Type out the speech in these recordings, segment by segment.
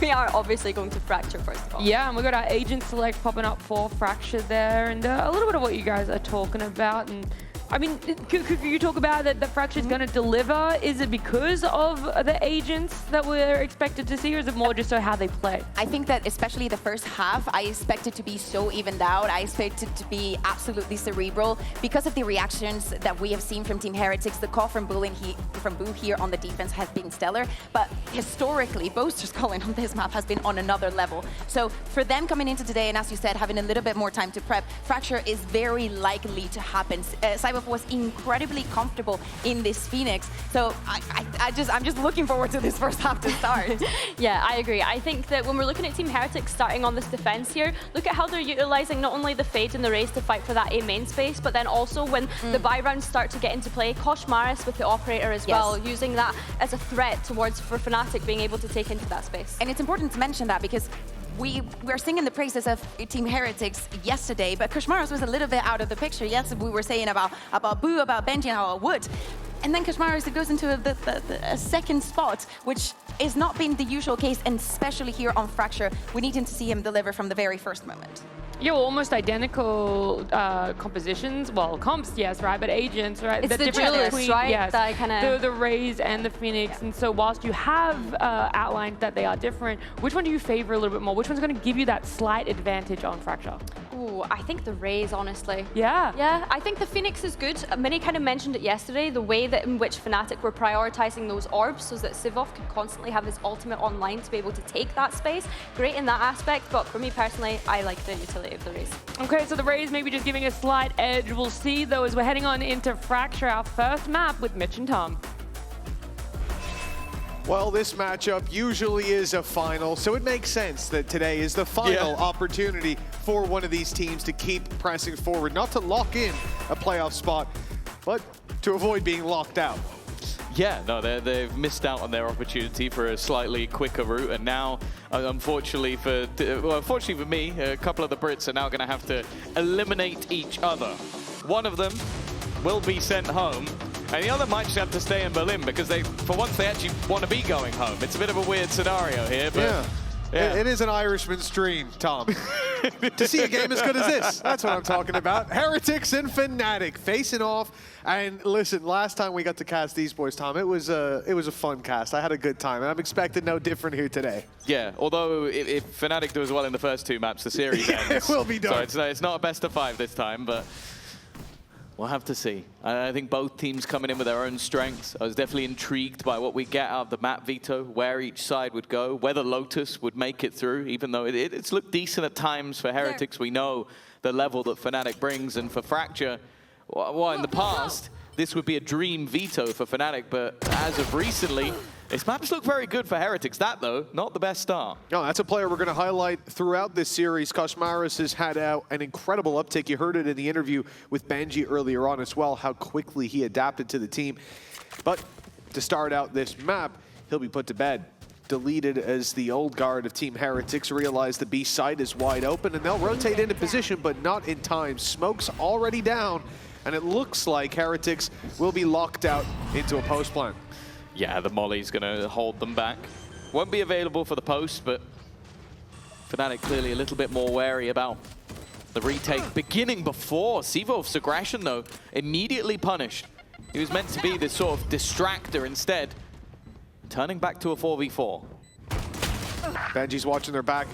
we are obviously going to Fracture first of all. Yeah, and we've got our agent select popping up for Fracture there, and a little bit of what you guys are talking about. And I mean, could you talk about that Fracture is going to deliver? Is it because of the agents that we're expected to see, or is it more just so how they play? I think that especially the first half, I expect it to be so evened out. I expect it to be absolutely cerebral because of the reactions that we have seen from Team Heretics. The call from Boo here on the defense has been stellar, but historically, Boaster's calling on this map has been on another level. So for them coming into today, and as you said, having a little bit more time to prep, Fracture is very likely to happen. Cyber was incredibly comfortable in this Phoenix. So I'm just looking forward to this first half to start. Yeah, I agree. I think that when we're looking at Team Heretics starting on this defense here, look at how they're utilizing not only the Fade and the Raze to fight for that A main space, but then also when the buy rounds start to get into play, Koshmaris with the Operator as well, using that as a threat towards for Fnatic being able to take into that space. And it's important to mention that because we're singing the praises of Team Heretics yesterday, but Koshmaris was a little bit out of the picture. Yes, we were saying about Boo, about Benji, and about Wood. And then Koshmaris goes into a second spot, which is not been the usual case, and especially here on Fracture. We need to see him deliver from the very first moment. Yeah, well, almost identical compositions. Well, comps, yes, right, but agents, right? It's the duelists, right? Yes, that kind of the Raze and the Phoenix. And so whilst you have outlined that they are different, which one do you favor a little bit more? Which one's going to give you that slight advantage on Fracture? Ooh, I think the Raze, honestly. Yeah. Yeah, I think the Phoenix is good. Many kind of mentioned it yesterday, the way that in which Fnatic were prioritizing those orbs so that Sivov could constantly have his ultimate online to be able to take that space. Great in that aspect, but for me personally, I like the utility of the Raze. Okay, so the Raze maybe just giving a slight edge. We'll see, though, as we're heading on into Fracture, our first map with Mitch and Tom. Well, this matchup usually is a final, so it makes sense that today is the final opportunity for one of these teams to keep pressing forward, not to lock in a playoff spot, but to avoid being locked out. Yeah, no, they've missed out on their opportunity for a slightly quicker route, and now, unfortunately for me, a couple of the Brits are now going to have to eliminate each other. One of them will be sent home, and the other might just have to stay in Berlin because for once, they actually want to be going home. It's a bit of a weird scenario here, but yeah. It is an Irishman's dream, Tom. To see a game as good as this. That's what I'm talking about. Heretics and Fnatic facing off. And listen, last time we got to cast these boys, Tom, it was a fun cast. I had a good time, and I'm expecting no different here today. Yeah, although if Fnatic does well in the first two maps, the series ends. It will be done. So it's not a best of 5 this time, but we'll have to see. I think both teams coming in with their own strengths. I was definitely intrigued by what we get out of the map veto, where each side would go, whether Lotus would make it through, even though it's looked decent at times for Heretics. We know the level that Fnatic brings, and for Fracture, well, in the past, this would be a dream veto for Fnatic, but as of recently, this maps look very good for Heretics. That, though, not the best start. No, that's a player we're going to highlight throughout this series. Koshmaris has had an incredible uptick. You heard it in the interview with Benji earlier on as well, how quickly he adapted to the team. But to start out this map, he'll be put to bed. Deleted as the old guard of Team Heretics realize the B site is wide open, and they'll rotate into position, but not in time. Smoke's already down, and it looks like Heretics will be locked out into a post plant. Yeah, the Molly's going to hold them back. Won't be available for the post, but Fnatic clearly a little bit more wary about the retake. Beginning before, Sivov's aggression, though, immediately punished. He was meant to be this sort of distractor instead. Turning back to a 4v4. Benji's watching their back,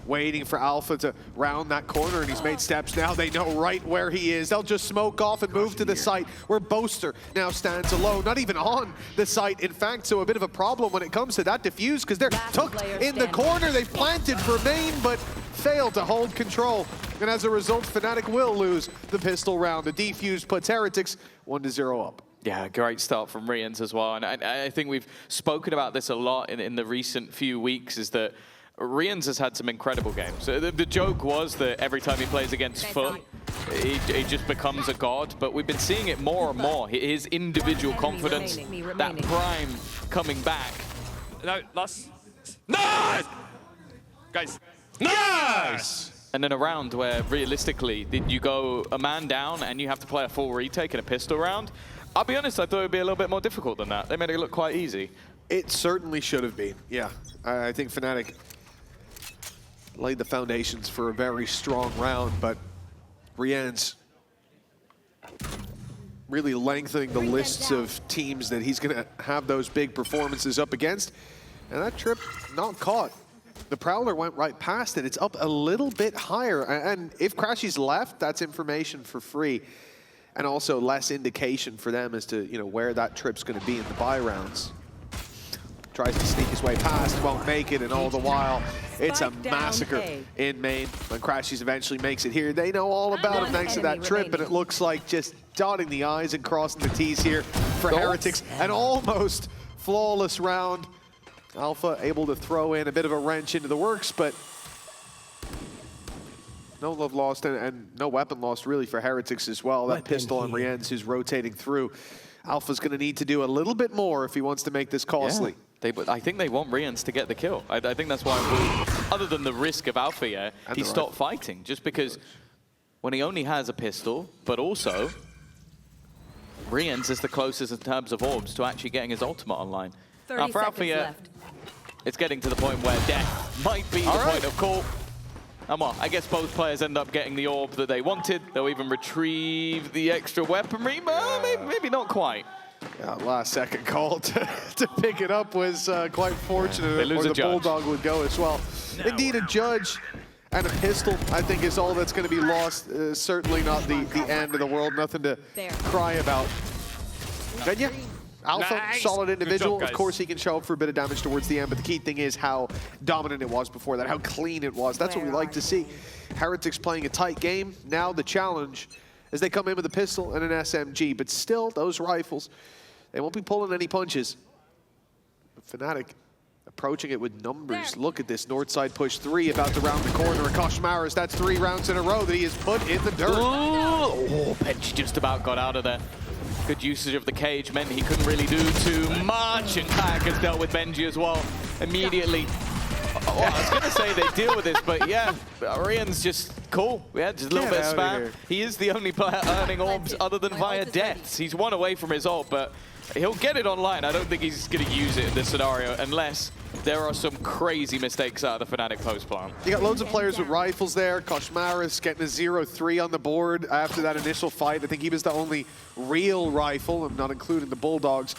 waiting for Alpha to round that corner, and he's made steps now. They know right where he is. They'll just smoke off and move to the site where Boaster now stands alone, not even on the site, in fact. So a bit of a problem when it comes to that defuse, because they're tucked in the corner. They've planted for main, but failed to hold control. And as a result, Fnatic will lose the pistol round. The defuse puts Heretics 1-0 up. Yeah, great start from Rians as well. And I think we've spoken about this a lot in the recent few weeks, is that Rians has had some incredible games. The joke was that every time he plays against Foot, he just becomes a god. But we've been seeing it more and more. His individual confidence, that prime coming back. No, last. Nice! Guys, nice! And then a round where, realistically, you go a man down and you have to play a full retake in a pistol round. I'll be honest, I thought it would be a little bit more difficult than that. They made it look quite easy. It certainly should have been, yeah. I think Fnatic laid the foundations for a very strong round, but Rian's really lengthening the lists of teams that he's going to have those big performances up against. And that trip not caught. The Prowler went right past it. It's up a little bit higher. And if Crashy's left, that's information for free. And also less indication for them as to, you know, where that trip's going to be in the buy rounds. Tries to sneak his way past, won't make it, and all the while, it's a massacre in main. When Crashies eventually makes it here, they know all about him thanks to that trip, and it looks like just dotting the I's and crossing the T's here for Heretics. An almost flawless round. Alpha able to throw in a bit of a wrench into the works, but no love lost and no weapon lost really for Heretics as well. That pistol on Rienz who's rotating through. Alpha's going to need to do a little bit more if he wants to make this costly. Yeah. I think they want Rienz to get the kill. I think that's why, other than the risk of Alpha, he stopped fighting. Just because when he only has a pistol, but also Rienz is the closest in terms of orbs to actually getting his ultimate online. 30 for seconds Alpha, left. It's getting to the point where death might be the point of call. And well, I guess both players end up getting the orb that they wanted. They'll even retrieve the extra weaponry, but maybe not quite. Yeah, last second call to pick it up was quite fortunate, They lose or a the judge. Bulldog would go as well. Indeed, a judge and a pistol, I think, is all that's going to be lost. Certainly not the end of the world, nothing to cry about. Then yeah, Alpha, solid individual. Good job, of course, he can show up for a bit of damage towards the end, but the key thing is how dominant it was before that, how clean it was. That's what we like to see. Heretics playing a tight game. Now the challenge as they come in with a pistol and an SMG, but still, those rifles, they won't be pulling any punches. Fnatic approaching it with numbers. Look at this north side push 3 about to round the corner. Akash Maris, that's 3 rounds in a row that he has put in the dirt. Oh, Bench just about got out of there. Good usage of the cage meant he couldn't really do too much, and Kayak has dealt with Benji as well immediately. Oh, I was going to say they deal with this, but yeah, Arian's just cool. Yeah, just a little bit of spam. He is the only player earning orbs other than via deaths. He's one away from his ult, but he'll get it online. I don't think he's going to use it in this scenario unless there are some crazy mistakes out of the Fnatic post plant. You got loads of players with rifles there. Koshmaris getting a 0-3 on the board after that initial fight. I think he was the only real rifle. I'm not including the Bulldogs.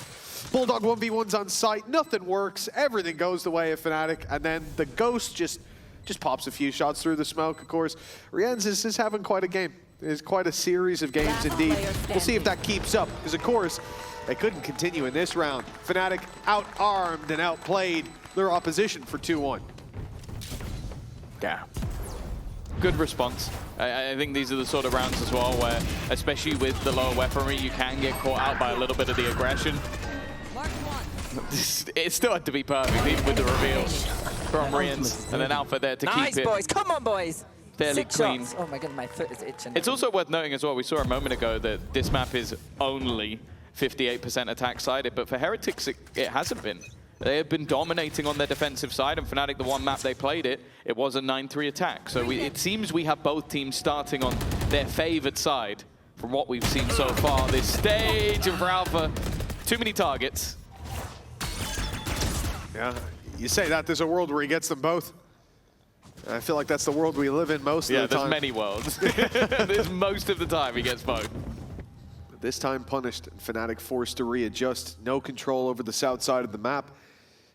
Bulldog 1v1's on site. Nothing works. Everything goes the way of Fnatic. And then the Ghost just pops a few shots through the smoke, of course. Rienz is having quite a game. It's quite a series of games indeed. We'll see if that keeps up. Because, of course, they couldn't continue in this round. Fnatic out-armed and outplayed their opposition for 2-1. Yeah. Good response. I think these are the sort of rounds as well where, especially with the lower weaponry, you can get caught out by a little bit of the aggression. It still had to be perfect, even with the reveal from Rienz. And then Alpha there to keep it. Boys. Come on, boys. Fairly 6 clean. shots. Oh my god, my foot is itching. It's also worth noting as well, we saw a moment ago that this map is only 58% attack sided, but for Heretics, it hasn't been. They have been dominating on their defensive side, and Fnatic, the one map they played it was a 9-3 attack. So it seems we have both teams starting on their favored side from what we've seen so far this stage. And for Alpha, too many targets. Yeah, you say that, there's a world where he gets them both. I feel like that's the world we live in most of the time. Yeah, there's many worlds. There's most of the time he gets both. This time punished, and Fnatic forced to readjust. No control over the south side of the map.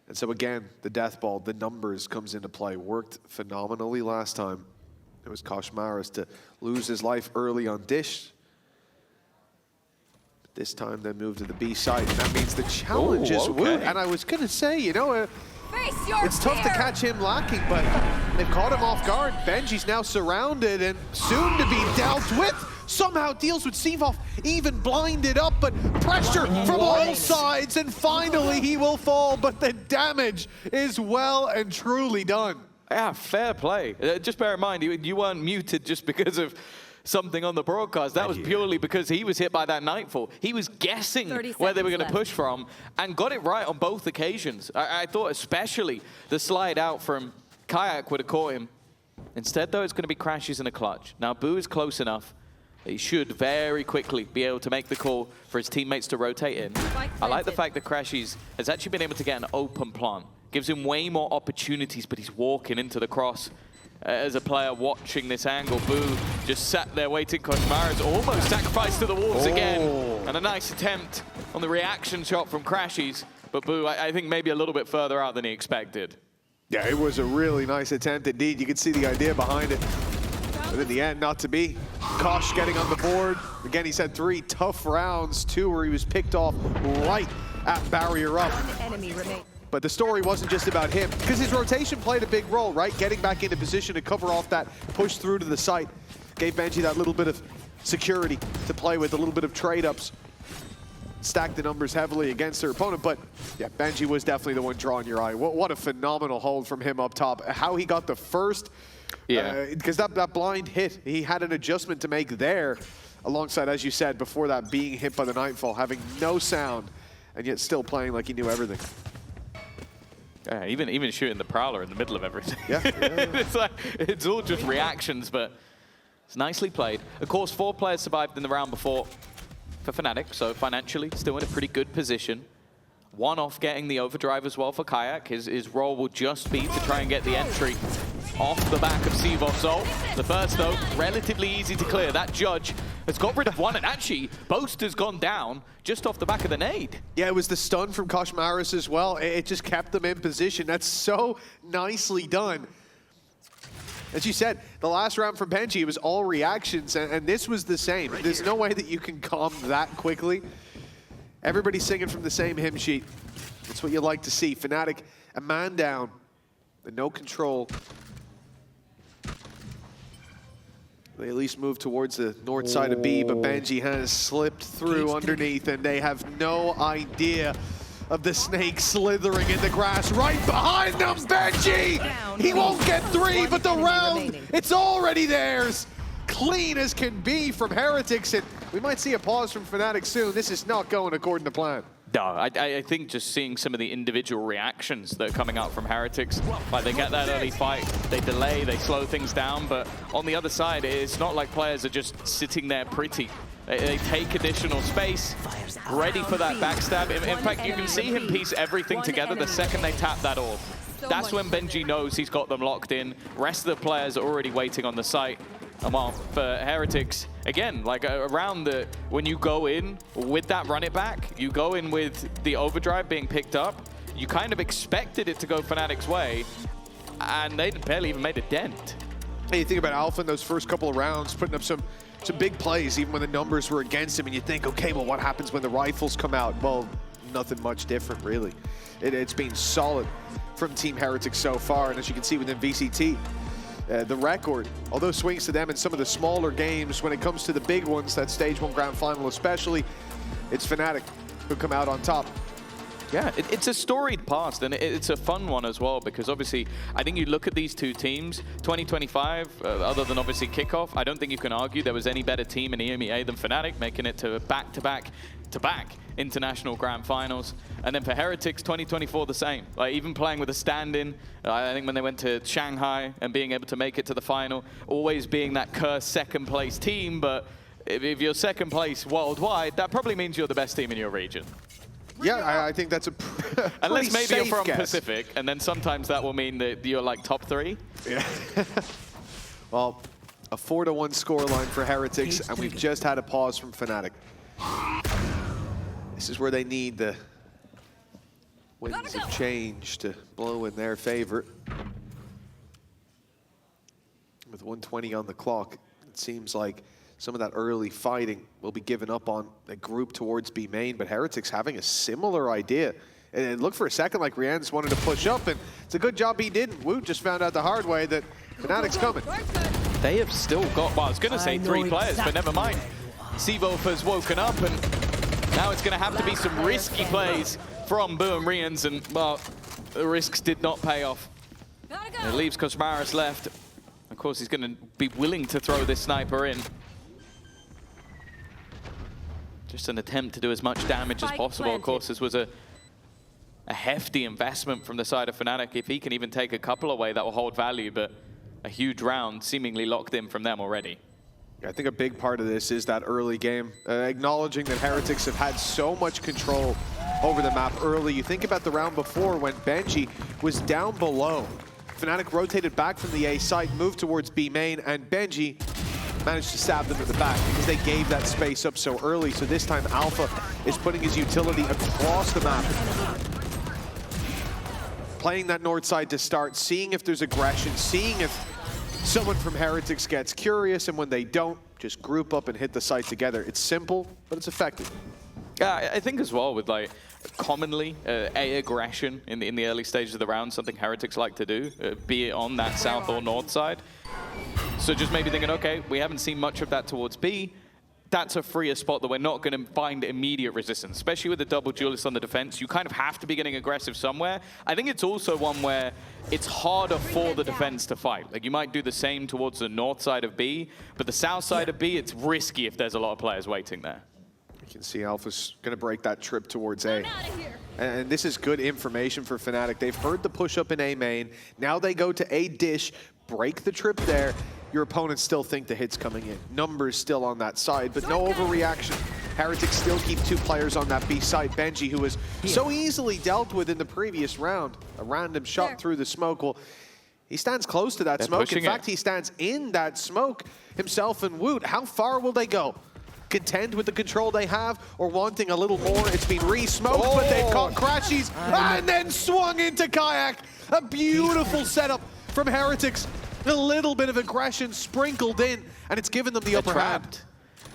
And so again, the death ball, the numbers comes into play. Worked phenomenally last time. It was Koshmaris to lose his life early on Dish. But this time they moved to the B side, and that means the challenge is Wood. And I was gonna say, you know, it's tough to catch him lacking, but they've caught him off guard. Benji's now surrounded and soon to be dealt with. Somehow deals with Sivov, even blinded up, but pressure from all sides, and finally he will fall, but the damage is well and truly done. Yeah, fair play. Just bear in mind, you weren't muted just because of something on the broadcast. That was purely because he was hit by that Nightfall. He was guessing where they were going to push from and got it right on both occasions. I thought especially the slide out from Kayak would have caught him. Instead, though, it's going to be Crashes in a clutch. Now, Boo is close enough. He should very quickly be able to make the call for his teammates to rotate in. I like the fact that Crashes has actually been able to get an open plant. Gives him way more opportunities, but he's walking into the cross. as a player watching this angle. Boo just sat there waiting. Koshmara's almost sacrificed to the wolves again. And a nice attempt on the reaction shot from Crashies. But Boo, I think maybe a little bit further out than he expected. Yeah, it was a really nice attempt indeed. You could see the idea behind it. But in the end, not to be. Kosh getting on the board. Again, he's had 3 tough rounds, 2 where he was picked off right at barrier up. But the story wasn't just about him, because his rotation played a big role, right? Getting back into position to cover off that push through to the site. Gave Benji that little bit of security to play with, a little bit of trade-ups. Stacked the numbers heavily against their opponent, but yeah, Benji was definitely the one drawing your eye. What a phenomenal hold from him up top. How he got the first, because that blind hit, he had an adjustment to make there, alongside, as you said, before that, being hit by the Nightfall, having no sound, and yet still playing like he knew everything. Yeah, even shooting the Prowler in the middle of everything. Yeah. It's like, it's all just reactions, but it's nicely played. Of course, 4 players survived in the round before for Fnatic, so financially still in a pretty good position. 1 off getting the overdrive as well for Kayak. His role will just be to try and get the entry off the back of Sivov's ult. The first, though, relatively easy to clear. That Judge has got rid of 1, and actually, Boast has gone down just off the back of the nade. Yeah, it was the stun from Koshmaris as well. It just kept them in position. That's so nicely done. As you said, the last round from Benji, it was all reactions, and this was the same. There's no way that you can calm that quickly. Everybody's singing from the same hymn sheet. That's what you like to see. Fnatic, a man down, and no control. They at least move towards the north side of B, but Benji has slipped through underneath, and they have no idea of the snake slithering in the grass right behind them. Benji! He won't get 3, but the round, it's already theirs. Clean as can be from Heretics, and we might see a pause from Fnatic soon. This is not going according to plan. No, I think just seeing some of the individual reactions that are coming out from Heretics, like they get that early fight, they delay, they slow things down, but on the other side, it's not like players are just sitting there pretty. They take additional space, ready for that backstab. In fact, you can see him piece everything together the second they tap that orb. That's when Benji knows he's got them locked in. Rest of the players are already waiting on the site. And while for Heretics, again, like around the, when you go in with that run it back, you go in with the overdrive being picked up, you kind of expected it to go Fnatic's way, and they barely even made a dent. Hey, you think about Alpha in those first couple of rounds, putting up some big plays, even when the numbers were against him, and you think, okay, well, what happens when the rifles come out? Well, nothing much different, really. It's been solid from Team Heretics so far, and as you can see within VCT, the record, although swings to them in some of the smaller games, when it comes to the big ones, that Stage 1 Grand Final especially, it's Fnatic who come out on top. Yeah, it's a storied past, and it's a fun one as well, because obviously, I think you look at these 2 teams, 2025, other than obviously Kickoff, I don't think you can argue there was any better team in EMEA than Fnatic, making it to back-to-back international grand finals. And then for Heretics, 2024 the same. Like even playing with a stand-in, I think when they went to Shanghai and being able to make it to the final, always being that cursed second place team, but if you're second place worldwide, that probably means you're the best team in your region. Yeah, I think that's a unless maybe you're from guess. Pacific, and then sometimes that will mean that you're like top 3. Yeah. Well, a 4-1 scoreline for Heretics, and we've just had a pause from Fnatic. This is where they need the winds of change to blow in their favor. With 1:20 on the clock, it seems like some of that early fighting will be given up on a group towards B main, but Heretics having a similar idea. And it looked for a second like Rian's wanted to push up, and it's a good job he didn't. Wu just found out the hard way that Fnatic's coming. They have still got, well, I was going to say 3 players, but never mind. Sivov has woken up, and now it's going to have to be some risky plays from Boo and Rians, and, well, the risks did not pay off. It leaves Koshmaris left. Of course, he's going to be willing to throw this sniper in. Just an attempt to do as much damage as possible. Of course, this was a hefty investment from the side of Fnatic. If he can even take a couple away, that will hold value, but a huge round seemingly locked in from them already. I think a big part of this is that early game, acknowledging that Heretics have had so much control over the map early. You think about the round before when Benji was down below Fnatic rotated back from the A site, moved towards B main, and Benji managed to stab them in the back because they gave that space up so early. So this time Alpha is putting his utility across the map. Playing that north side to start, seeing if there's aggression, seeing if someone from Heretics gets curious, and when they don't, just group up and hit the site together. It's simple, but it's effective. Yeah, I think as well with like commonly A aggression in the early stages of the round, something Heretics like to do, be it on that south or north side. So just maybe thinking, okay, we haven't seen much of that towards B. That's a freer spot that we're not going to find immediate resistance, especially with the double duelist on the defense. You kind of have to be getting aggressive somewhere. I think it's also one where it's harder for the defense to fight. Like you might do the same towards the north side of B, but the south side of B, it's risky if there's a lot of players waiting there. You can see Alpha's going to break that trip towards A. And this is good information for Fnatic. They've heard the push up in A main. Now they go to A dish, break the trip there. Your opponents still think the hit's coming in. Numbers still on that side, but no overreaction. Heretics still keep 2 players on that B side. Benji, who was so easily dealt with in the previous round. A random shot through the smoke. Well, he stands close to that smoke. In fact, he stands in that smoke himself and Woot. How far will they go? Content with the control they have, or wanting a little more? It's been re-smoked, but they've caught Crashies and then swung into Kayak. A beautiful setup from Heretics. A little bit of aggression sprinkled in, and it's given them the upper hand.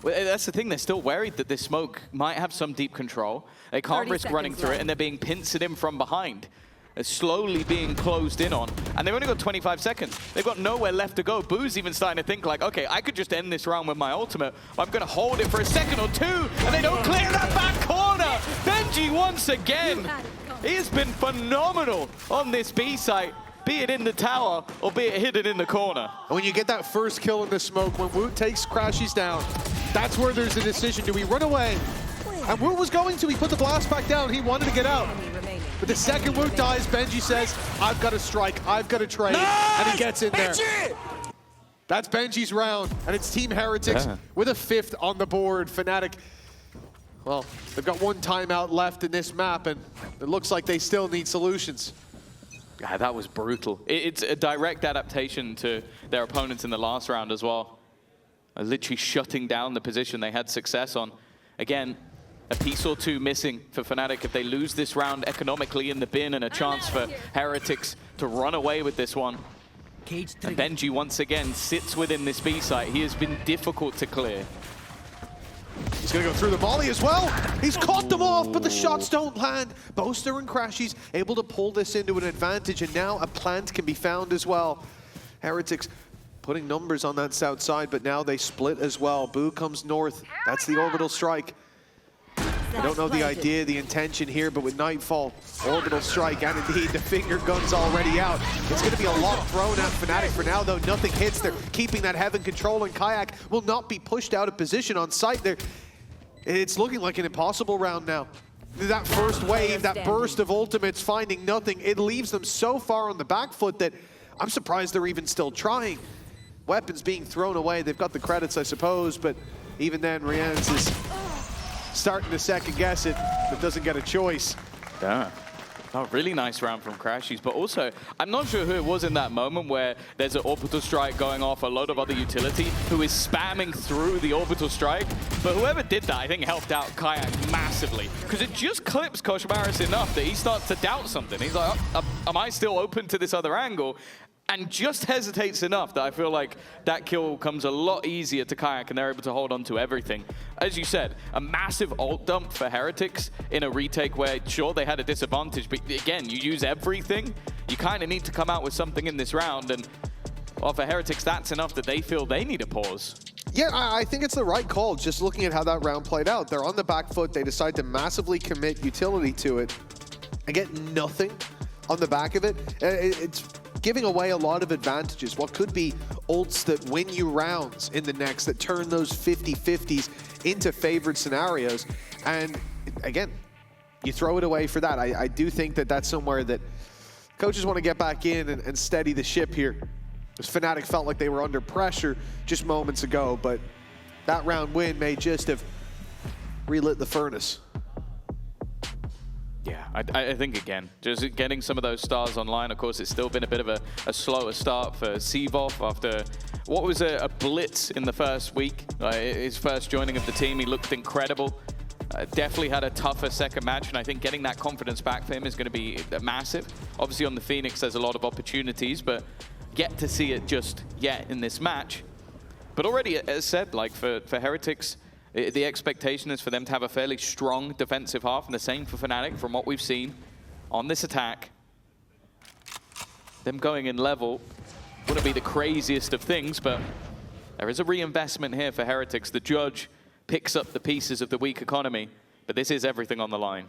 Well, that's the thing, they're still worried that this smoke might have some deep control. They can't risk running through it, and they're being pincered in from behind. They're slowly being closed in on, and they've only got 25 seconds. They've got nowhere left to go. Boo's even starting to think like, okay, I could just end this round with my ultimate. I'm going to hold it for a second or two, and they don't clear that back corner. Benji once again. He has been phenomenal on this B site, be it in the tower or be it hidden in the corner. And when you get that first kill in the smoke, when Woot takes Crashies down, that's where there's a decision. Do we run away? And Woot was going to. He put the blast back down. He wanted to get out. But the second Woot dies, Benji says, I've got to strike, I've got to trade, and he gets in there. That's Benji's round, and it's Team Heretics with a 5th on the board. Fnatic, well, they've got 1 timeout left in this map, and it looks like they still need solutions. Yeah, that was brutal. It's a direct adaptation to their opponents in the last round as well. Literally shutting down the position they had success on. Again, a piece or 2 missing for Fnatic if they lose this round economically in the bin, and a chance for Heretics to run away with this one. And Benji once again sits within this B site. He has been difficult to clear. He's going to go through the volley as well. He's caught them off, but the shots don't land. Boaster and Crashies able to pull this into an advantage, and now a plant can be found as well. Heretics putting numbers on that south side, but now they split as well. Boo comes north. That's the orbital strike. I don't know the idea, the intention here, but with Nightfall, orbital strike, and indeed the finger gun's already out. It's going to be a lot thrown at Fnatic for now, though. Nothing hits. They're keeping that heaven control, and Kayak will not be pushed out of position on site there. It's looking like an impossible round now. That first wave, that burst of ultimates, finding nothing, it leaves them so far on the back foot that I'm surprised they're even still trying. Weapons being thrown away. They've got the credits, I suppose, but even then, Rienz is starting to second guess it, but doesn't get a choice. Yeah. Oh, really nice round from Crashies, but also, I'm not sure who it was in that moment where there's an orbital strike going off, a load of other utility who is spamming through the orbital strike, but whoever did that, I think, helped out Kayak massively, because it just clips Koshmaris enough that he starts to doubt something. He's like, oh, am I still open to this other angle? And just hesitates enough that I feel like that kill comes a lot easier to Kayak, and they're able to hold on to everything. As you said, a massive ult dump for Heretics in a retake where, sure, they had a disadvantage, but again, you use everything. You kind of need to come out with something in this round, and well, for Heretics, that's enough that they feel they need a pause. Yeah, I think it's the right call, just looking at how that round played out. They're on the back foot. They decide to massively commit utility to it and get nothing on the back of it. It's giving away a lot of advantages. What could be ults that win you rounds in the next, that turn those 50-50s into favored scenarios. And again, you throw it away for that. I do think that that's somewhere that coaches want to get back in and steady the ship here. Because Fnatic felt like they were under pressure just moments ago, but that round win may just have relit the furnace. Yeah, I think again, just getting some of those stars online. Of course, it's still been a bit of a slower start for Sivov after what was a blitz in the first week. His first joining of the team, he looked incredible. Definitely had a tougher second match, and I think getting that confidence back for him is going to be massive. Obviously on the Phoenix, there's a lot of opportunities, but yet to see it just yet in this match. But already, as said, like for Heretics, the expectation is for them to have a fairly strong defensive half, and the same for Fnatic from what we've seen on this attack. Them going in level wouldn't be the craziest of things, but there is a reinvestment here for Heretics. The judge picks up the pieces of the weak economy, but this is everything on the line.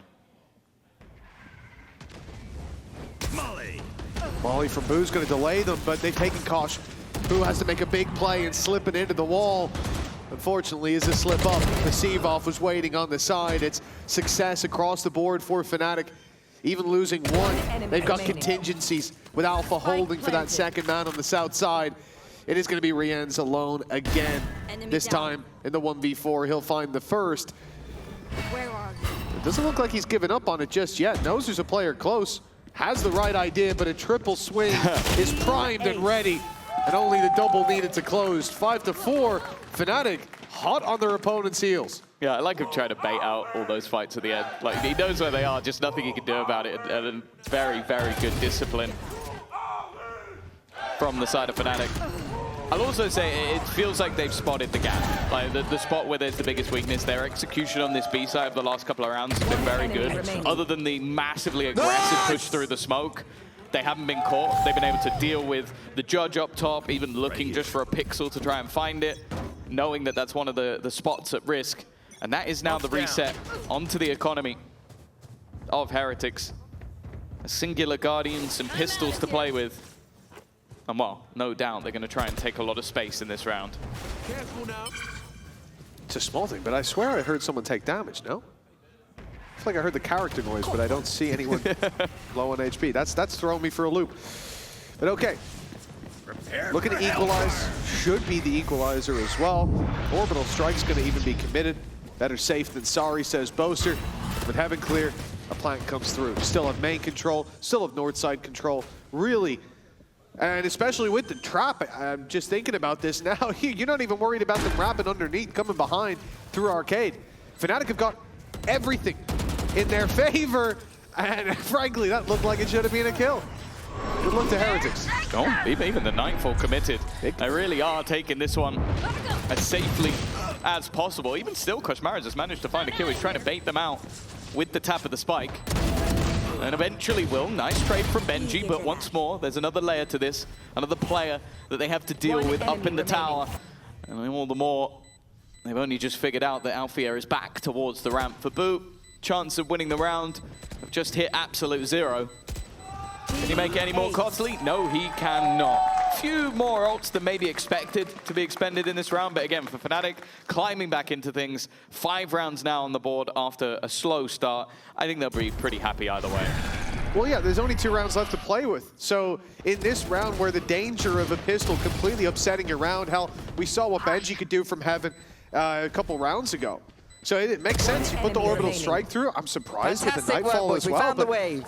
Molly from Boo's going to delay them, but they've taken caution. Boo has to make a big play and slip it into the wall. Unfortunately, as a slip up, the Sivov was waiting on the side. It's success across the board for Fnatic. Even losing one, they've got contingencies with Alpha holding for that second man on the south side. It is going to be Rienz alone again. This time in the 1v4, he'll find the first. It doesn't look like he's given up on it just yet. Knows there's a player close, has the right idea, but a triple swing is primed and ready. And only the double needed to close. 5-4, Fnatic hot on their opponent's heels. Yeah, I like him trying to bait out all those fights at the end. Like, he knows where they are, just nothing he can do about it. And very, very good discipline from the side of Fnatic. I'll also say it feels like they've spotted the gap. Like the spot where there's the biggest weakness. Their execution on this B side of the last couple of rounds has been very good. Other than the massively aggressive push through the smoke, they haven't been caught. They've been able to deal with the judge up top, even looking just for a pixel to try and find it, knowing that that's one of the spots at risk. And that is now the reset onto the economy of Heretics. A singular Guardian, some pistols to play with. And well, no doubt they're going to try and take a lot of space in this round. It's a small thing, but I swear I heard someone take damage, no? I feel like I heard the character noise, but I don't see anyone low on HP. That's throwing me for a loop. But okay. Looking to equalize. Should be the equalizer as well. Orbital Strike's going to even be committed. Better safe than sorry, says Boaster. With heaven clear, a plant comes through. Still have main control, still have north side control. Really, and especially with the trap, I'm just thinking about this now. You're not even worried about them wrapping underneath, coming behind through Arcade. Fnatic have got everything in their favor, and frankly, that looked like it should have been a kill. Good luck to Heretics. Oh, even the Nightfall committed. They really are taking this one as safely as possible. Even still, Koshmara has managed to find a kill. He's trying to bait them out with the tap of the spike. And eventually will. Nice trade from Benji, but once more, there's another layer to this. Another player that they have to deal with up in the tower. And all the more, they've only just figured out that Alfia is back towards the ramp for Boo. Chance of winning the round have just hit absolute zero. Can he make it any more costly? No, he cannot. Few more ults than maybe expected to be expended in this round, but again, for Fnatic, climbing back into things. 5 rounds now on the board after a slow start. I think they'll be pretty happy either way. Well, yeah, there's only 2 rounds left to play with. So in this round where the danger of a pistol completely upsetting your round, hell, we saw what Benji could do from Heaven a couple rounds ago. So it makes sense. You put the orbital strike through. I'm surprised with the Nightfall as well. We found the wave.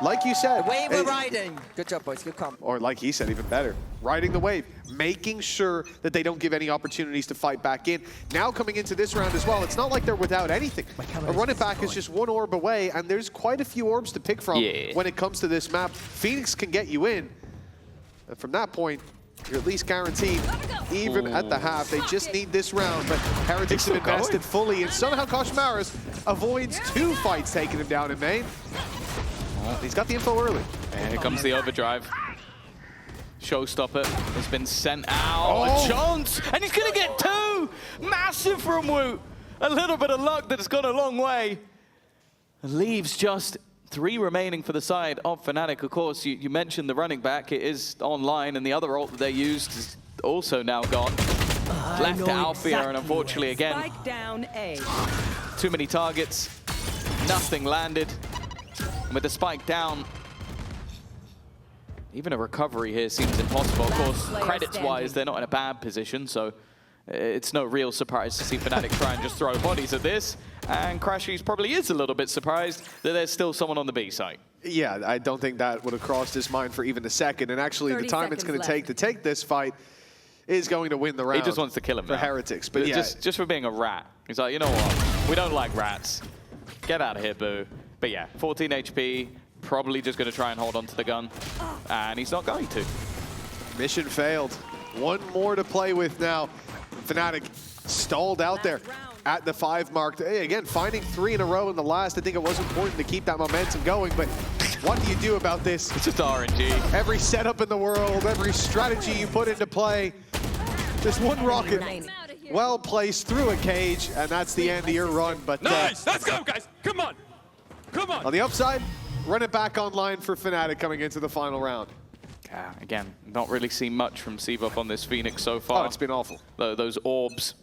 Like you said. The wave we're riding. Good job, boys. Good comp. Or like he said, even better. Riding the wave. Making sure that they don't give any opportunities to fight back in. Now coming into this round as well, it's not like they're without anything. A running back is just 1 orb away, and there's quite a few orbs to pick from when it comes to this map. Phoenix can get you in. And from that point, you're at least guaranteed, even at the half. They just need this round, but Heretics have invested fully, and somehow Koshmaris avoids 2 fights taking him down in main. He's got the info early. And here comes the overdrive. Showstopper has been sent out. A chance! And he's going to get 2! Massive from Woot. A little bit of luck that has gone a long way. Leaves just 3 remaining for the side of Fnatic. Of course, you mentioned the running back. It is online, and the other ult that they used is also now gone. Left to Alfia, and unfortunately, again, Spike down A. too many targets. Nothing landed. With the spike down, even a recovery here seems impossible. Of course, credits-wise, they're not in a bad position, so it's no real surprise to see Fnatic try and just throw bodies at this. And Crashies probably is a little bit surprised that there's still someone on the B site. Yeah, I don't think that would have crossed his mind for even a second. And actually, the time it's going to take this fight is going to win the round. He just wants to kill him for now. Heretics. But yeah, just for being a rat. He's like, you know what? We don't like rats. Get out of here, boo. But yeah, 14 HP, probably just going to try and hold on to the gun. And he's not going to. Mission failed. One more to play with now. Fnatic stalled out there at the 5 mark. Hey, again, finding 3 in a row in the last. I think it was important to keep that momentum going, but what do you do about this? It's just RNG. Every setup in the world, every strategy you put into play, just one rocket well placed through a cage, and that's the end of your run. But nice! Let's go, guys! Come on! Come on! On the upside, run it back online for Fnatic coming into the final round. Again, not really seen much from Seabuff on this Phoenix so far. Oh, it's been awful. Those orbs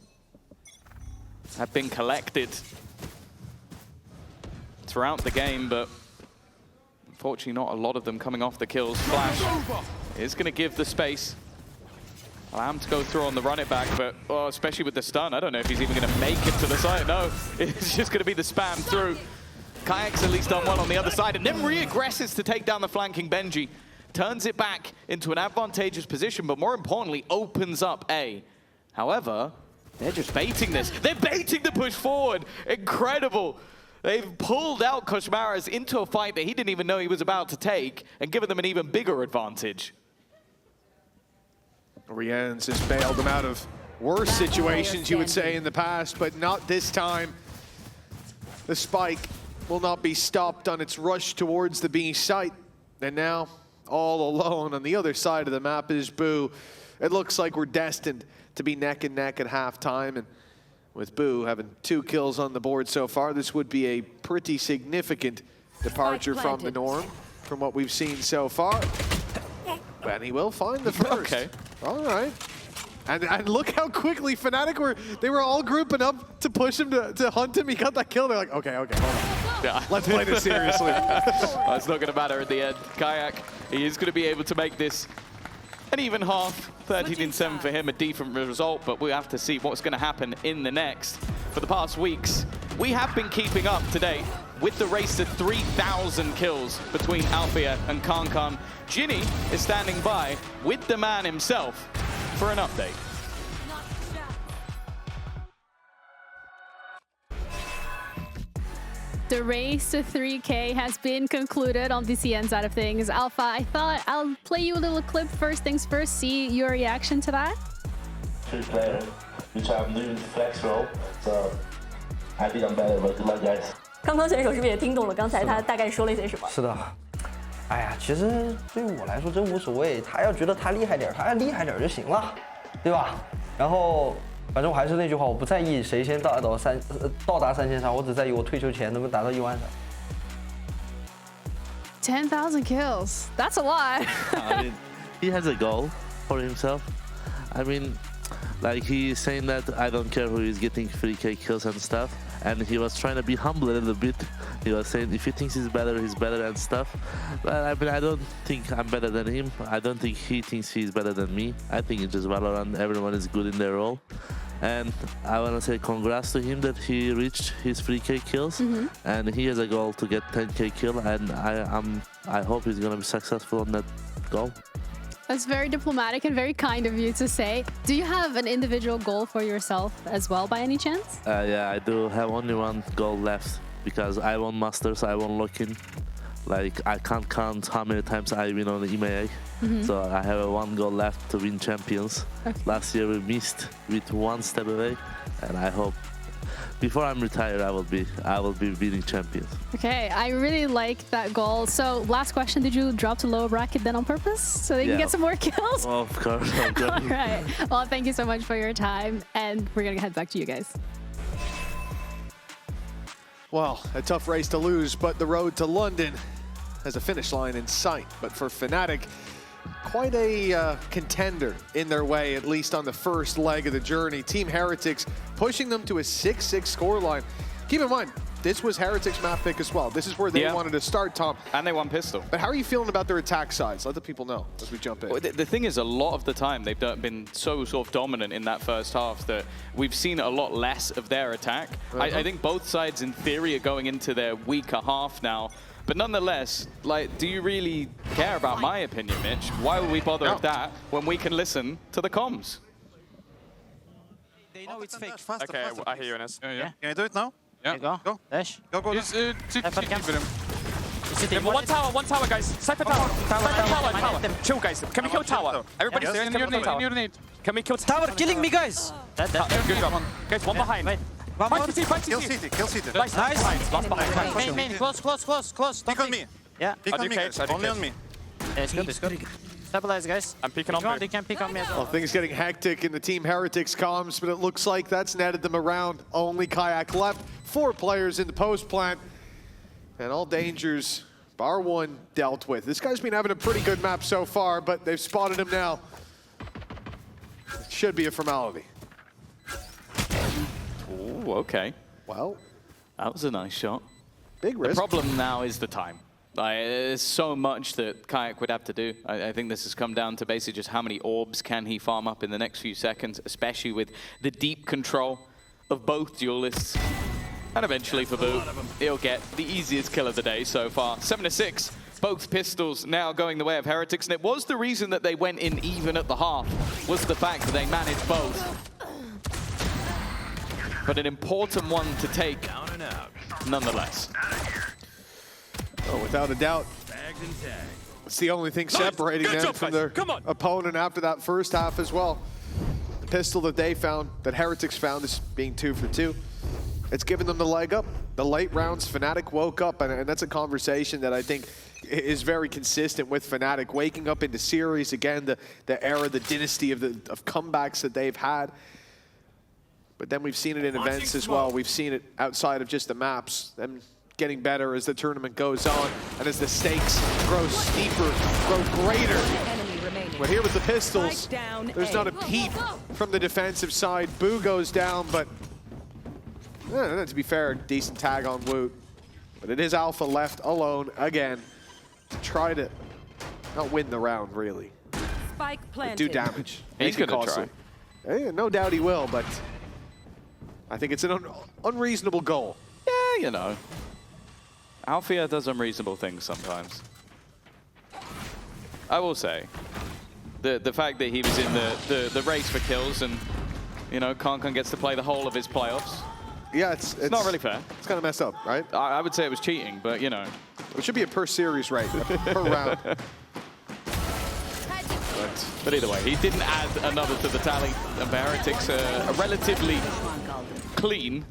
have been collected throughout the game, but unfortunately not a lot of them coming off the kills. Flash is going to give the space. Allow him to go through on the run it back, but especially with the stun, I don't know if he's even going to make it to the side. No, it's just going to be the spam through. Kayak's at least done well on the other side, and then re-aggresses to take down the flanking Benji. Turns it back into an advantageous position, but more importantly, opens up A. However, they're just baiting this. They're baiting the push forward. Incredible. They've pulled out Koshmaras into a fight that he didn't even know he was about to take and given them an even bigger advantage. Rienz has bailed them out of worse situations, you would say, in the past, but not this time. The spike will not be stopped on its rush towards the B site. And now, all alone on the other side of the map is Boo. It looks like we're destined to be neck and neck at halftime, and with Boo having 2 kills on the board so far, this would be a pretty significant departure from the norm from what we've seen so far. And he will find the first. Okay. All right. And look how quickly Fnatic they were all grouping up to push him to hunt him. He got that kill. They're like, okay, hold on. Yeah. Let's play this seriously. It's not going to matter at the end. Kayak, he is going to be able to make this an even half. 13-7 for him, a decent result, but we have to see what's going to happen in the next. For the past weeks, we have been keeping up to date with the race to 3,000 kills between Alfia and Kankan. Ginny is standing by with the man himself for an update. The race to 3K has been concluded on the CN side of things. Alpha, I thought I'll play you a little clip first things first, see your reaction to that. 3 player, which I'm doing flex role, so I think I'm better, but good luck guys. 康康选手是不是也听懂了刚才他大概说了一些什么？是的，哎呀，其实对于我来说真无所谓，他要觉得他厉害点，他要厉害点就行了，对吧？然后反正我还是那句话，我不在意谁先到达3000杀，我只在意我退休前能不能达到10000杀。10,000 kills. That's a lot. I mean, he has a goal for himself. I mean, like he's saying that I don't care who is getting 3K kills and stuff. And he was trying to be humble a little bit. He was saying if he thinks he's better and stuff. But I mean, I don't think I'm better than him. I don't think he thinks he's better than me. I think it's just Valorant. Everyone is good in their role. And I want to say congrats to him that he reached his 3K kills. And he has a goal to get 10K kill. And I hope he's going to be successful on that goal. That's very diplomatic and very kind of you to say. Do you have an individual goal for yourself as well, by any chance? Yeah, I do have only one goal left because I won Masters, I won Lock-in. Like, I can't count how many times I win on the EMEA. So I have one goal left to win champions. Okay. Last year we missed with 1 step away, and I hope before I'm retired, I will be winning champions. Okay, I really like that goal. So last question, did you drop to lower bracket then on purpose so they can get some more kills? Oh, of course. All right. Well, thank you so much for your time, and we're going to head back to you guys. Well, a tough race to lose, but the road to London has a finish line in sight. But for Fnatic, quite a contender in their way, at least on the first leg of the journey. Team Heretics pushing them to a 6-6 scoreline. Keep in mind, this was Heretic's map pick as well. This is where they wanted to start, Tom. And they won pistol. But how are you feeling about their attack sides? Let the people know as we jump in. Well, the thing is, a lot of the time, they've been so sort of dominant in that first half that we've seen a lot less of their attack. I think both sides, in theory, are going into their weaker half now. But nonetheless, like, do you really care about my opinion, Mitch? Why would we bother with that when we can listen to the comms? They know it's fake. Okay, I hear you, Ines. Yeah. Can I do it now? Yeah. Go. Dash. Go. Just City. One tower, guys. Cypher tower. Tower. Chill, guys. Can we kill tower? Everybody stay in your need. Can we kill tower? Tower killing me, guys. Good job. Guys, one behind. Fight CT. Kill CT. Nice. Last behind. Main. Close. Pick on me. Yeah. Pick on me, guys. Only on me. Yeah, it's good. Stabilize, guys. I'm peeking on They can pick on me as well. Well, things getting hectic in the Team Heretics comms, but it looks like that's netted them around. Only Kayak left. 4 players in the post plant. And all dangers, bar one, dealt with. This guy's been having a pretty good map so far, but they've spotted him now. It should be a formality. Ooh, okay. Well, that was a nice shot. Big risk. The problem now is the time. There's so much that Kayak would have to do. I think this has come down to basically just how many orbs can he farm up in the next few seconds, especially with the deep control of both duelists. And eventually for Boo, he'll get the easiest kill of the day so far. 7-6, both pistols now going the way of Heretics. And it was the reason that they went in even at the half, was the fact that they managed both. But an important one to take nonetheless. Oh, without a doubt. It's the only thing separating them from their opponent after that first half as well. The pistol that they found, that Heretics found, is being 2 for 2. It's given them the leg up. The late rounds, Fnatic woke up, and that's a conversation that I think is very consistent with Fnatic. Waking up into series, again, the era, the dynasty of comebacks that they've had. But then we've seen it in events as well. We've seen it outside of just the maps. Them getting better as the tournament goes on, and as the stakes grow steeper, grow greater. But here with the pistols, there's not a peep from the defensive side. Boo goes down, but to be fair, decent tag on Woot. But it is Alpha left alone again to try to not win the round, really. Spike planted. Do damage. He's going to try. Yeah, no doubt he will, but I think it's an unreasonable goal. Yeah, you know. Alfia does unreasonable things sometimes. I will say, the fact that he was in the race for kills and, you know, Kankan gets to play the whole of his playoffs. Yeah, it's not really fair. It's kind of messed up, right? I would say it was cheating, but, you know. It should be a per series rate, per round. But either way, he didn't add another to the tally. And Heretics a relatively clean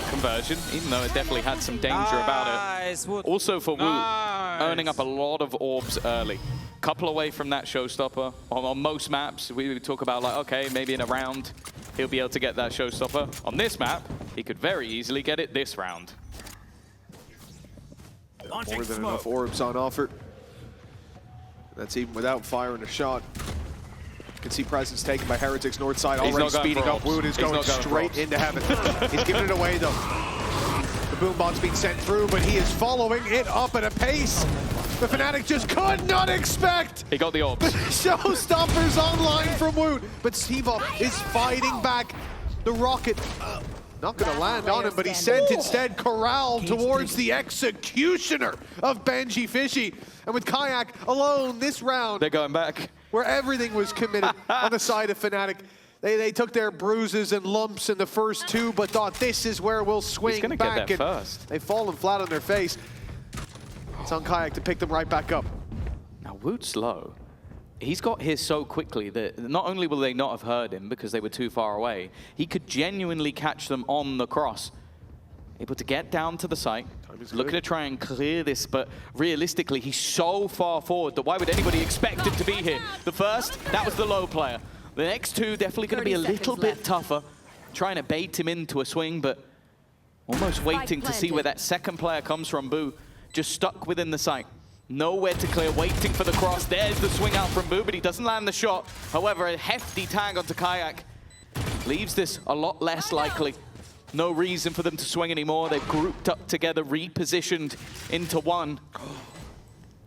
conversion, even though it definitely had some danger about it. Also for Woot, earning up a lot of orbs early. Couple away from that showstopper. On most maps, we would talk about, like, okay, maybe in a round, he'll be able to get that showstopper. On this map, he could very easily get it this round. More than enough orbs on offer. That's even without firing a shot. You can see presence taken by Heretics north side, already speeding up. Woot is going straight into heaven. He's giving it away though. The boombot's being sent through, but he is following it up at a pace the Fnatic just could not expect. He got the orbs. Showstoppers online from Woot, but Siva is fighting back. The rocket not going to land on him, but he sent instead Corral towards the executioner of Benji Fishy. And with Kayak alone this round, they're going back. Where everything was committed on the side of Fnatic. They took their bruises and lumps in the first 2, but thought this is where we'll swing back. Get there first. They've fallen flat on their face. It's on Kayak to pick them right back up. Now Woot's low. He's got here so quickly that not only will they not have heard him because they were too far away, he could genuinely catch them on the cross. Able to get down to the site, looking to try and clear this, but realistically, he's so far forward that why would anybody expect him to be here? The first, that was the low player. The next 2, definitely going to be a little bit tougher. Trying to bait him into a swing, but almost waiting to see where that second player comes from. Boo just stuck within the site. Nowhere to clear, waiting for the cross. There's the swing out from Boo, but he doesn't land the shot. However, a hefty tag onto Kayak leaves this a lot less likely. No reason for them to swing anymore. They've grouped up together, repositioned into one.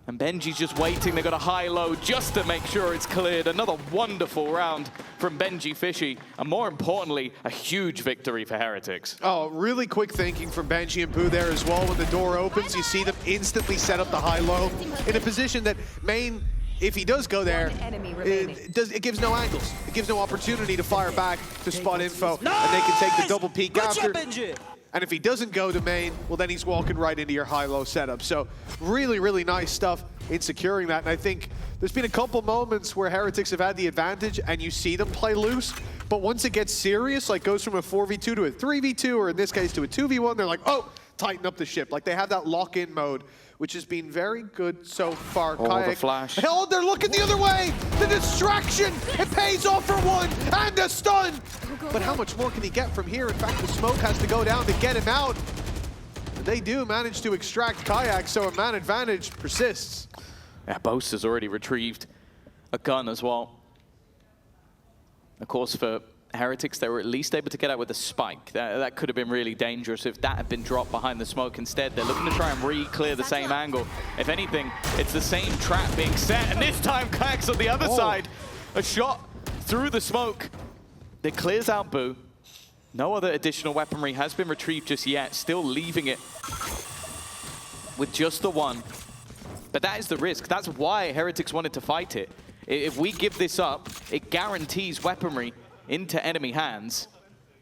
And Benji's just waiting. They've got a high-low just to make sure it's cleared. Another wonderful round from Benji Fishy. And more importantly, a huge victory for Heretics. Oh, really quick thinking from Benji and Boo there as well. When the door opens, you see them instantly set up the high-low in a position that Main, if he does go there, it gives no angles. It gives no opportunity to fire back to spot info. And they can take the double peek after. And if he doesn't go to main, well, then he's walking right into your high-low setup. So really, really nice stuff in securing that. And I think there's been a couple moments where Heretics have had the advantage and you see them play loose. But once it gets serious, like goes from a 4v2 to a 3v2, or in this case to a 2v1, they're like, oh, tighten up the ship. Like they have that lock-in mode, which has been very good so far. Oh, the flash. Oh, they're looking the other way. The distraction, it pays off for one, and a stun. But how much more can he get from here? In fact, the smoke has to go down to get him out. And they do manage to extract Kayak, so a man advantage persists. Yeah, Boast has already retrieved a gun as well. Of course, for Heretics, they were at least able to get out with a spike. That could have been really dangerous if that had been dropped behind the smoke. Instead, they're looking to try and re-clear the same angle. If anything, it's the same trap being set, and this time Kayak's on the other side. A shot through the smoke that clears out Boo. No other additional weaponry has been retrieved just yet, still leaving it with just the one. But that is the risk. That's why Heretics wanted to fight it. If we give this up, it guarantees weaponry into enemy hands.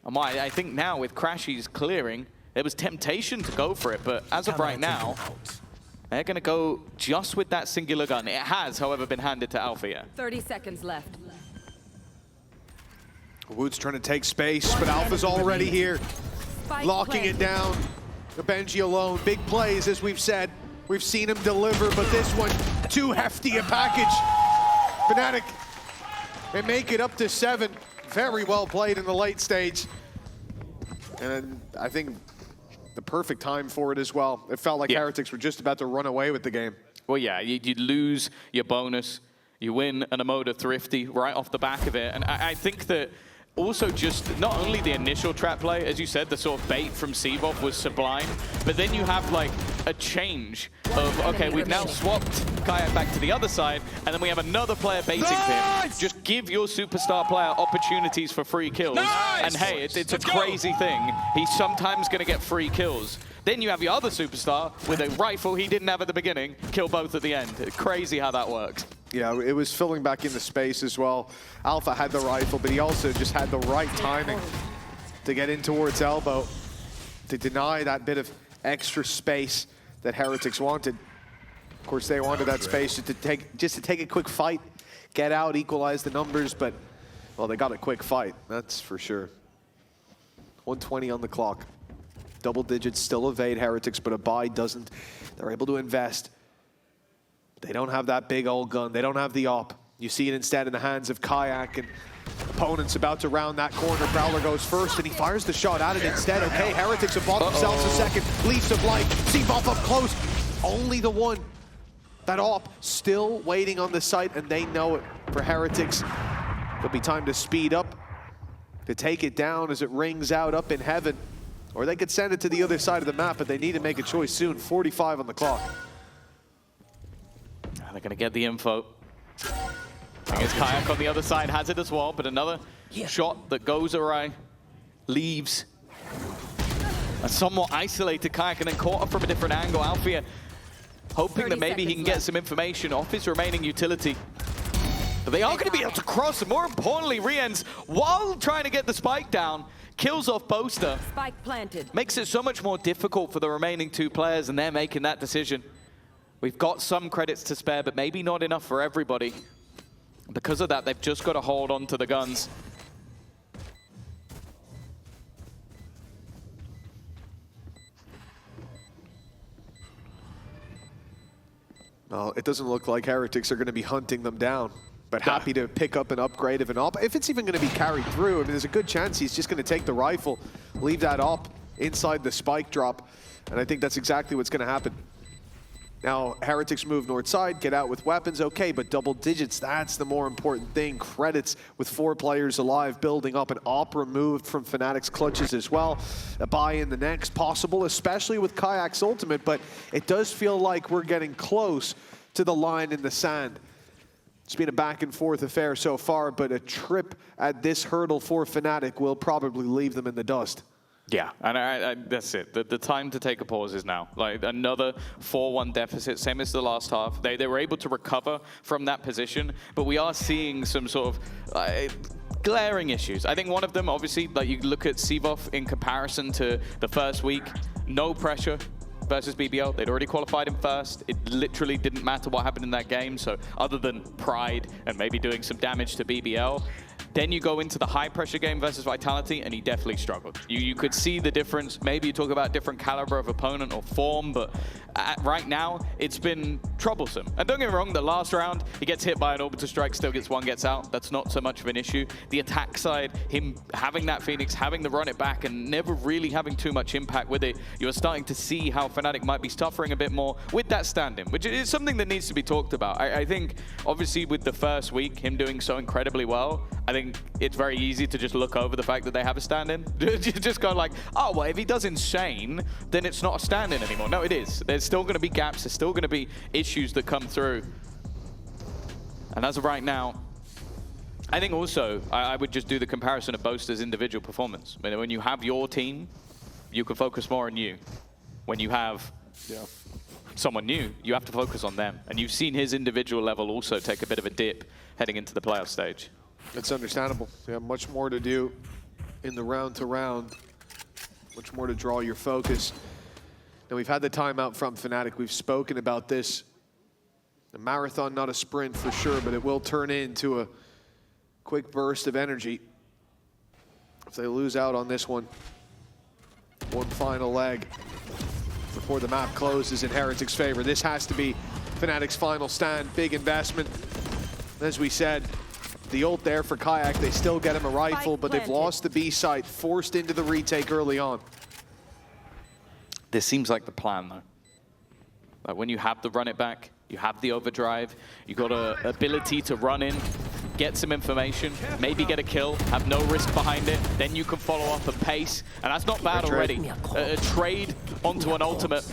And why I think now with Crashy's clearing, there was temptation to go for it, but as of right now, they're going to go just with that singular gun. It has, however, been handed to Alpha. 30 seconds left. Wood's trying to take space, but Alpha's already here, locking it down. Benji alone, big plays, as we've said. We've seen him deliver, but this one, too hefty a package. Fnatic, they make it up to 7. Very well played in the late stage. And I think the perfect time for it as well. It felt like Heretics were just about to run away with the game. Well, yeah, you lose your bonus. You win an Emoda Thrifty right off the back of it. And I think that also just not only the initial trap play, as you said, the sort of bait from Seavov was sublime, but then you have like a change of, okay, we've now swapped Kayak back to the other side, and then we have another player baiting him. Just give your superstar player opportunities for free kills. And hey, it's a crazy thing. He's sometimes going to get free kills. Then you have your other superstar with a rifle he didn't have at the beginning, kill both at the end. Crazy how that works. Yeah, it was filling back in the space as well. Alpha had the rifle, but he also just had the right timing to get in towards Elbow to deny that bit of extra space that Heretics wanted. Of course, they wanted that space just to take a quick fight, get out, equalize the numbers, but, well, they got a quick fight, that's for sure. 120 on the clock. Double digits still evade Heretics, but a buy doesn't. They're able to invest. They don't have that big old gun. They don't have the op. You see it instead in the hands of Kayak, and opponent's about to round that corner. Prowler goes first, and he fires the shot at it instead. Okay, Heretics have bought themselves a second. Leafs of light. Seavov up close. Only the one. That op still waiting on the site, and they know it. For Heretics, it'll be time to speed up, to take it down as it rings out up in heaven. Or they could send it to the other side of the map, but they need to make a choice soon. 45 on the clock. They're going to get the info. I guess Kayak on the other side has it as well, but another shot that goes awry leaves a somewhat isolated Kayak and then caught up from a different angle. Alfia hoping that maybe he can get some information off his remaining utility. But they are going to be able to cross, and more importantly, Riens, while trying to get the spike down, kills off Boaster. Spike planted. Makes it so much more difficult for the remaining 2 players, and they're making that decision. We've got some credits to spare, but maybe not enough for everybody. Because of that, they've just got to hold on to the guns. Well, it doesn't look like Heretics are going to be hunting them down, but happy to pick up an upgrade of an op. If it's even going to be carried through, I mean, there's a good chance he's just going to take the rifle, leave that op inside the spike drop, and I think that's exactly what's going to happen. Now, Heretics move north side, get out with weapons, okay, but double digits, that's the more important thing. Credits with 4 players alive, building up an op removed from Fnatic's clutches as well. A buy in the next possible, especially with Kayak's ultimate, but it does feel like we're getting close to the line in the sand. It's been a back and forth affair so far, but a trip at this hurdle for Fnatic will probably leave them in the dust. Yeah, and that's it. The time to take a pause is now. Like another 4-1 deficit, same as the last half. They were able to recover from that position, but we are seeing some sort of glaring issues. I think one of them, obviously, like you look at Sivov in comparison to the first week, no pressure versus BBL. They'd already qualified him first. It literally didn't matter what happened in that game. So other than pride and maybe doing some damage to BBL, then you go into the high-pressure game versus Vitality, and he definitely struggled. You could see the difference. Maybe you talk about different caliber of opponent or form, but right now, it's been troublesome. And don't get me wrong, the last round, he gets hit by an orbital strike, still gets one, gets out. That's not so much of an issue. The attack side, him having that Phoenix, having to run it back, and never really having too much impact with it, you're starting to see how Fnatic might be suffering a bit more with that stand-in, which is something that needs to be talked about. I think, obviously, with the first week, him doing so incredibly well, I think it's very easy to just look over the fact that they have a stand-in. Just go like, oh, well, if he does insane, then it's not a stand-in anymore. No, it is. There's still going to be gaps. There's still going to be issues that come through. And as of right now, I think also I would just do the comparison of Boaster's individual performance. I mean, when you have your team, you can focus more on you. When you have someone new, you have to focus on them. And you've seen his individual level also take a bit of a dip heading into the playoff stage. That's understandable. You have much more to do in the round-to-round, much more to draw your focus. Now, we've had the timeout from Fnatic. We've spoken about this. A marathon, not a sprint for sure, but it will turn into a quick burst of energy. If they lose out on this one final leg before the map closes in Heretic's favor. This has to be Fnatic's final stand. Big investment. As we said, the ult there for Kayak, they still get him a rifle, but they've lost the B site, forced into the retake early on. This seems like the plan, though. Like when you have the run it back, you have the overdrive, you got an ability to run in, get some information, maybe get a kill, have no risk behind it, then you can follow up and pace, and that's not bad already. A trade onto an ultimate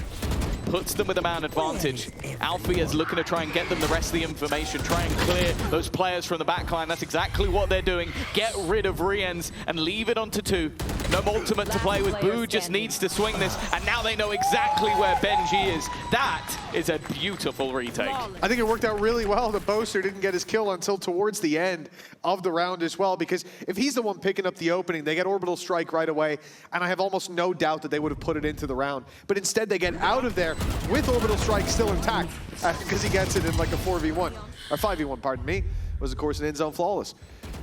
puts them with a man advantage. Alfie is looking to try and get them the rest of the information, try and clear those players from the backline. That's exactly what they're doing. Get rid of Riens and leave it onto 2. No ultimate to play with. Boo just needs to swing this, and now they know exactly where Benji is. That is a beautiful retake. I think it worked out really well that Boaster didn't get his kill until towards the end of the round as well, because if he's the one picking up the opening, they get orbital strike right away, and I have almost no doubt that they would have put it into the round. But instead, they get out of there with orbital strike still intact, because he gets it in like a 4v1, or 5v1, pardon me. It was, of course, an end zone flawless.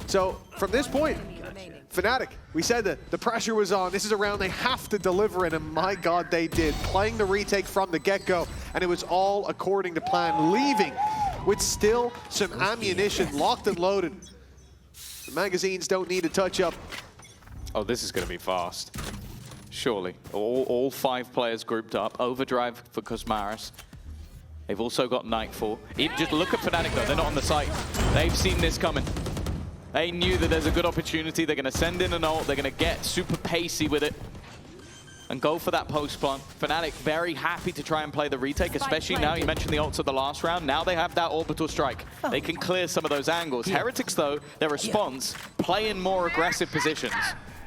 So from this point, Fnatic, we said that the pressure was on. This is a round they have to deliver in, and my God, they did. Playing the retake from the get-go, and it was all according to plan, leaving with still some ammunition locked and loaded. The magazines don't need a touch-up. Oh, this is going to be fast. Surely. All 5 players grouped up. Overdrive for Cosmaris. They've also got Nightfall. Even just look at Fnatic, though. They're not on the site. They've seen this coming. They knew that there's a good opportunity. They're going to send in an ult. They're going to get super pacey with it and go for that post plan. Fnatic very happy to try and play the retake, especially now. You mentioned the ults of the last round. Now they have that orbital strike. They can clear some of those angles. Heretics, though, their response, play in more aggressive positions.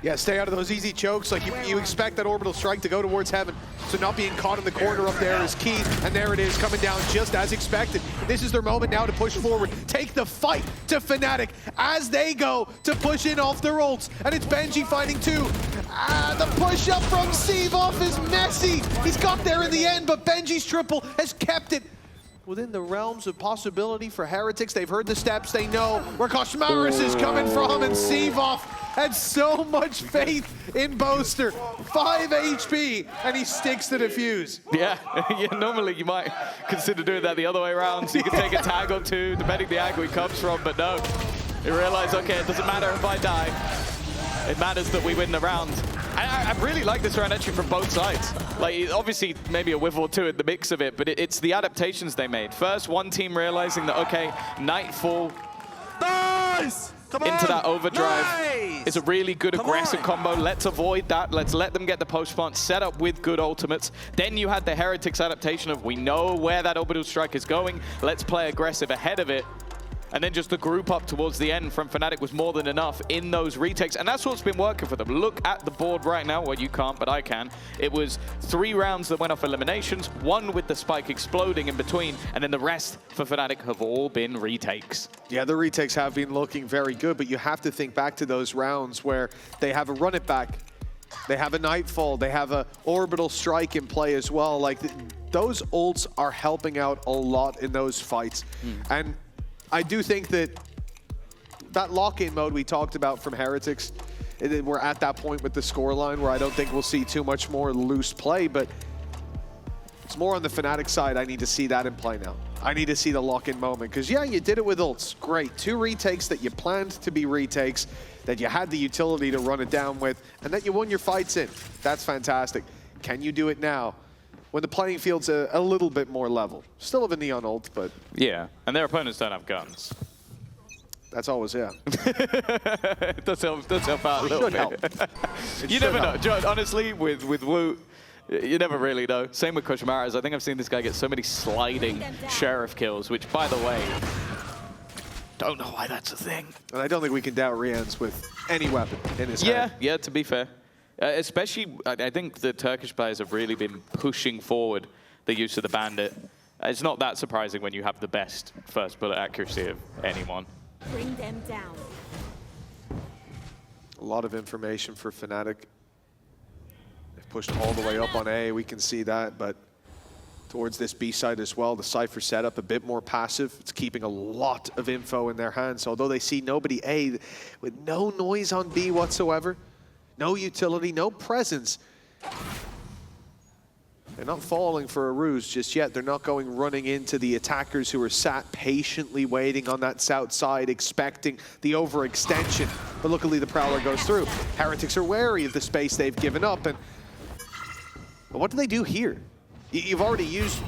Yeah, stay out of those easy chokes. Like you expect that orbital strike to go towards heaven. So not being caught in the corner up there is key. And there it is, coming down just as expected. This is their moment now to push forward. Take the fight to Fnatic as they go to push in off their ults. And it's Benji fighting 2. The push up from Sivov is messy. He's got there in the end, but Benji's triple has kept it within the realms of possibility for Heretics. They've heard the steps. They know where Cosmaris is coming from, and Sivov had so much faith in Boaster. 5 HP, and he sticks to defuse. Yeah, normally you might consider doing that the other way around, so you can take a tag or 2, depending the angle he comes from, but no. You realize, okay, it doesn't matter if I die. It matters that we win the round. I really like this round entry from both sides. Like, obviously, maybe a whiff or two in the mix of it, but it's the adaptations they made. First, one team realizing that, okay, Nightfall into that overdrive is a really good aggressive combo. Let's avoid that. Let's let them get the post-plant set up with good ultimates. Then you had the Heretics adaptation of, we know where that orbital strike is going. Let's play aggressive ahead of it. And then just the group up towards the end from Fnatic was more than enough in those retakes. And that's what's been working for them. Look at the board right now. Well, you can't, but I can. It was 3 rounds that went off eliminations, 1 with the spike exploding in between, and then the rest for Fnatic have all been retakes. Yeah, the retakes have been looking very good, but you have to think back to those rounds where they have a run it back. They have a Nightfall. They have a orbital strike in play as well. Like, those ults are helping out a lot in those fights. And I do think that lock-in mode we talked about from Heretics, we're at that point with the scoreline where I don't think we'll see too much more loose play, but it's more on the Fnatic side. I need to see that in play now. I need to see the lock-in moment, because yeah, you did it with ults. Great. 2 retakes that you planned to be retakes, that you had the utility to run it down with, and that you won your fights in. That's fantastic. Can you do it now, when the playing field's a little bit more level? Still have a Neon ult, but... Yeah, and their opponents don't have guns. That's always, yeah. It does help out a little bit. You never know. Honestly, with Wu, you never really know. Same with Koshmaras. I think I've seen this guy get so many sliding Sheriff kills, which, by the way, don't know why that's a thing. And I don't think we can doubt Rian's with any weapon in his hand. Yeah, to be fair. Especially, I think the Turkish players have really been pushing forward the use of the Bandit. It's not that surprising when you have the best first bullet accuracy of anyone. Bring them down. A lot of information for Fnatic. They've pushed all the way up on A, we can see that, but towards this B side as well, the Cypher setup a bit more passive. It's keeping a lot of info in their hands, although they see nobody A, with no noise on B whatsoever. No utility, no presence. They're not falling for a ruse just yet. They're not going running into the attackers who are sat patiently waiting on that south side, expecting the overextension. But luckily the Prowler goes through. Heretics are wary of the space they've given up. And but what do they do here? You've already used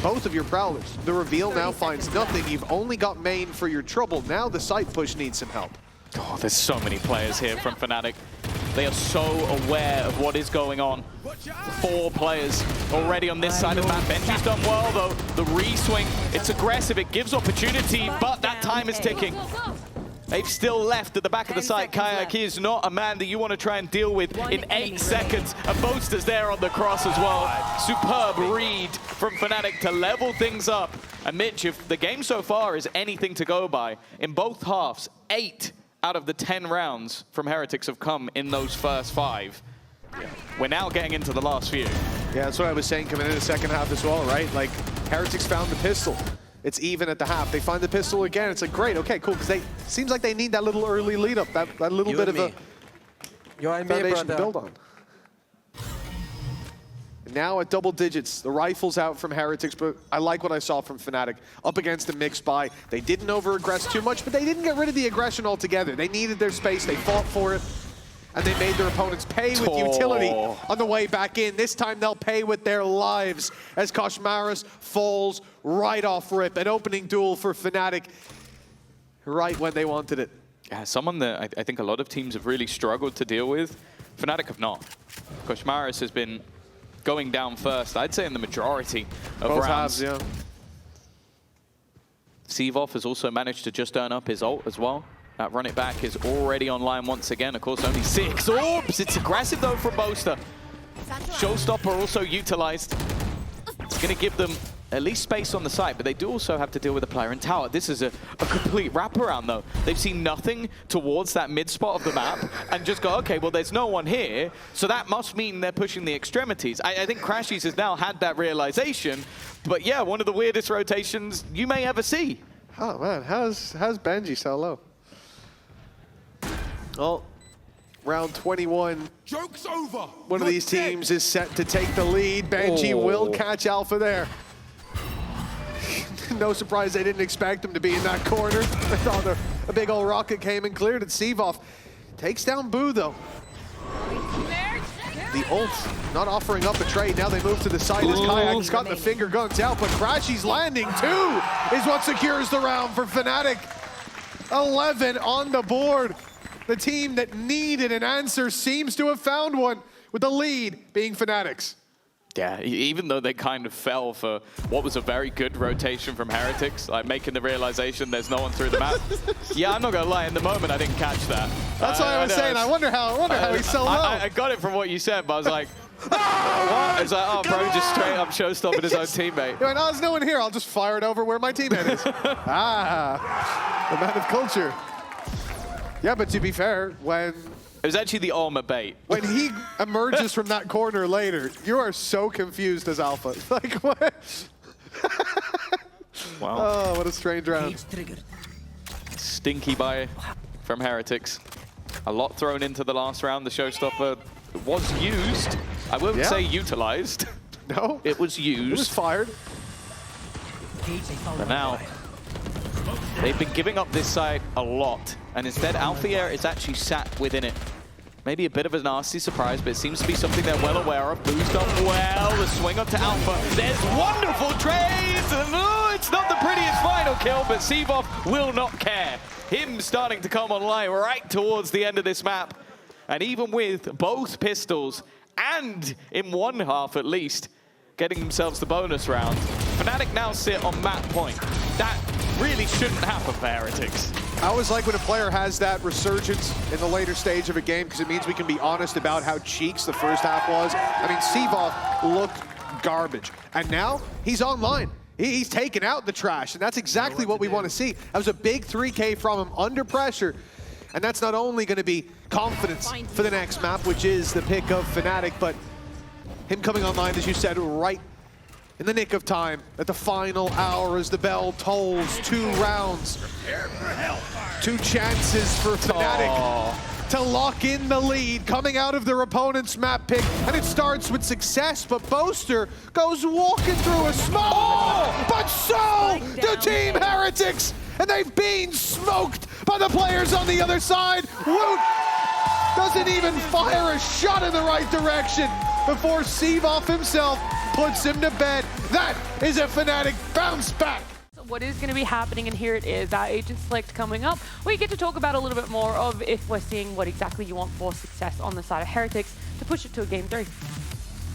both of your Prowlers. The reveal now finds nothing. You've only got main for your trouble. Now the site push needs some help. Oh, there's so many players here from Fnatic. They are so aware of what is going on. 4 players already on this side of the map. Benji's done well, though. The re-swing, it's aggressive. It gives opportunity, but that time is ticking. They've still left at the back of the site. Kayak is not a man that you want to try and deal with in 8 seconds. And Boaster's there on the cross as well. Superb read from Fnatic to level things up. And Mitch, if the game so far is anything to go by, in both halves, 8 out of the 10 rounds from Heretics have come in those first 5. We're now getting into the last few. Yeah, that's what I was saying coming in the second half as well, right? Like, Heretics found the pistol. It's even at the half. They find the pistol again. It's like, great, okay, cool, because seems like they need that little early lead up, that little bit of a foundation to build on. Now at double digits, the rifle's out from Heretics, but I like what I saw from Fnatic. Up against a mixed buy. They didn't over-aggress too much, but they didn't get rid of the aggression altogether. They needed their space, they fought for it, and they made their opponents pay with utility on the way back in. This time they'll pay with their lives as Koshmaras falls right off rip. An opening duel for Fnatic right when they wanted it. Yeah, someone that I think a lot of teams have really struggled to deal with. Fnatic have not. Koshmaras has been going down first, I'd say in the majority of both rounds. Halves, yeah. Sivov has also managed to just earn up his ult as well. That run it back is already online once again. Of course, only 6 orbs. It's aggressive though from Boaster. Showstopper also utilized. It's going to give them at least space on the site, but they do also have to deal with a player in tower. This is a complete wraparound though. They've seen nothing towards that mid spot of the map and just go, okay, well, there's no one here, so that must mean they're pushing the extremities. I think Crashies has now had that realization, but yeah, one of the weirdest rotations you may ever see. Oh man, how's Benji so low? Well, round 21. Joke's over. One of these teams is set to take the lead. Benji will catch Alpha there. No surprise they didn't expect him to be in that corner. They thought a big old rocket came and cleared it. Sivov takes down Boo though. the ult not offering up a trade. Now they move to the side as Kayak's got the finger guns out, but Crashy's landing too is what secures the round for Fnatic. 11 on the board. The team that needed an answer seems to have found one, with the lead being Fnatic's. Yeah, even though they kind of fell for what was a very good rotation from Heretics, like making the realization there's no one through the map. Yeah, I'm not gonna lie, in the moment I didn't catch that. That's why I was saying, I wonder how he's so low. I got it from what you said, but I was like, what? It's like, oh, bro, just straight up show-stopping his own teammate. He went, oh, there's no one here, I'll just fire it over where my teammate is. The man of culture. Yeah, but to be fair, when... It was actually the Alma bait. When he emerges from that corner later, you are so confused as Alpha. Like, what? Wow. Oh, what a strange round. Stinky buy from Heretics. A lot thrown into the last round. The showstopper was used. I wouldn't say utilized. No. It was used. It was fired. But now, they've been giving up this side a lot. And instead, Alpha is actually sat within it. Maybe a bit of a nasty surprise, but it seems to be something they're well aware of. Boost up well, the swing up to Alpha. There's wonderful trades, and it's not the prettiest final kill, but Seavoff will not care. Him starting to come online right towards the end of this map. And even with both pistols, and in one half at least, getting themselves the bonus round, Fnatic now sit on map point. That really shouldn't happen for Heretics. I always like when a player has that resurgence in the later stage of a game, because it means we can be honest about how cheeks the first half was. I mean, Seavoff looked garbage, and now he's online. He's taken out the trash, and that's exactly what we want to see. That was a big 3K from him under pressure, and that's not only going to be confidence for the next map, which is the pick of Fnatic, but him coming online, as you said, right in the nick of time at the final hour as the bell tolls. 2 rounds, 2 chances for Fnatic to lock in the lead coming out of their opponent's map pick, and it starts with success, but Boaster goes walking through a smoke, but so do Team Heretics, and they've been smoked by the players on the other side. Woot doesn't even fire a shot in the right direction before Seavoff himself puts him to bed. That is a Fnatic bounce back. What is going to be happening, and here it is, our agent select coming up. We get to talk about a little bit more of if we're seeing what exactly you want for success on the side of Heretics to push it to a game 3.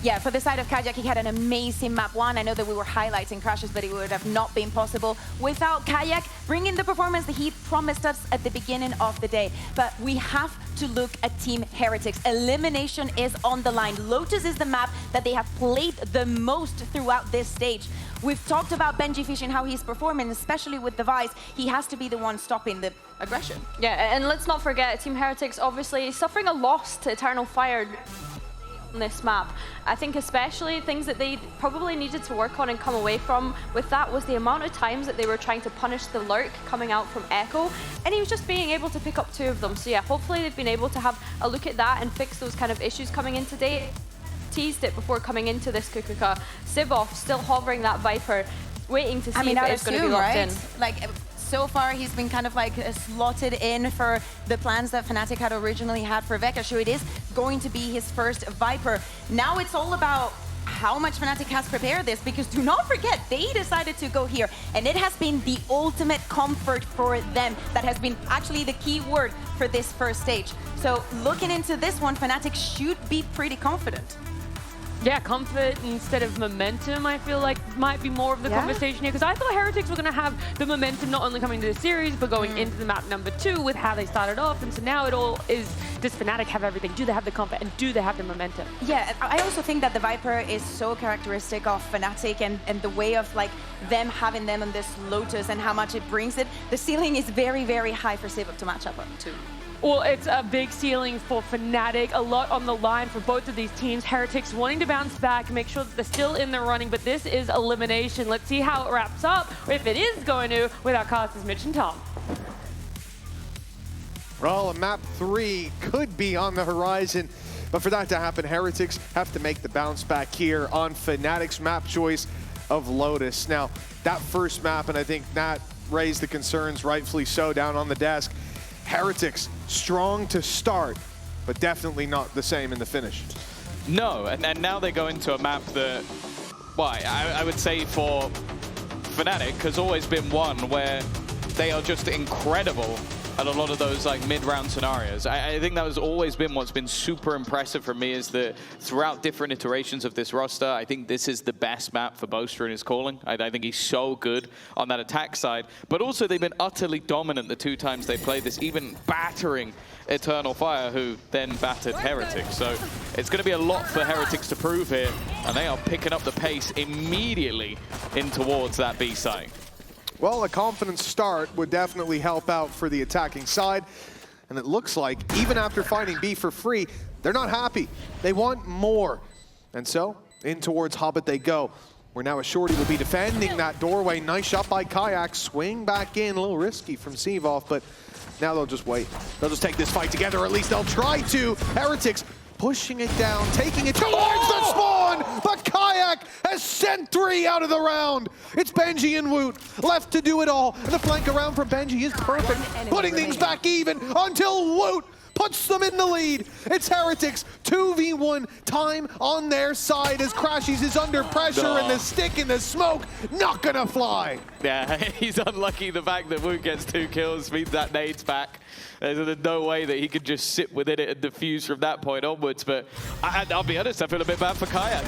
Yeah, for the side of Kayak, he had an amazing map 1. I know that we were highlighting crashes, but it would have not been possible without Kayak bringing the performance that he promised us at the beginning of the day. But we have to look at Team Heretics. Elimination is on the line. Lotus is the map that they have played the most throughout this stage. We've talked about Benji Fish and how he's performing, especially with the Vice. He has to be the one stopping the aggression. Yeah, and let's not forget, Team Heretics obviously suffering a loss to Eternal Fire on this map. I think especially things that they probably needed to work on and come away from with that was the amount of times that they were trying to punish the lurk coming out from Echo, and he was just being able to pick up 2 of them. So yeah, hopefully they've been able to have a look at that and fix those kind of issues coming in today. Teased it before coming into this Kukuka. Seavoff still hovering that Viper, waiting to see if it is going to be locked in. Like, so far, he's been kind of like slotted in for the plans that Fnatic had originally had for Vecca. So it is going to be his first Viper. Now it's all about how much Fnatic has prepared this, because do not forget, they decided to go here, and it has been the ultimate comfort for them. That has been actually the key word for this first stage. So looking into this one, Fnatic should be pretty confident. Yeah, comfort instead of momentum, I feel like might be more of the conversation here, because I thought Heretics were going to have the momentum not only coming to the series, but going into the map number 2 with how they started off. And so now it all is, does Fnatic have everything? Do they have the comfort, and do they have the momentum? Yeah, I also think that the Viper is so characteristic of Fnatic, and the way of like them having them on this Lotus and how much it brings it. The ceiling is very, very high for Seavoff to match up to. Well, it's a big ceiling for Fnatic, a lot on the line for both of these teams. Heretics wanting to bounce back, make sure that they're still in the running, but this is elimination. Let's see how it wraps up, or if it is going to, with our casters Mitch and Tom. Well, a map 3 could be on the horizon, but for that to happen, Heretics have to make the bounce back here on Fnatic's map choice of Lotus. Now, that first map, and I think that raised the concerns, rightfully so, down on the desk. Heretics strong to start, but definitely not the same in the finish. No, and now they go into a map that, well, I would say for Fnatic has always been one where they are just incredible at a lot of those like mid-round scenarios. I think that has always been what's been super impressive for me, is that throughout different iterations of this roster, I think this is the best map for Boaster in his calling. I think he's so good on that attack side, but also they've been utterly dominant the 2 times they played this, even battering Eternal Fire, who then battered Heretics. So it's going to be a lot for Heretics to prove here, and they are picking up the pace immediately in towards that B site. Well, a confident start would definitely help out for the attacking side. And it looks like, even after finding B for free, they're not happy. They want more. And so, in towards Hobbit they go, where now a Shorty will be defending that doorway. Nice shot by Kayak. Swing back in, a little risky from Sevov, but now they'll just wait. They'll just take this fight together, or at least they'll try to. Heretics pushing it down, taking it towards the spawn, but Kayak has sent 3 out of the round. It's Benji and Woot left to do it all, and the flank around from Benji is perfect, putting things back even until Woot puts them in the lead. It's Heretics 2v1 time on their side as Crashies is under pressure and the stick in the smoke not gonna fly. Yeah, he's unlucky. The fact that Woot gets 2 kills means that nade's back. There's no way that he could just sit within it and defuse from that point onwards. But I'll be honest, I feel a bit bad for Kayak.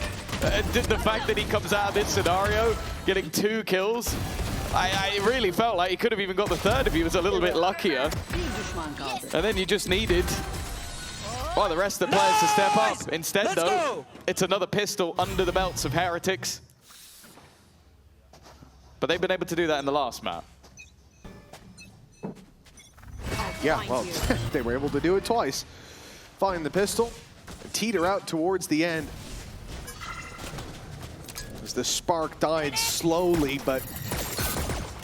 The fact that he comes out of this scenario getting 2 kills, I really felt like he could have even got the 3rd if he was a little bit luckier. And then you just needed, well, the rest of the players to step up. Instead, though, it's another pistol under the belts of Heretics. But they've been able to do that in the last map. Yeah, well, they were able to do it twice. Find the pistol, teeter out towards the end. As the spark died slowly, but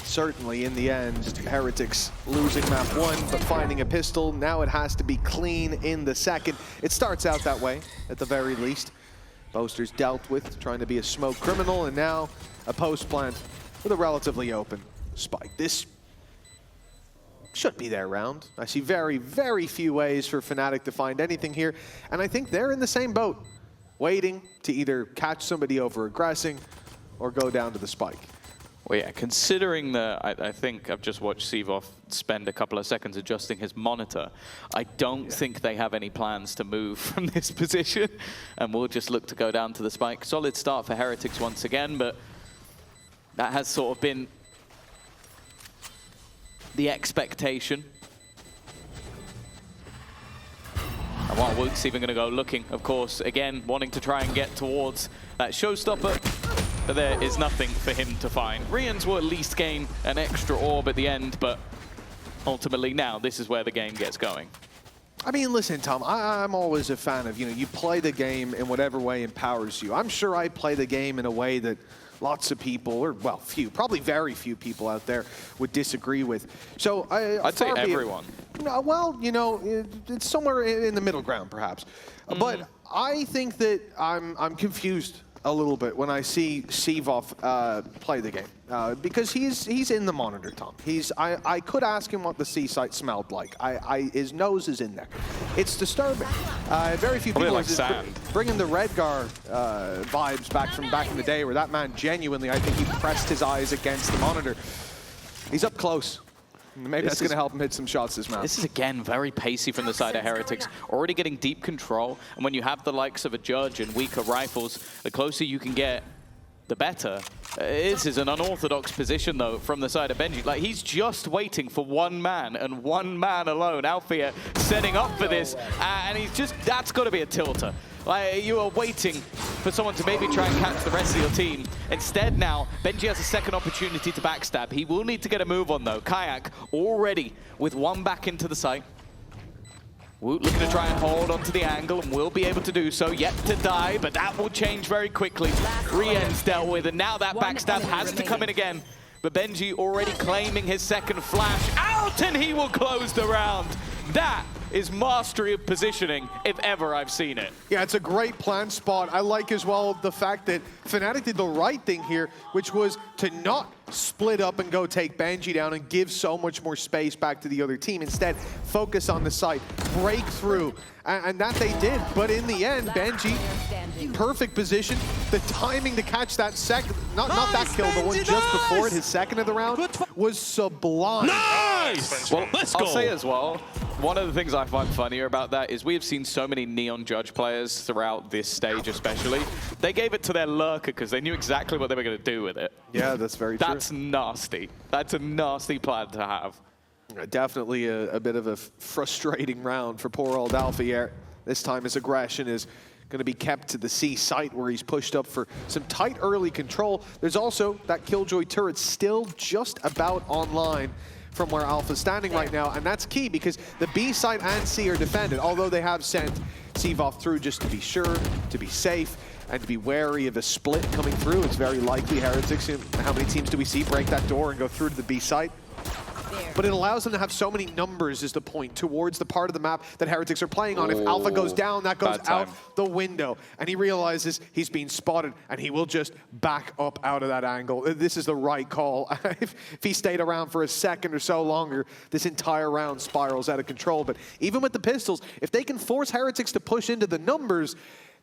certainly in the end, Heretics losing map 1, but finding a pistol. Now it has to be clean in the second. It starts out that way, at the very least. Boaster's dealt with, trying to be a smoke criminal, and now a post plant with a relatively open spike. This should be their round. I see very, very few ways for Fnatic to find anything here, and I think they're in the same boat, waiting to either catch somebody over aggressing or go down to the spike. Well, yeah, considering that I think I've just watched Sevov spend a couple of seconds adjusting his monitor, I don't think they have any plans to move from this position, and we'll just look to go down to the spike. Solid start for Heretics once again, but that has sort of been the expectation. And while Woot's even going to go looking, of course, again, wanting to try and get towards that showstopper, but there is nothing for him to find. Rians will at least gain an extra orb at the end, but ultimately now this is where the game gets going. I mean, listen, Tom, I'm always a fan of, you play the game in whatever way empowers you. I'm sure I play the game in a way that lots of people, or well, few, probably very few people out there would disagree with. So I'd say everyone. Well, it's somewhere in the middle ground, perhaps. But I think that I'm confused a little bit when I see Sevov play the game because he's in the monitor, Tom. I could ask him what the C site smelled like. His nose is in there. It's disturbing. Very few people like sand. Bringing the Redgar vibes back from back in the day, where that man genuinely, I think he pressed his eyes against the monitor. He's up close. Maybe that's going to help him hit some shots this map. This is, again, very pacey from the side of Heretics. Already getting deep control. And when you have the likes of a Judge and weaker rifles, the closer you can get, the better. This is an unorthodox position, though, from the side of Benji. Like, he's just waiting for one man, and one man alone. Alfia setting up for this, and he's just, that's got to be a tilter. Like, you are waiting for someone to maybe try and catch the rest of your team. Instead now, Benji has a second opportunity to backstab. He will need to get a move on, though. Kayak already with one back into the site. Woot looking to try and hold onto the angle, and will be able to do so. Yet to die, but that will change very quickly. Rien's dealt with, and now that backstab has to come in again. But Benji already claiming his second flash out, and he will close the round. That is mastery of positioning, if ever I've seen it. Yeah, it's a great plant spot. I like as well the fact that Fnatic did the right thing here, which was to not split up and go take Benji down and give so much more space back to the other team. Instead, focus on the site, break through, and that they did. But in the end, Benji, perfect position. The timing to catch that second, not that kill, the one just before it, his second of the round, was sublime. Nice! Well, let's go. I'll say as well, one of the things I find funnier about that is we have seen so many Neon Judge players throughout this stage especially. They gave it to their lurker because they knew exactly what they were going to do with it. Yeah, that's very true. That's nasty. That's a nasty plan to have. Definitely a bit of a frustrating round for poor old Alpha here. This time his aggression is going to be kept to the C site where he's pushed up for some tight early control. There's also that Killjoy turret still just about online from where Alpha's standing right now, and that's key because the B site and C are defended, although they have sent Seavoth through just to be sure, to be safe, and to be wary of a split coming through. It's very likely Heretics, how many teams do we see break that door and go through to the B site? But it allows them to have so many numbers is the point towards the part of the map that Heretics are playing on. If Alpha goes down, that goes out the window. And he realizes he's being spotted and he will just back up out of that angle. This is the right call. If he stayed around for a second or so longer, this entire round spirals out of control. But even with the pistols, if they can force Heretics to push into the numbers,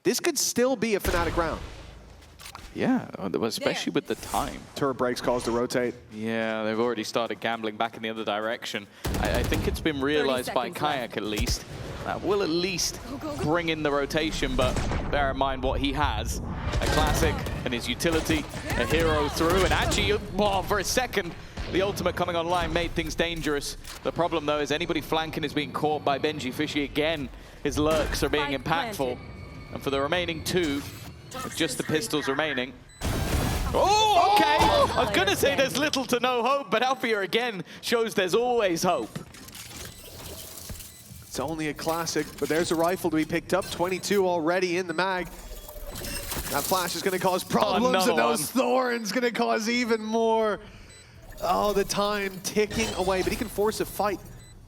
this could still be a Fnatic round. Yeah, especially with the time. Turret breaks caused to rotate. Yeah, they've already started gambling back in the other direction. I think it's been realized by Kayak at least. That will at least bring in the rotation, but bear in mind what he has. A classic and his utility, a hero through, and actually, for a second, the ultimate coming online made things dangerous. The problem though is anybody flanking is being caught by Benji Fishy again. His lurks are being impactful. And for the remaining two, with just the pistols remaining. Oh, okay! I was going to say there's little to no hope, but Alfia again shows there's always hope. It's only a classic, but there's a rifle to be picked up. 22 already in the mag. That flash is going to cause problems, and those thorns going to cause even more. Oh, the time ticking away, but he can force a fight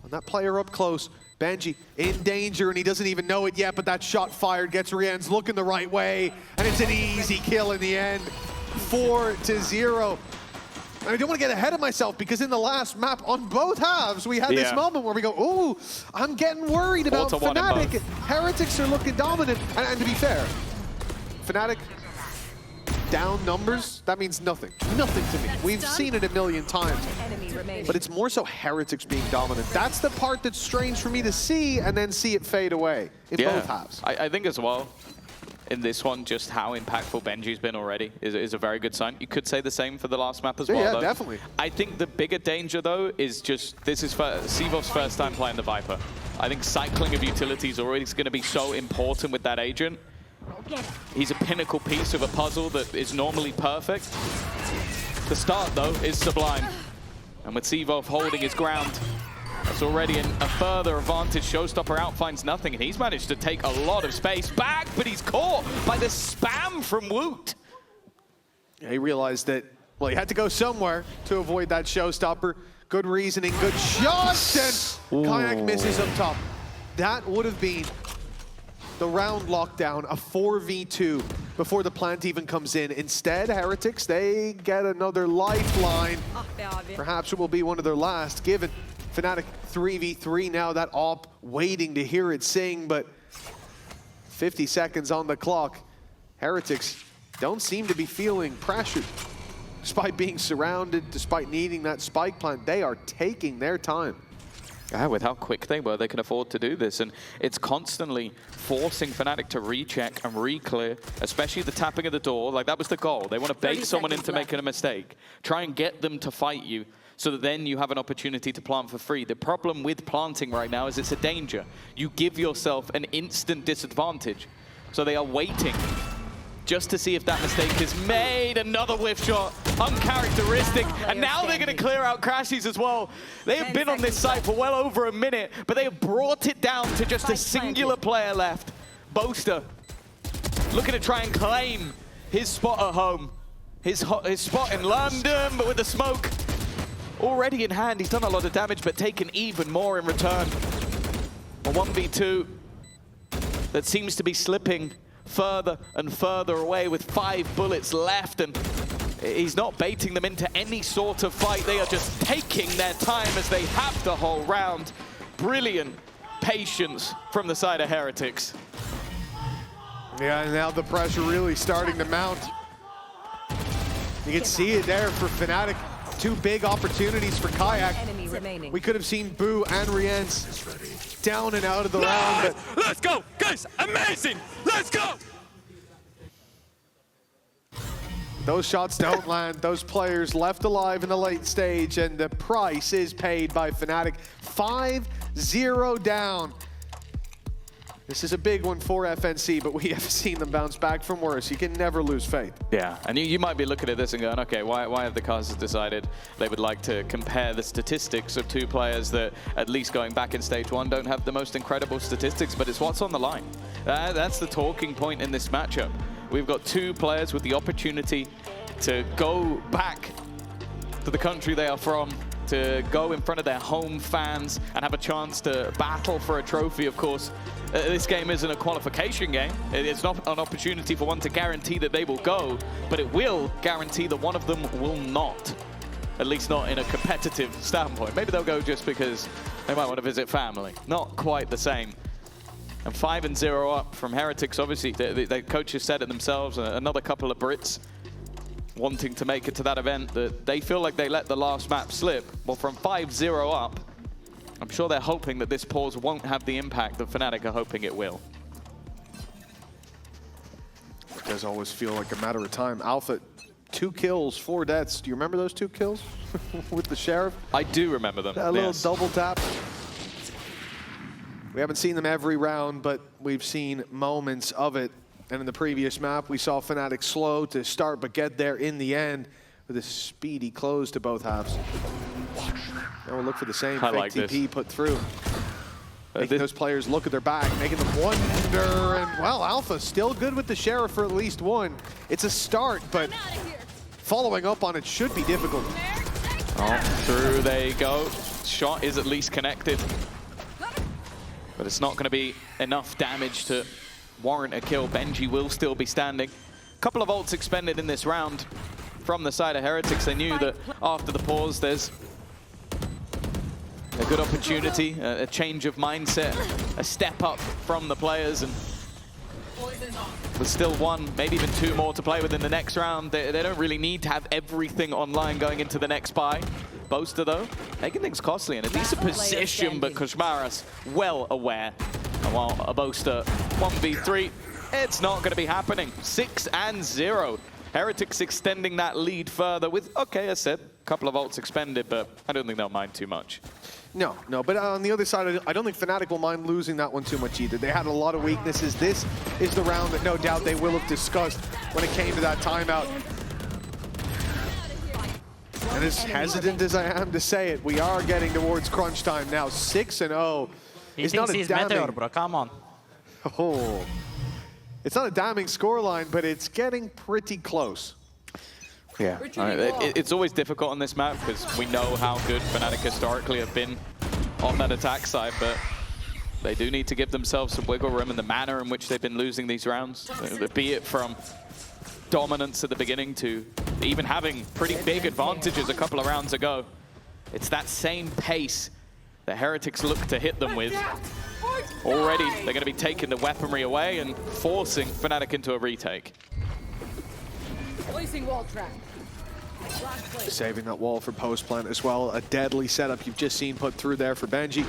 on that player up close. Benji in danger, and he doesn't even know it yet, but that shot fired gets Rian's looking the right way, and it's an easy kill in the end. 4-0. And I don't want to get ahead of myself because in the last map on both halves, we had this moment where we go, ooh, I'm getting worried about Fnatic. Heretics are looking dominant, and to be fair, Fnatic down numbers, that means nothing. Nothing to me. We've seen it a million times. But it's more so Heretics being dominant. That's the part that's strange for me to see and then see it fade away in both halves. I think as well, in this one, just how impactful Benji's been already is a very good sign. You could say the same for the last map as well, Yeah, though. definitely. I think the bigger danger, though, is just this is Seavoth's first time playing the Viper. I think cycling of utilities already is going to be so important with that agent. He's a pinnacle piece of a puzzle that is normally perfect. The start, though, is sublime. And with Seavoth holding his ground, that's already a further advantage. Showstopper out finds nothing, and he's managed to take a lot of space back, but he's caught by the spam from Woot. Yeah, he realized that, well, he had to go somewhere to avoid that Showstopper. Good reasoning, good shot, and Kayak misses up top. That would have been the round lockdown, a 4v2 before the plant even comes in. Instead, Heretics, they get another lifeline. Perhaps it will be one of their last, given Fnatic 3v3 now, that AWP waiting to hear it sing, but 50 seconds on the clock. Heretics don't seem to be feeling pressured. Despite being surrounded, despite needing that spike plant, they are taking their time. Yeah, with how quick they were, they can afford to do this, and it's constantly forcing Fnatic to recheck and re-clear, especially the tapping of the door. Like, that was the goal. They want to bait someone into making a mistake. Try and get them to fight you, so that then you have an opportunity to plant for free. The problem with planting right now is it's a danger. You give yourself an instant disadvantage. So they are waiting just to see if that mistake is made. Another whiff shot, uncharacteristic, and now they're going to clear out Crashies as well. They have been on this site for well over a minute, but they have brought it down to just a singular player left. Boaster looking to try and claim his spot at home, his spot in London, but with the smoke already in hand, he's done a lot of damage, but taken even more in return. A 1v2 that seems to be slipping further and further away with 5 bullets left, and he's not baiting them into any sort of fight. They are just taking their time as they have the whole round. Brilliant patience from the side of Heretics. Yeah, and now the pressure really starting to mount. You can see it there for Fnatic. 2 big opportunities for Kayak. Enemy remaining. We could have seen Boo and Rienz down and out of the round. But Let's go, guys! Amazing! Let's go! those shots don't land. Those players left alive in the late stage, and the price is paid by Fnatic. 5-0 down. This is a big one for FNC, but we have seen them bounce back from worse. You can never lose faith. Yeah, and you might be looking at this and going, okay, why have the casters decided they would like to compare the statistics of 2 players that, at least going back in stage 1, don't have the most incredible statistics, but it's what's on the line. That's the talking point in this matchup. We've got 2 players with the opportunity to go back to the country they are from, to go in front of their home fans and have a chance to battle for a trophy, of course. This game isn't a qualification game. It's not an opportunity for one to guarantee that they will go, but it will guarantee that one of them will not. At least not in a competitive standpoint. Maybe they'll go just because they might want to visit family. Not quite the same. And 5-0 up from Heretics, obviously. The coaches said it themselves, another couple of Brits wanting to make it to that event, that they feel like they let the last map slip. Well, from 5-0 up, I'm sure they're hoping that this pause won't have the impact that Fnatic are hoping it will. It does always feel like a matter of time. Alpha, 2 kills, 4 deaths. Do you remember those 2 kills with the Sheriff? I do remember them. That little double tap. We haven't seen them every round, but we've seen moments of it. And in the previous map, we saw Fnatic slow to start, but get there in the end with a speedy close to both halves. Now we'll look for the same fake TP put through. Making those players look at their back, making them wonder. And, well, Alpha still good with the Sheriff for at least 1. It's a start, but following up on it should be difficult. Oh, through they go. Shot is at least connected. But it's not going to be enough damage to warrant a kill. Benji will still be standing. A couple of ults expended in this round from the side of Heretics. They knew that after the pause, there's a good opportunity, a change of mindset, a step up from the players, and there's still 1, maybe even 2 more to play with in the next round. They don't really need to have everything online going into the next buy. Boaster, though, making things costly in a decent position, but Koshmaras well aware. And while a Boaster 1v3, it's not going to be happening. 6-0. Heretics extending that lead further with, okay, as said, a couple of ults expended, but I don't think they'll mind too much. No, but on the other side, I don't think Fnatic will mind losing that one too much either. They had a lot of weaknesses. This is the round that no doubt they will have discussed when it came to that timeout. And as hesitant as I am to say it, we are getting towards crunch time now. 6-0 is not a damning... Meteor, bro. Come on. Oh, it's not a damning scoreline, but it's getting pretty close. Yeah, it's always difficult on this map because we know how good Fnatic historically have been on that attack side, but they do need to give themselves some wiggle room in the manner in which they've been losing these rounds. Be it from dominance at the beginning to even having pretty big advantages a couple of rounds ago. It's that same pace that Heretics look to hit them with. Already, they're going to be taking the weaponry away and forcing Fnatic into a retake. Placing wall trap. Saving that wall for post plant as well. A deadly setup you've just seen put through there for Benji.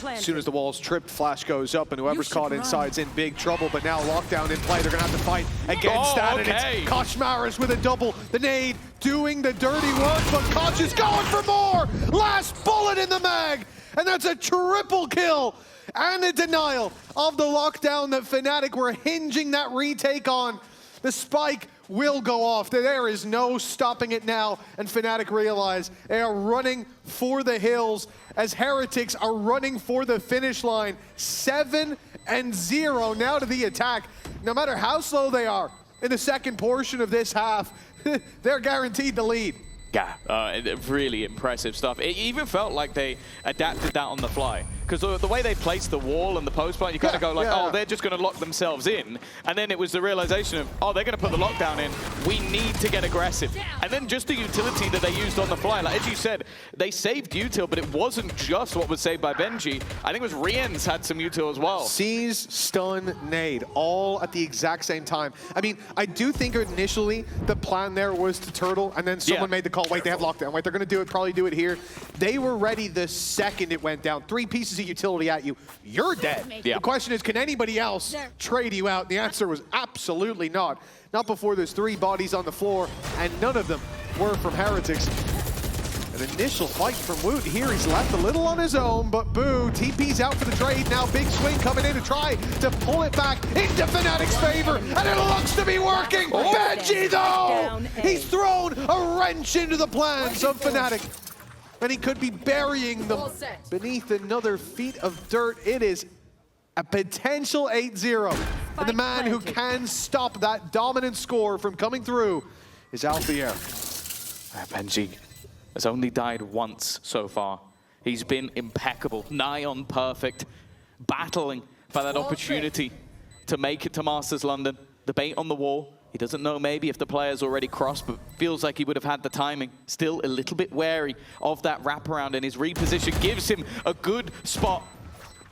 As soon as the wall's tripped, flash goes up, and whoever's caught inside's in big trouble. But now lockdown in play. They're going to have to fight against that. Okay. And it's Koshmaras with a double. The nade doing the dirty work, but Kosh is going for more. Last bullet in the mag. And that's a triple kill and a denial of the lockdown that Fnatic were hinging that retake on. The spike will go off. There is no stopping it now, and Fnatic realize they are running for the hills as Heretics are running for the finish line. 7-0 now to the attack. No matter how slow they are in the second portion of this half, they're guaranteed the lead. Yeah, really impressive stuff. It even felt like they adapted that on the fly. because the way they placed the wall and the post plant, you kind of go like, oh, they're just going to lock themselves in. And then it was the realization of, oh, they're going to put the lockdown in. We need to get aggressive. And then just the utility that they used on the fly. Like, as you said, they saved util, but it wasn't just what was saved by Benji. I think it was Rien's had some util as well. Seize, stun, nade, all at the exact same time. I mean, I do think initially the plan there was to turtle, and then someone made the call, wait, they have lockdown. Wait, they're going to do it, probably do it here. They were ready the second it went down. 3 pieces of utility at you, you're dead. The question is, can anybody else trade you out? The answer was absolutely not. Not before there's 3 bodies on the floor, and none of them were from Heretics. An initial fight from Woot here. He's left a little on his own, but Boo, TP's out for the trade. Now big swing coming in to try to pull it back into Fnatic's favor, and it looks to be working. Benji, though! He's thrown a wrench into the plans of Fnatic, and he could be burying them beneath another feet of dirt. It is a potential 8-0, and the man who can stop that dominant score from coming through is Alfier. Benji has only died once so far. He's been impeccable, nigh on perfect, battling for that opportunity to make it to Masters London. The bait on the wall. He doesn't know maybe if the player's already crossed, but feels like he would have had the timing. Still a little bit wary of that wraparound, and his reposition gives him a good spot.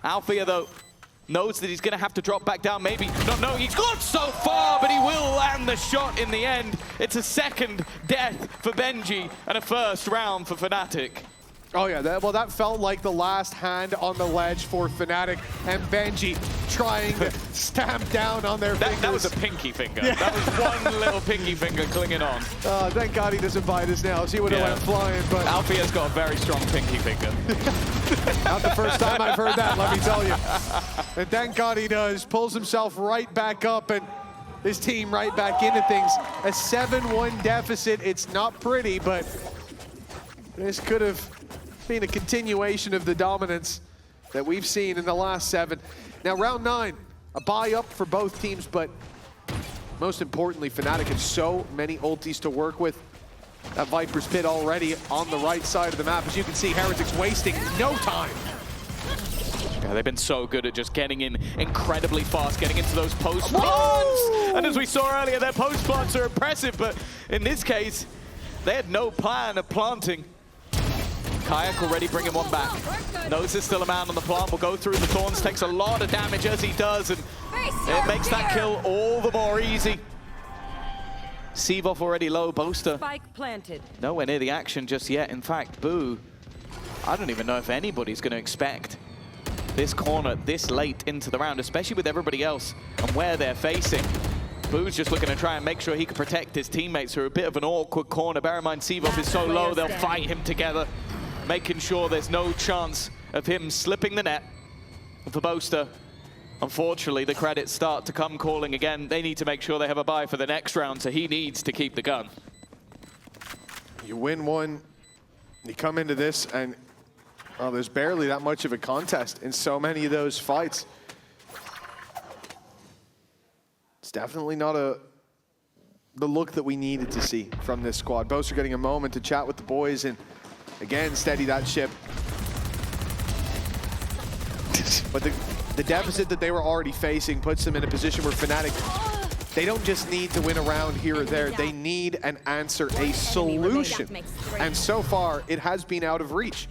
Alfier, though, knows that he's going to have to drop back down, maybe. No, he's gone so far, but he will land the shot in the end. It's a second death for Benji and a first round for Fnatic. Oh yeah, that felt like the last hand on the ledge for Fnatic, and Benji trying to stamp down on their fingers. That was a pinky finger. That was one little pinky finger clinging on. Thank God he doesn't bite us now, so he would have went flying. But Alfier's got a very strong pinky finger. Not the first time I've heard that, let me tell you. And thank God he does. Pulls himself right back up, and his team right back into things. A 7-1 deficit. It's not pretty, but this could have been a continuation of the dominance that we've seen in the last 7. Now, round 9, a bye up for both teams, but most importantly, Fnatic has so many ultis to work with. That Viper's Pit already on the right side of the map. As you can see, Heretics wasting no time. Yeah, they've been so good at just getting in incredibly fast, getting into those post plants. And as we saw earlier, their post plants are impressive, but in this case, they had no plan of planting. Kayak already bringing one back. Knows there's still a man on the plant, will go through the thorns, takes a lot of damage as he does, and it makes that kill all the more easy. Seavoff already low, Boaster. Spike planted. Nowhere near the action just yet. In fact, Boo, I don't even know if anybody's going to expect this corner this late into the round, especially with everybody else and where they're facing. Boo's just looking to try and make sure he can protect his teammates who are a bit of an awkward corner. Bear in mind, Seavoff is so low, they'll fight him together, making sure there's no chance of him slipping the net. And for Boaster, unfortunately, the credits start to come calling again. They need to make sure they have a bye for the next round, so he needs to keep the gun. You win one, you come into this, and there's barely that much of a contest in so many of those fights. It's definitely not the look that we needed to see from this squad. Boaster getting a moment to chat with the boys and again steady that ship. But the deficit that they were already facing puts them in a position where Fnatic, they don't just need to win a round here or there, they need an answer, a solution. And so far, it has been out of reach.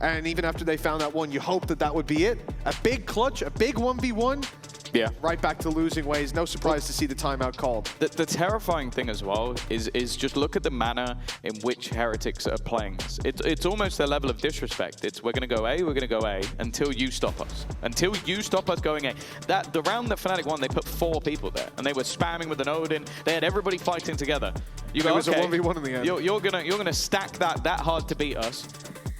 And even after they found that one, you hope that that would be it. A big clutch, a big 1v1. Yeah. Right back to losing ways. No surprise to see the timeout called. The terrifying thing as well is just look at the manner in which Heretics are playing this. It's almost their level of disrespect. It's we're going to go A, we're going to go A until you stop us. Until you stop us going A. The round that Fnatic won, they put 4 people there and they were spamming with an Odin. They had everybody fighting together. You go, it was okay, a 1v1 in the end. You're gonna stack that hard to beat us.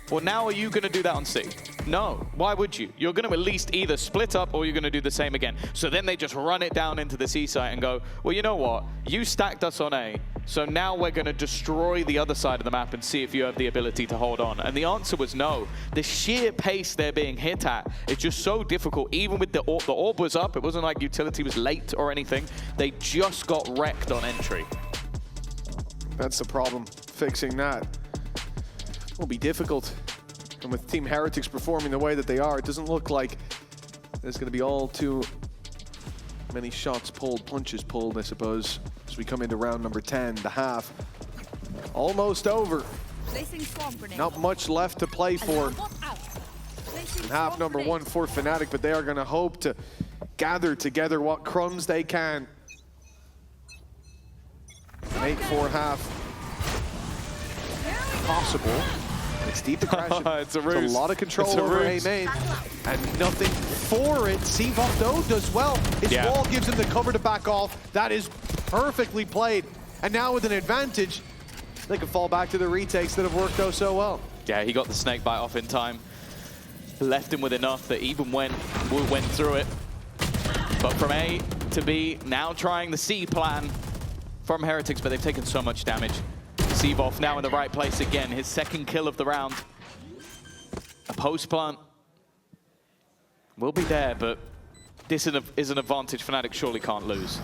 Well, now are you going to do that on C? No. Why would you? You're going to at least either split up or you're going to do the same again. So then they just run it down into the C site and go, well, you know what? You stacked us on A, so now we're going to destroy the other side of the map and see if you have the ability to hold on. And the answer was no. The sheer pace they're being hit at is just so difficult. Even with the orb was up, it wasn't like utility was late or anything. They just got wrecked on entry. That's the problem. Fixing that will be difficult. And with Team Heretics performing the way that they are, it doesn't look like there's going to be all too many shots pulled, punches pulled, I suppose, as we come into round number 10, the half. Almost over. Not much left to play for in half number 1 for Fnatic, but they are going to hope to gather together what crumbs they can. 8-4 half possible. It's deep aggression. It's a ruse. It's a lot of control over A main, and nothing for it. Seavoff though does well. His wall gives him the cover to back off. That is perfectly played. And now with an advantage, they can fall back to the retakes that have worked out so well. Yeah, he got the snake bite off in time. Left him with enough that even went through it. But from A to B, now trying the C plan from Heretics, but they've taken so much damage. Seavoff now in the right place again, his second kill of the round. A post plant will be there, but this is an advantage Fnatic surely can't lose.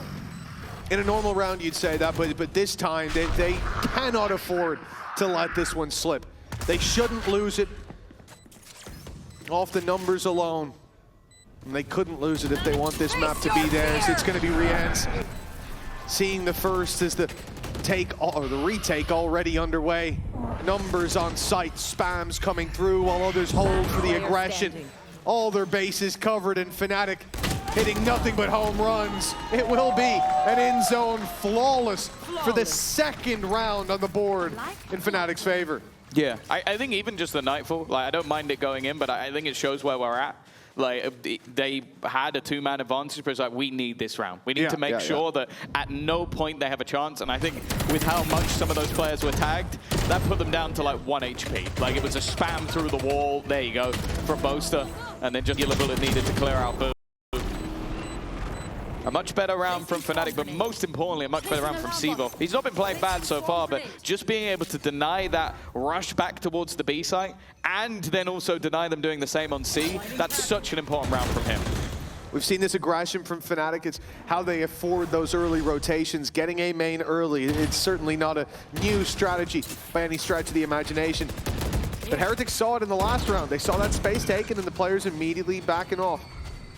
In a normal round, you'd say that, but this time, they cannot afford to let this one slip. They shouldn't lose it off the numbers alone. And they couldn't lose it if they want this map to be theirs. It's going to be Rian's seeing the first as the retake already underway. Numbers on site, spams coming through while others hold for the aggression. All their bases covered, and Fnatic hitting nothing but home runs. It will be an in-zone flawless for the second round on the board in Fnatic's favor. Yeah, I think even just the Nightfall, like I don't mind it going in, but I think it shows where we're at. Like, they had a two-man advantage, but it's like, we need this round. We need to make sure that at no point they have a chance. And I think with how much some of those players were tagged, that put them down to like 1 HP. Like, it was a spam through the wall. There you go, from Boaster. And then just Yellow Bullet needed to clear out Boom. A much better round from Fnatic, but most importantly, a much better round from Seavoff. He's not been playing bad so far, but just being able to deny that rush back towards the B site, and then also deny them doing the same on C, that's such an important round from him. We've seen this aggression from Fnatic. It's how they afford those early rotations, getting A main early. It's certainly not a new strategy by any stretch of the imagination. But Heretics saw it in the last round. They saw that space taken and the players immediately backing off.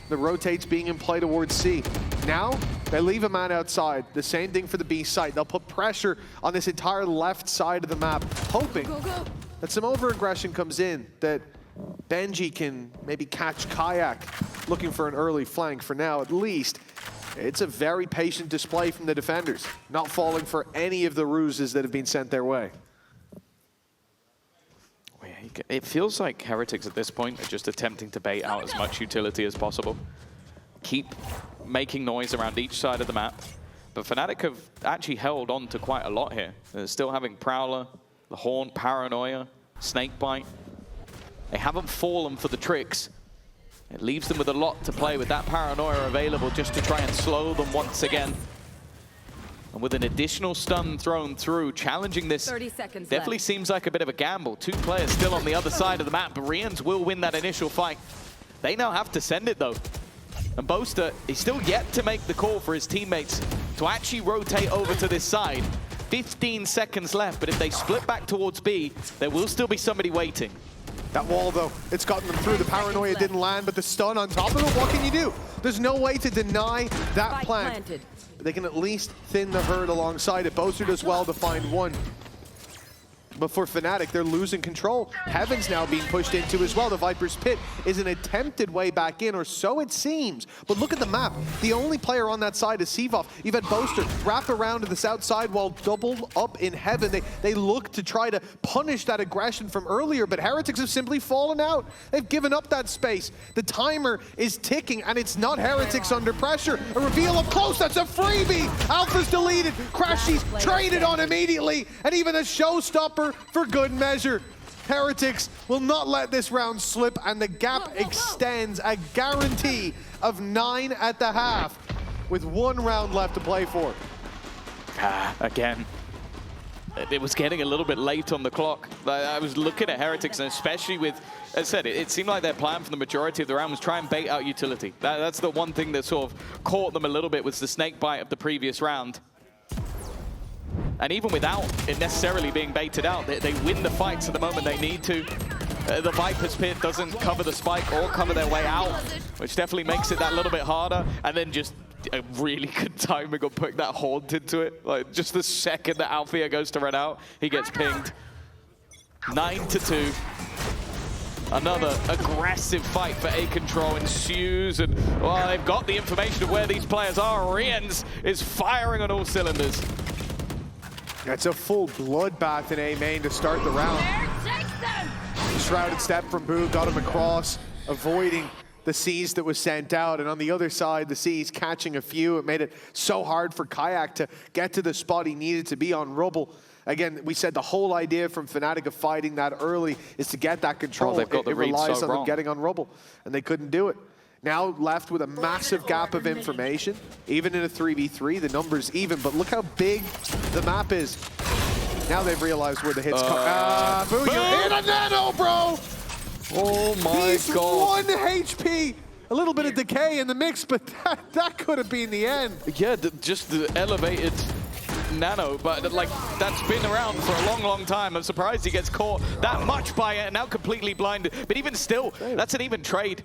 The rotates being in play towards C. Now, they leave a man outside. The same thing for the B site. They'll put pressure on this entire left side of the map, hoping that some over-aggression comes in, that Benji can maybe catch Kayak, looking for an early flank. For now, at least, it's a very patient display from the defenders, not falling for any of the ruses that have been sent their way. It feels like Heretics at this point are just attempting to bait out as much utility as possible. Keep making noise around each side of the map. But Fnatic have actually held on to quite a lot here. They're still having Prowler, the Haunt, Paranoia, Snakebite. They haven't fallen for the tricks. It leaves them with a lot to play with that Paranoia available just to try and slow them once again. And with an additional stun thrown through, challenging this 30 seconds definitely left. seems like a bit of a gamble. Two players still on the other side of the map, but Rians will win that initial fight. They now have to send it though. And Boaster is still yet to make the call for his teammates to actually rotate over to this side. 15 seconds left, but if they split back towards B, there will still be somebody waiting. That wall, though, it's gotten them through. The Paranoia didn't land, but the stun on top of it, what can you do? There's no way to deny that plant. They can at least thin the herd alongside it. Boaster does well to find one. But for Fnatic, they're losing control. Heaven's now being pushed into as well. The Viper's Pit is an attempted way back in, or so it seems. But look at the map. The only player on that side is Seavoff. You've had Boaster wrap around to the south side while doubled up in Heaven. They look to try to punish that aggression from earlier, but Heretics have simply fallen out. They've given up that space. The timer is ticking, and it's not Heretics under pressure. A reveal up close, that's a freebie! Alpha's deleted, Crashy's traded on immediately, and even a showstopper for good measure. Heretics will not let this round slip, and the gap extends, a guarantee of 9 at the half, with 1 round left to play for. Again, it was getting a little bit late on the clock. I was looking at Heretics, and especially with, as I said, it seemed like their plan for the majority of the round was try and bait out utility. That's the one thing that sort of caught them a little bit, was the snake bite of the previous round. And even without it necessarily being baited out, they win the fights at the moment they need to. The Viper's Pit doesn't cover the spike or cover their way out, which definitely makes it that little bit harder. And then just a really good timing of putting that Haunt into it. Like, just the second that Althea goes to run out, he gets pinged. 9-2. Another aggressive fight for A Control ensues, and well, they've got the information of where these players are. Riens is firing on all cylinders. It's a full bloodbath in A main to start the round. Shrouded step from Boo, got him across, avoiding the C's that was sent out, and on the other side, the C's catching a few. It made it so hard for Kayak to get to the spot he needed to be on Rubble. Again, we said the whole idea from Fnatic of fighting that early is to get that control. They've got the read relies so on wrong. them getting on Rubble, and they couldn't do it. Now left with a massive gap of information. Even in a 3v3, the number's even, but look how big the map is. Now they've realized where the hits come. Boo, you're in a nano, bro! Oh my He's God. 1 HP. A little bit of decay in the mix, but that could have been the end. Yeah, just the elevated nano, but like that's been around for a long, long time. I'm surprised he gets caught that much by it and now completely blinded. But even still, that's an even trade.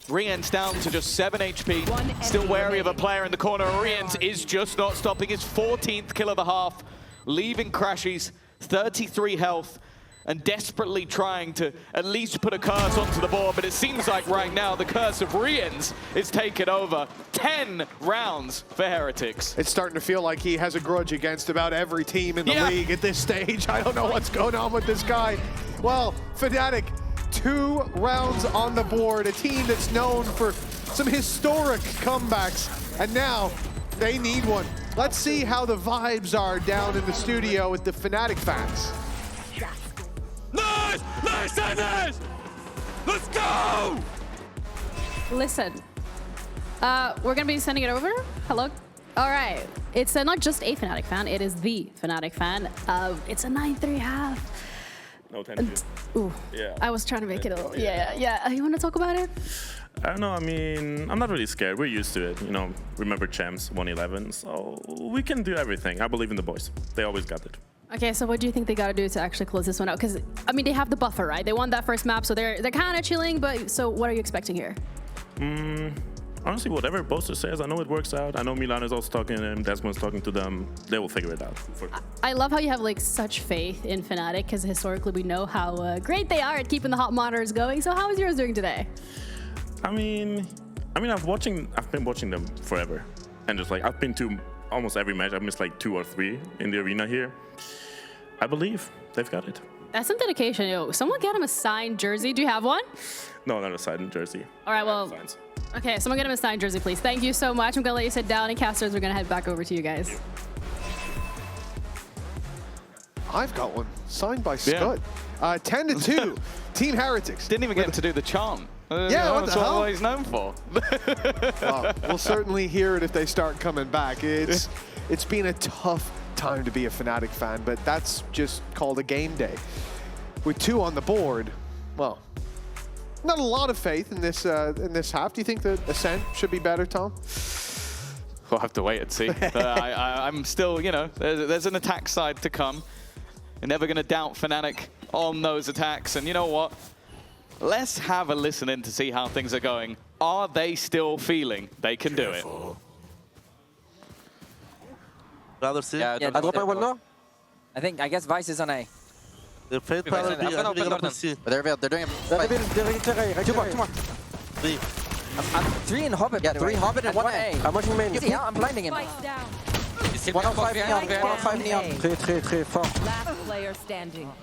Riens down to just 7 HP. Still wary of a player in the corner. Riens is just not stopping. His 14th kill of the half, leaving Crashies 33 health, and desperately trying to at least put a curse onto the board, but it seems like right now the curse of Riens is taken over. 10 rounds for Heretics. It's starting to feel like he has a grudge against about every team in the league at this stage. I don't know what's going on with this guy. Well, Fnatic, 2 rounds on the board, a team that's known for some historic comebacks, and now they need one. Let's see how the vibes are down in the studio with the Fnatic fans. Nice! Nice, nice! Let's go! Listen, we're gonna be sending it over. Hello. All right. It's not just a Fnatic fan. It is the Fnatic fan. It's a 9-3 half. No, 10-2. Ooh. Yeah. I was trying to make it a little. Yeah. You want to talk about it? No, I mean, I'm not really scared. We're used to it. You know, remember champs 1-11, so we can do everything. I believe in the boys. They always got it. Okay, so what do you think they got to do to actually close this one out? Because, I mean, they have the buffer, right? They won that first map, so they're kind of chilling, but so what are you expecting here? Honestly, whatever Boaster says, I know it works out. I know Milan is also talking to them, Desmond's talking to them. They will figure it out. I love how you have like such faith in Fnatic, because historically we know how great they are at keeping the hot monitors going. So how is yours doing today? I mean, I've been watching them forever. And just like, I've been to almost every match. I've missed like 2 or 3 in the arena here. I believe they've got it. That's some dedication, yo. Someone get him a signed jersey. Do you have one? No, not a signed jersey. All right, well, okay, someone get him a signed jersey, please. Thank you so much. I'm gonna let you sit down, and casters, we're gonna head back over to you guys. I've got one, signed by Scott. 10-2, Team Heretics. Didn't even get to do the chant. Yeah, what the hell? What he's known for. Well, we'll certainly hear it if they start coming back. It's been a tough time to be a Fnatic fan, but that's just called a game day. With 2 on the board, well, not a lot of faith in this half. Do you think that Ascent should be better, Tom? We'll have to wait and see. I'm still, you know, there's an attack side to come. You're never going to doubt Fnatic on those attacks. And you know what? Let's have a listen in to see how things are going. Are they still feeling they can do it? Rather see? Yeah, I drop my window. I guess Vice is on A. The fate probably be They're doing it. 2 more. 3. 3 in Hobbit. Yeah, 3 Hobbit and 1 A. I'm watching main. Yeah, I'm blinding him. 105 neon, 105 neon. 3, 4. Last player standing.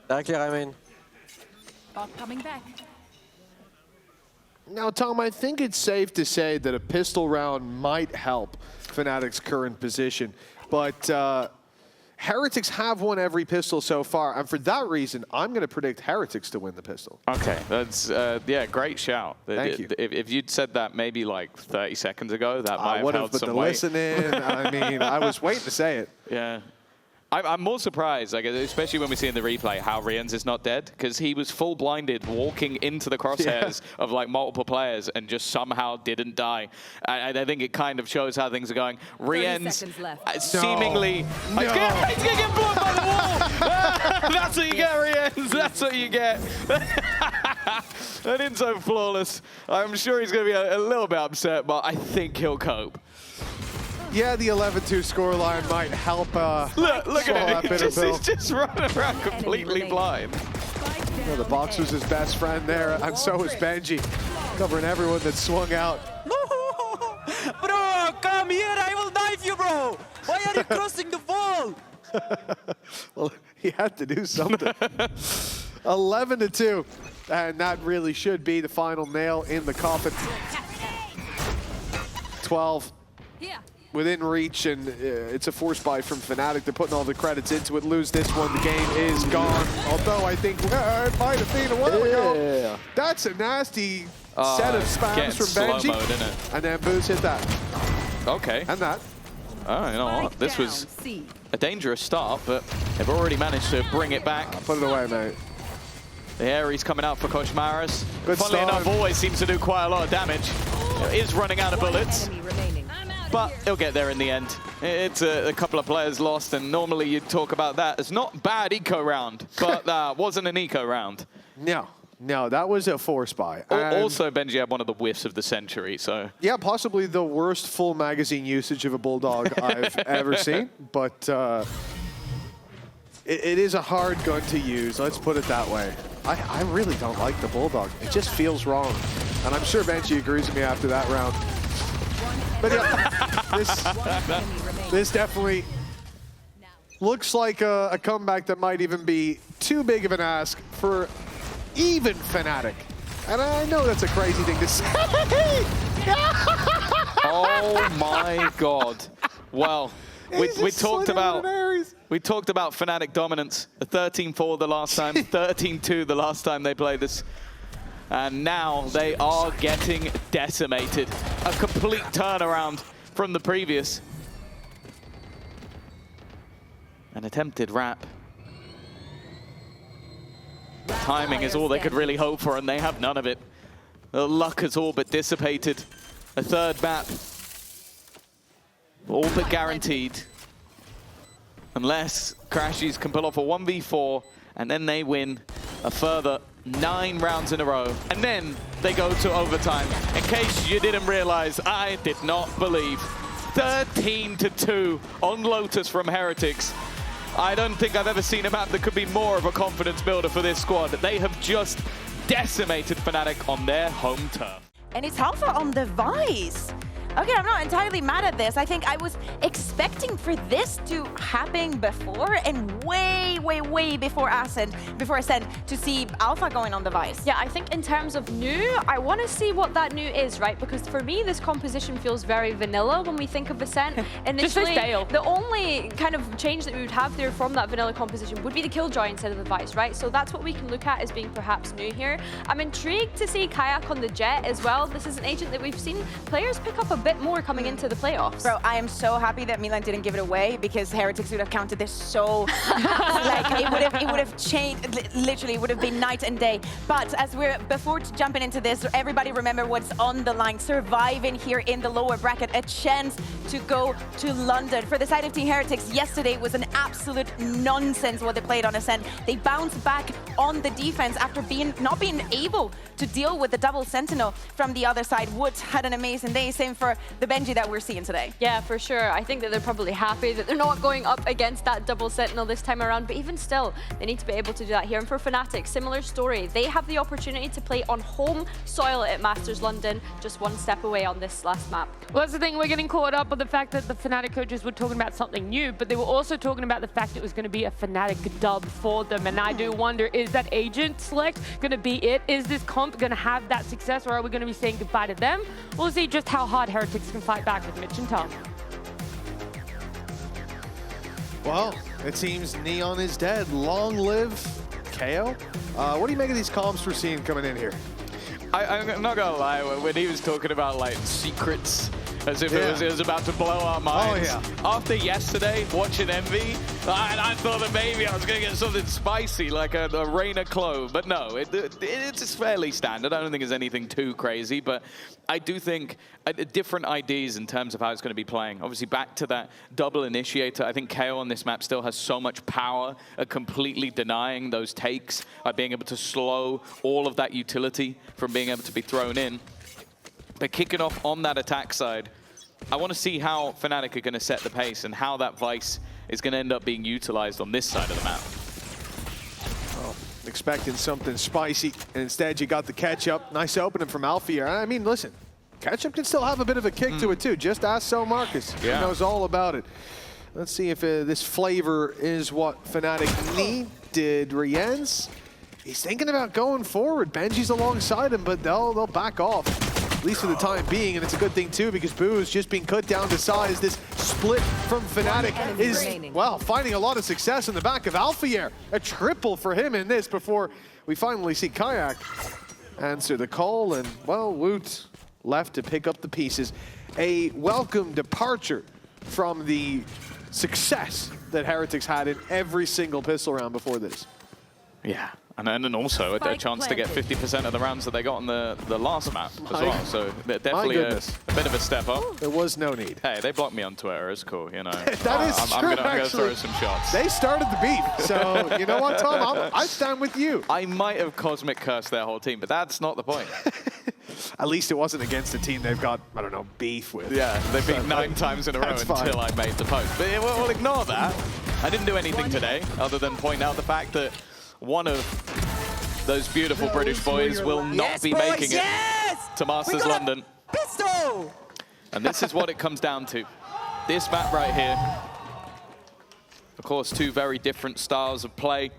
Directly, I mean. Coming back. Now, Tom, I think it's safe to say that a pistol round might help Fnatic's current position, but Heretics have won every pistol so far, and for that reason, I'm going to predict Heretics to win the pistol. Okay, that's, yeah, great shout. Thank you. If you'd said that maybe like 30 seconds ago, that might have held some weight. Listen in. I mean, I was waiting to say it. Yeah. I'm more surprised, like, especially when we see in the replay, how Rians is not dead, because he was full blinded walking into the crosshairs of like multiple players and just somehow didn't die. I think it kind of shows how things are going. Rians seemingly... No. He's gonna get blown by the wall! That's what you get, Rians! That's what you get! That isn't so flawless. I'm sure he's going to be a little bit upset, but I think he'll cope. Yeah, the 11-2 scoreline might help. Look at it. He's just running around completely blind. Well, the box was his best friend there, and so was Benji, covering everyone that swung out. Bro, come here, I will knife you, bro. Why are you crossing the wall? Well, he had to do something. 11-2, and that really should be the final nail in the coffin. 12. Yeah. Within reach, and it's a force buy from Fnatic. They're putting all the credits into it. Lose this one, the game is gone. Although I think it might have been a while ago. That's a nasty set of spams from Benji. Mode, isn't it? And then Booz hit that. Okay. And that. Oh, you know what? This was a dangerous start, but they've already managed to bring it back. Put it away, mate. The Ares coming out for Koshmaris. Good Funnily start. enough, always seems to do quite a lot of damage. Is running out of bullets. But he'll get there in the end. It's a couple of players lost, and normally you'd talk about that as not bad eco round, but that wasn't an eco round. No, that was a force buy. Also, Benji had one of the whiffs of the century, so... Yeah, possibly the worst full magazine usage of a Bulldog I've ever seen, but it is a hard gun to use, let's put it that way. I really don't like the Bulldog. It just feels wrong. And I'm sure Benji agrees with me after that round. But yeah, this definitely looks like a comeback that might even be too big of an ask for even Fnatic. And I know that's a crazy thing to say. Oh my God. Well, we talked about Fnatic dominance. A 13-4 the last time, 13-2 the last time they played this. And now they are getting decimated. A complete turnaround from the previous. An attempted wrap. Timing is all they could really hope for, and they have none of it. The luck has all but dissipated. A third map. All but guaranteed. Unless Crashies can pull off a 1v4, and then they win a further 9 rounds in a row, and then they go to overtime. In case you didn't realize, I did not believe. 13-2 on Lotus from Heretics. I don't think I've ever seen a map that could be more of a confidence builder for this squad. They have just decimated Fnatic on their home turf. And it's Alpha on the Vice. Okay, I'm not entirely mad at this. I think I was expecting for this to happen before, and way before Ascent to see Alpha going on the Vice. Yeah, I think in terms of new, I want to see what that new is, right? Because for me, this composition feels very vanilla when we think of Ascent. Initially, the only kind of change that we would have there from that vanilla composition would be the Killjoy instead of the Vice, right? So that's what we can look at as being perhaps new here. I'm intrigued to see Kayak on the Jet as well. This is an agent that we've seen players pick up a bit more coming into the playoffs. Bro, I am so happy that Milan didn't give it away, because Heretics would have counted this so like it would have changed, literally it would have been night and day. But as before jumping into this, everybody remember what's on the line. Surviving here in the lower bracket, a chance to go to London. For the side of Team Heretics, yesterday was an absolute nonsense what they played on Ascent. They bounced back on the defense after not being able to deal with the double Sentinel from the other side. Wood had an amazing day, same for the Benji that we're seeing today. Yeah, for sure. I think that they're probably happy that they're not going up against that double Sentinel this time around, but even still, they need to be able to do that here. And for Fnatic, similar story. They have the opportunity to play on home soil at Masters London, just one step away on this last map. Well, that's the thing, we're getting caught up with the fact that the Fnatic coaches were talking about something new, but they were also talking about the fact it was going to be a Fnatic dub for them. And I do wonder, is that agent select going to be it? Is this comp going to have that success, or are we going to be saying goodbye to them? We'll see just how hard Heretics can fight back with Mitch and Tom. Well, it seems Neon is dead. Long live KO. What do you make of these comps we're seeing coming in here? I'm not gonna lie, when he was talking about like secrets as if it was about to blow our minds. Oh, yeah. After yesterday, watching Envy, I thought that maybe I was going to get something spicy like a Reina Clove, but no, it's fairly standard. I don't think it's anything too crazy, but I do think different ideas in terms of how it's going to be playing. Obviously, back to that double initiator, I think KO on this map still has so much power at completely denying those takes, by being able to slow all of that utility from being able to be thrown in. But kicking off on that attack side, I want to see how Fnatic are going to set the pace and how that Vice is going to end up being utilized on this side of the map. Well, expecting something spicy, and instead you got the catch-up. Nice opening from Alfie. I mean, listen, catch-up can still have a bit of a kick to it too. Just ask So Marcus. He knows all about it. Let's see if this flavor is what Fnatic needed. Rienz, he's thinking about going forward. Benji's alongside him, but they'll back off, at least for the time being, and it's a good thing too, because Boo is just being cut down to size. This split from Fnatic is, well, finding a lot of success in the back of Alfier. A triple for him in this before we finally see Kayak answer the call, and, well, Woot left to pick up the pieces. A welcome departure from the success that Heretics had in every single pistol round before this. Yeah, and then also a chance to get 50% of the rounds that they got on the last map as well. So definitely a bit of a step up. There was no need. Hey, they blocked me on Twitter. It's cool, you know. That is true, I'm gonna throw some shots. They started the beef, so you know what, Tom? I stand with you. I might have cosmic cursed their whole team, but that's not the point. At least it wasn't against a team they've got, I don't know, beef with. Yeah, they've beat 9 times in a row until I made the post. But we'll ignore that. I didn't do anything today other than point out the fact that one of those beautiful British boys will not be making it to Masters London. Pistol! And this is what it comes down to. This map right here. Of course, 2 very different styles of play.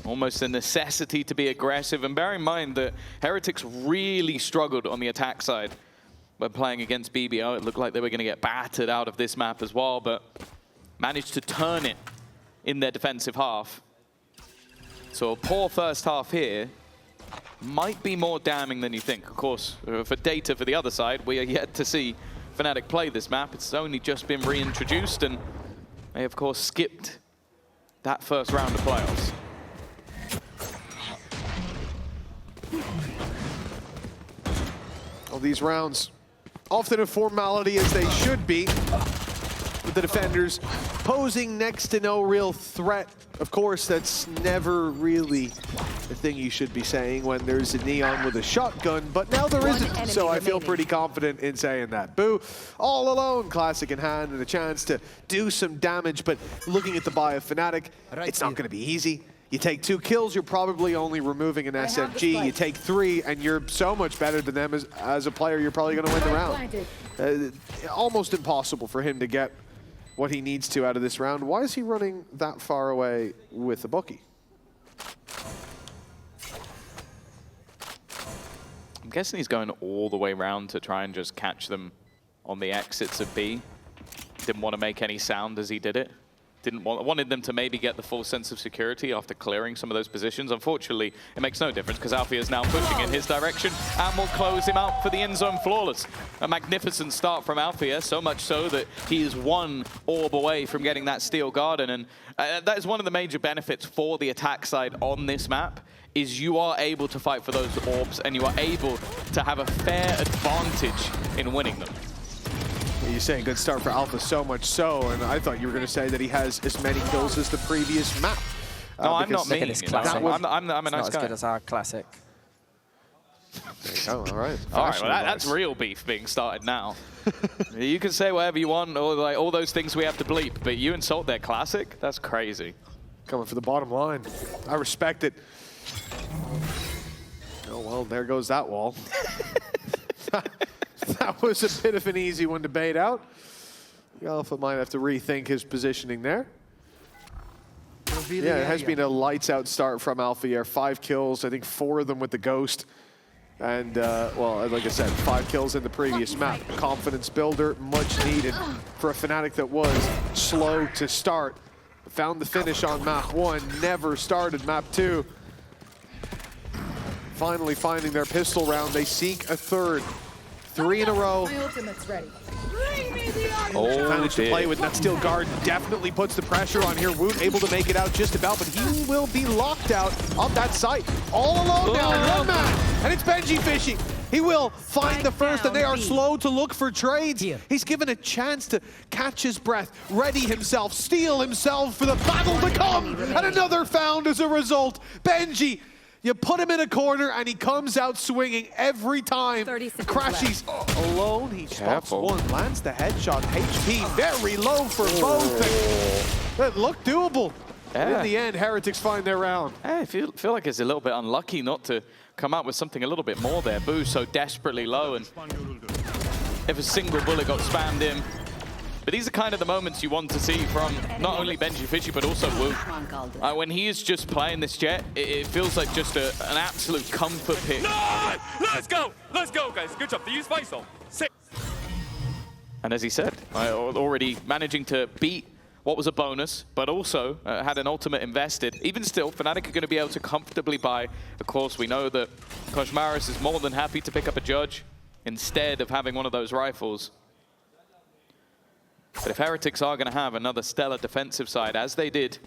Almost a necessity to be aggressive. And bear in mind that Heretics really struggled on the attack side when playing against BBO. It looked like they were going to get battered out of this map as well, but managed to turn it in their defensive half. So a poor first half here might be more damning than you think. Of course, for data for the other side, we are yet to see Fnatic play this map. It's only just been reintroduced, and they, of course, skipped that first round of playoffs. All these rounds, often a formality as they should be, with the defenders posing next to no real threat. Of course, that's never really the thing you should be saying when there's a Neon with a shotgun, but now there isn't, so I feel pretty confident in saying that. Boo, all alone, Classic in hand, and a chance to do some damage, but looking at the buy of Fnatic, it's not going to be easy. You take 2 kills, you're probably only removing an SMG. You take 3, and you're so much better than them as a player, you're probably going to win the round. Almost impossible for him to get what he needs to out of this round. Why is he running that far away with the bookie? I'm guessing he's going all the way around to try and just catch them on the exits of B. Didn't want to make any sound as he did it. Wanted them to maybe get the full sense of security after clearing some of those positions. Unfortunately, it makes no difference because Alfie is now pushing in his direction and will close him out for the end zone flawless. A magnificent start from Alfie, so much so that he is 1 orb away from getting that Steel Garden. And that is one of the major benefits for the attack side on this map, is you are able to fight for those orbs and you are able to have a fair advantage in winning them. You're saying good start for Alpha, so much so, and I thought you were going to say that he has as many kills as the previous map. No, I'm not mean. I'm a nice guy. As good as our Classic. There you go, all right. All right, well, that's real beef being started now. You can say whatever you want, or like all those things we have to bleep, but you insult their Classic? That's crazy. Coming for the bottom line. I respect it. Oh, well, there goes that wall. That was a bit of an easy one to bait out. The Alpha might have to rethink his positioning there. Yeah, it has been a lights-out start from Alpha. 5 kills, I think 4 of them with the Ghost. And, well, like I said, 5 kills in the previous map. Confidence builder, much needed for a Fnatic that was slow to start. Found the finish on map 1, never started map 2. Finally finding their pistol round, they seek a 3rd. 3 in a row. My ultimate's ready. Managed to play with that steel guard. Definitely puts the pressure on here. Woot able to make it out just about, but he will be locked out of that site. All alone now, one man. And it's Benji fishing. He will find the first, and they are slow to look for trades. He's given a chance to catch his breath, ready himself, steel himself for the battle to come. And another found as a result. Benji, you put him in a corner, and he comes out swinging every time. Crashies alone. He spots one, lands the headshot. HP very low for both. It looked doable. In the end, Heretics find their round. I feel like it's a little bit unlucky not to come out with something a little bit more there. Boo so desperately low, and if a single bullet got spammed in. But these are kind of the moments you want to see from not only Benji Fishy, but also Wu. When he is just playing this Jet, it feels like just an absolute comfort pick. No! Let's go, guys. Good job. They use Faisal. And as he said, already managing to beat what was a bonus, but also had an ultimate invested. Even still, Fnatic are going to be able to comfortably buy. Of course, we know that Koshmaris is more than happy to pick up a Judge instead of having one of those rifles. But if Heretics are going to have another stellar defensive side, as they did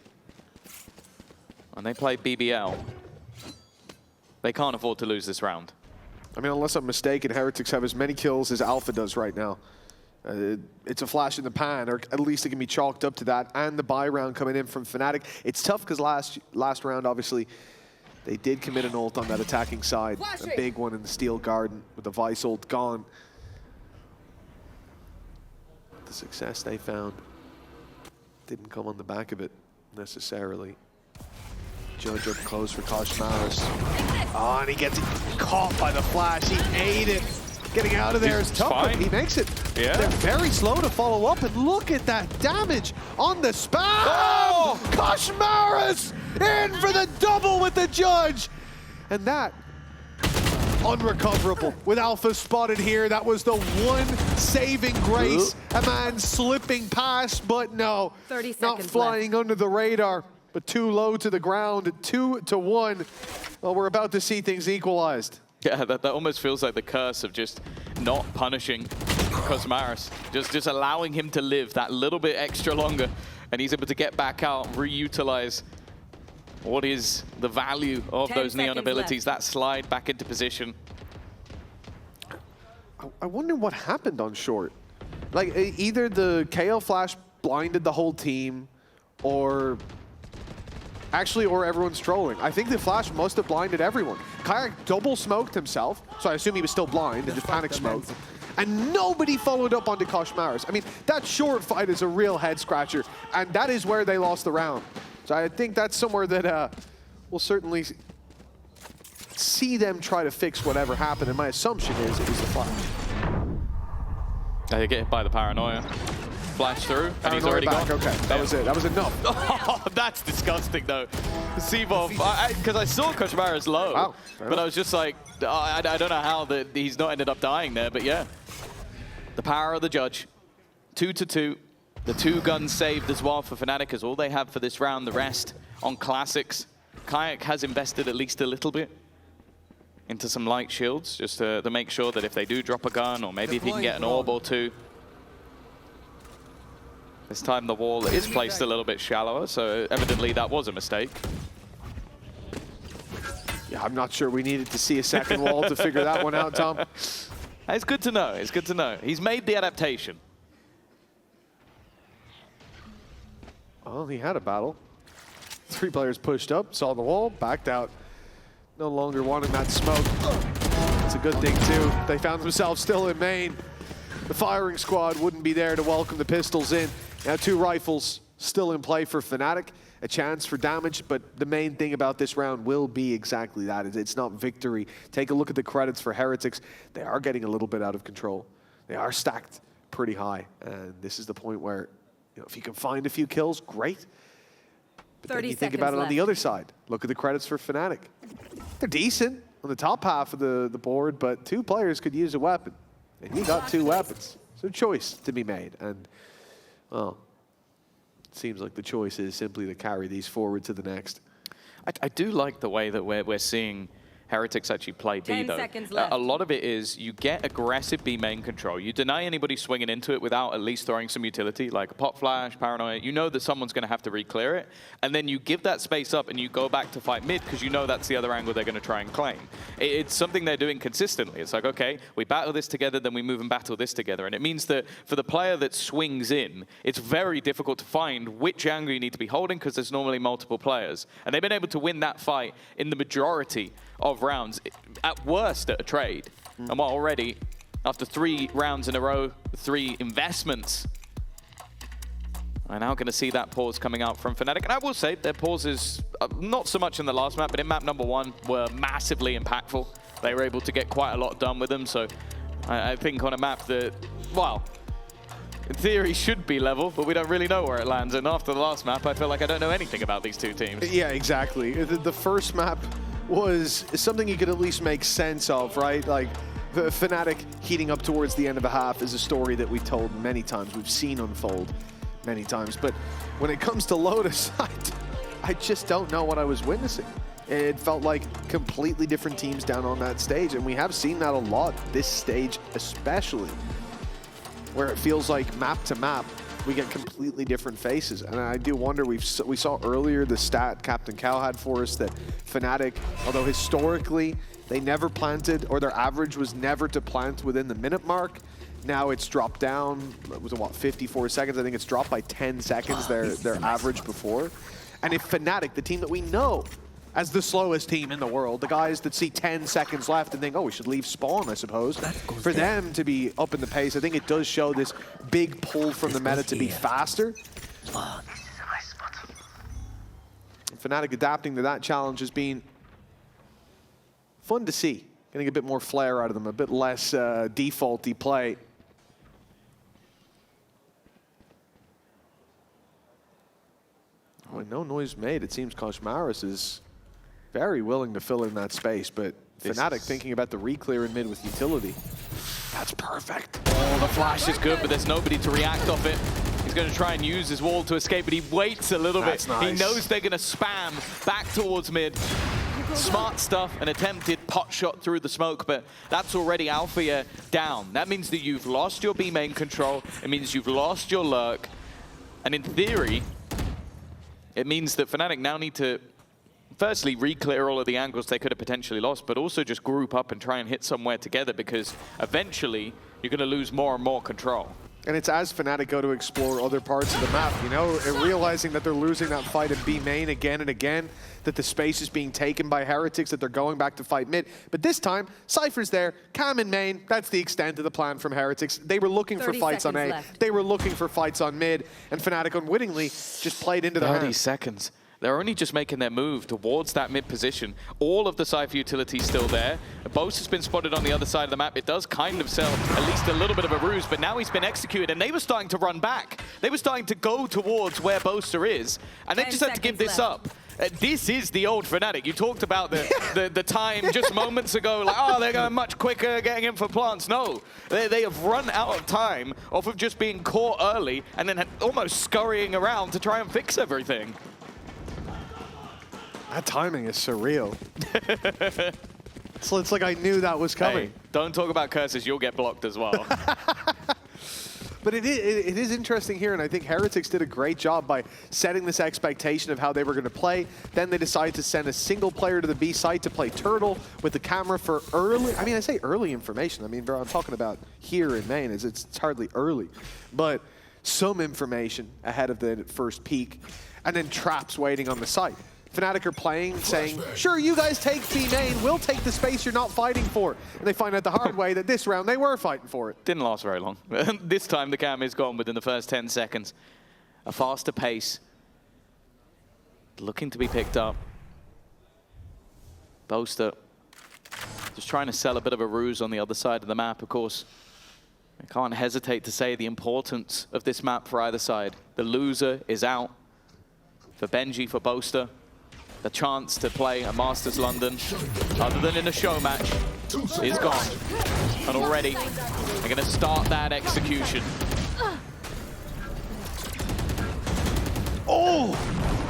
when they played BBL, they can't afford to lose this round. I mean, unless I'm mistaken, Heretics have as many kills as Alpha does right now. It's a flash in the pan, or at least it can be chalked up to that, and the buy round coming in from Fnatic. It's tough because last round, obviously, they did commit an ult on that attacking side. A big one in the Steel Garden with the Vice ult gone. The success they found didn't come on the back of it necessarily. Judge up close for Koshmaris. Oh, and he gets caught by the flash. He ate it. Getting out of there is tough, but he makes it. Yeah. They're very slow to follow up, and look at that damage on the spam! Oh! Koshmaris in for the double with the Judge! And that, unrecoverable. With Alpha spotted here, that was the one saving grace. A man slipping past, but no, 30 not flying under the radar, but too low to the ground, 2-1. Well, we're about to see things equalized. Yeah, that almost feels like the curse of just not punishing Koshmaris. Just allowing him to live that little bit extra longer, and he's able to get back out, reutilize what is the value of those Neon abilities, that slide back into position. I wonder what happened on short. Like, either the KO flash blinded the whole team, or everyone's trolling. I think the flash must have blinded everyone. Kayak double smoked himself, so I assume he was still blind and just panic smoked. And nobody followed up onto Koshmaris. I mean, that short fight is a real head scratcher, and that is where they lost the round. So I think that's somewhere that we'll certainly see them try to fix whatever happened, and my assumption is it was the flash. They get hit by the paranoia. Flash through, and he's already gone. Okay, that was it. That was enough. Oh, that's disgusting, though. Seavov, because I saw Koshmaris low, but I was just like, I don't know how he's not ended up dying there, but yeah. The power of the Judge. 2-2. The 2 guns saved as well for Fnatic, is all they have for this round. The rest on classics. Kayak has invested at least a little bit into some light shields, just to make sure that if they do drop a gun, or maybe if he can get an orb or two. This time the wall is placed a little bit shallower, so evidently that was a mistake. Yeah, I'm not sure we needed to see a second wall to figure that one out, Tom. It's good to know. It's good to know. He's made the adaptation. Well, he had a battle. 3 players pushed up, saw the wall, backed out. No longer wanting that smoke. It's a good thing, too. They found themselves still in main. The firing squad wouldn't be there to welcome the pistols in. Now 2 rifles still in play for Fnatic. A chance for damage, but the main thing about this round will be exactly that. It's not victory. Take a look at the credits for Heretics. They are getting a little bit out of control. They are stacked pretty high. And this is the point where, you know, if you can find a few kills, great. But then you think about it on the other side. Look at the credits for Fnatic. They're decent on the top half of the board, but 2 players could use a weapon. And you got 2 weapons. So choice to be made. And, well, it seems like the choice is simply to carry these forward to the next. I do like the way that we're seeing Heretics actually play B, 10 though. seconds left. A lot of it is you get aggressive B main control. You deny anybody swinging into it without at least throwing some utility, like a pop flash, paranoia. You know that someone's going to have to re-clear it. And then you give that space up and you go back to fight mid because you know that's the other angle they're going to try and claim. It's something they're doing consistently. It's like, okay, we battle this together, then we move and battle this together. And it means that for the player that swings in, it's very difficult to find which angle you need to be holding because there's normally multiple players. And they've been able to win that fight in the majority of rounds, at worst at a trade. And while already, after 3 rounds in a row, 3 investments, I'm now going to see that pause coming out from Fnatic. And I will say their pauses, not so much in the last map, but in map number 1, were massively impactful. They were able to get quite a lot done with them. So I think on a map that, well, in theory should be level, but we don't really know where it lands. And after the last map, I feel like I don't know anything about these two teams. Yeah, exactly. The first map was something you could at least make sense of, right? Like, the Fnatic heating up towards the end of a half is a story that we've told many times. We've seen unfold many times. But when it comes to Lotus, I just don't know what I was witnessing. It felt like completely different teams down on that stage. And we have seen that a lot, this stage especially, where it feels like map to map, we get completely different faces. And I do wonder, we saw earlier the stat Captain Cal had for us that Fnatic, although historically they never planted, or their average was never to plant within the minute mark, now it's dropped down, it was what, 54 seconds? I think it's dropped by 10 seconds, their average before. And if Fnatic, the team that we know as the slowest team in the world, the guys that see 10 seconds left and think, oh, we should leave spawn, I suppose. For them to be up in the pace, I think it does show this big pull from the meta to be faster. Fnatic adapting to that challenge has been fun to see. Getting a bit more flair out of them, a bit less defaulty play. Oh, no noise made. It seems Koshmaris is very willing to fill in that space, but Fnatic thinking about the re-clear in mid with utility. That's perfect. Oh, the flash is good, but there's nobody to react off it. He's going to try and use his wall to escape, but he waits a little bit. Nice. He knows they're going to spam back towards mid. Smart stuff, an attempted pot shot through the smoke, but that's already Alfia down. That means that you've lost your B main control. It means you've lost your lurk. And in theory, it means that Fnatic now need to firstly re-clear all of the angles they could have potentially lost, but also just group up and try and hit somewhere together, because eventually you're going to lose more and more control. And it's as Fnatic go to explore other parts of the map, you know, and realizing that they're losing that fight in B main again and again, that the space is being taken by Heretics, that they're going back to fight mid. But this time, Cypher's there, Cam in main. That's the extent of the plan from Heretics. They were looking for fights on A. Left. They were looking for fights on mid, and Fnatic unwittingly just played into the 30 hand. seconds. They're only just making their move towards that mid position. All of the Cypher utility still there. Bose has been spotted on the other side of the map. It does kind of sell at least a little bit of a ruse, but now he's been executed, and they were starting to run back. They were starting to go towards where Boaster is, and they just had to give this up. This is the old Fnatic. You talked about the time just moments ago, like, oh, they're going much quicker getting in for plants. No, they have run out of time off of just being caught early and then almost scurrying around to try and fix everything. That timing is surreal. So it's like I knew that was coming. Hey, don't talk about curses, you'll get blocked as well. But it is interesting here, and I think Heretics did a great job by setting this expectation of how they were going to play. Then they decided to send a single player to the B site to play Turtle with the camera for early, I mean, I say early information. I mean, I'm talking about here in Maine, it's hardly early. But some information ahead of the first peak, and then traps waiting on the site. Fnatic are playing, saying, sure, you guys take B main, we'll take the space you're not fighting for. And they find out the hard way that this round they were fighting for it. Didn't last very long. This time the cam is gone within the first 10 seconds. A faster pace. Looking to be picked up. Boaster just trying to sell a bit of a ruse on the other side of the map, of course. I can't hesitate to say the importance of this map for either side. The loser is out. For Benji, for Boaster. The chance to play a Masters London, other than in a show match, is gone. And already, they're going to start that execution. Oh,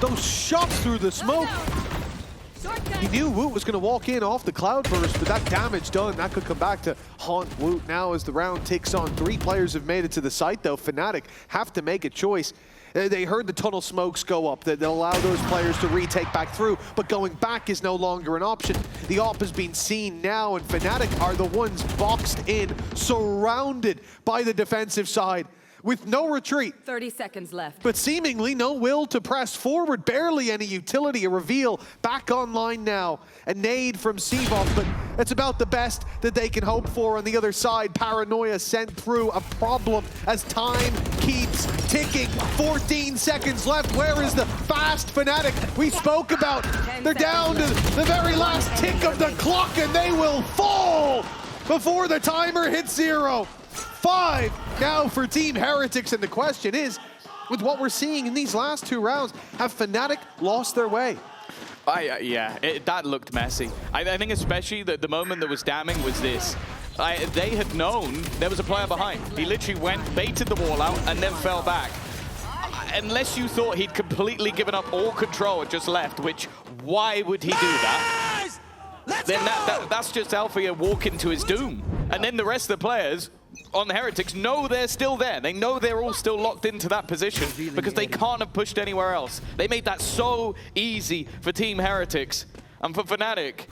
those shots through the smoke. He knew Woot was going to walk in off the Cloudburst, but that damage done, that could come back to haunt Woot now as the round ticks on. 3 players have made it to the site, though. Fnatic have to make a choice. They heard the tunnel smokes go up that allow those players to retake back through, but going back is no longer an option. The AWP has been seen now, and Fnatic are the ones boxed in, surrounded by the defensive side, with no retreat. 30 seconds left. But seemingly no will to press forward, barely any utility. A reveal back online now. A nade from Seavoth, but it's about the best that they can hope for on the other side. Paranoia sent through, a problem as time keeps ticking. 14 seconds left. Where is the fast Fnatic we spoke about? They're down to the very last tick of the clock, and they will fall before the timer hits 0. 5 now for Team Heretics, and the question is, with what we're seeing in these last 2 rounds, have Fnatic lost their way? Yeah, that looked messy. I think especially that the moment that was damning was this. They had known there was a player behind. He literally went, baited the wall out, and then fell back. Unless you thought he'd completely given up all control and just left, which, why would he do that? Then that's just Alfia walking to his doom. And then the rest of the players on the Heretics know they're still there. They know they're all still locked into that position because they can't have pushed anywhere else. They made that so easy for Team Heretics. And for Fnatic,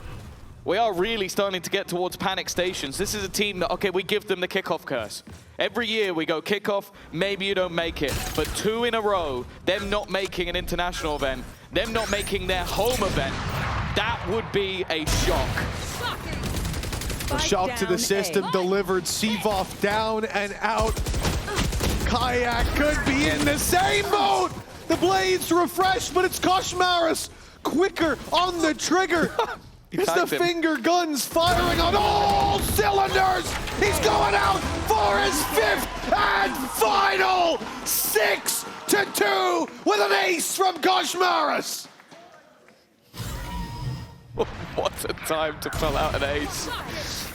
we are really starting to get towards panic stations. This is a team that, okay, we give them the kickoff curse. Every year we go kickoff, maybe you don't make it. But 2 in a row, them not making an international event, them not making their home event, that would be a shock. A shock to the system delivered. Seavoth down and out. Kayak could be in the same boat. The blades refreshed, but it's Koshmaris quicker on the trigger. It's the finger guns firing on all cylinders. He's going out for his 5th and final 6-2 with an ace from Koshmaris. What a time to pull out an ace.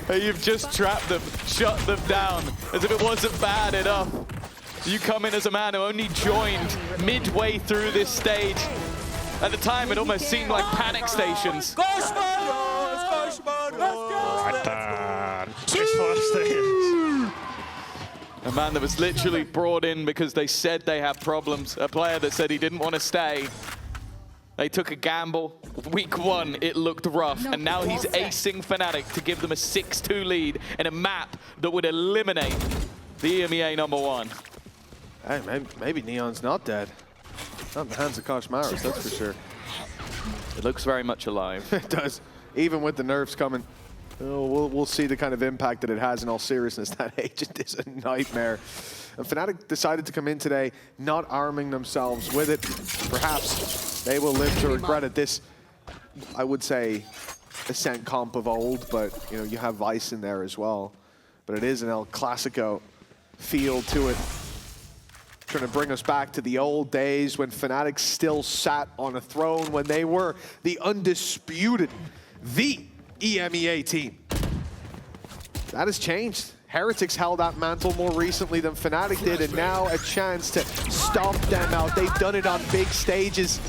You've just trapped them, shut them down, as if it wasn't bad enough. You come in as a man who only joined midway through this stage. At the time, it almost seemed like panic stations. A man that was literally brought in because they said they had problems. A player that said he didn't want to stay. They took a gamble. Week 1, it looked rough, and now he's acing Fnatic to give them a 6-2 lead in a map that would eliminate the EMEA #1. Hey, maybe Neon's not dead. Not in the hands of Koshmaris, that's for sure. It looks very much alive. It does. Even with the nerfs coming, we'll see the kind of impact that it has in all seriousness. That agent is a nightmare. And Fnatic decided to come in today not arming themselves with it. Perhaps they will live to regret it. This, I would say, Ascent comp of old, but you have Vice in there as well. But it is an El Clasico feel to it. Trying to bring us back to the old days when Fnatic still sat on a throne, when they were the undisputed, the EMEA team. That has changed. Heretics held that mantle more recently than Fnatic did, and now a chance to stomp them out. They've done it on big stages.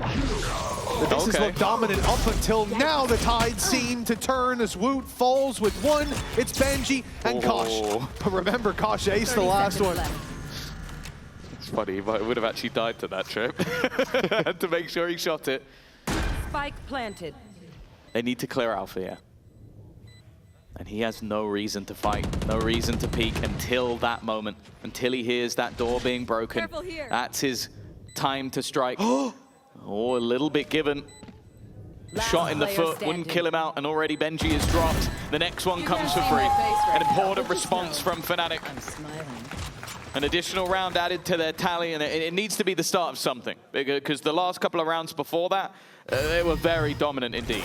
The business looked dominant up until now. The tide seemed to turn as Woot falls with 1. It's Benji and Kosh. But remember, Kosh aced the last one. It's funny, but it would have actually died to that trip. Had to make sure he shot it. Spike planted. They need to clear Alfia. And he has no reason to fight, no reason to peek until that moment, until he hears that door being broken. That's his time to strike. Oh, a little bit given. Shot in the foot, wouldn't kill him out, and already Benji is dropped. The next one comes for free. An important response from Fnatic. An additional round added to their tally, and it needs to be the start of something, because the last couple of rounds before that, they were very dominant indeed.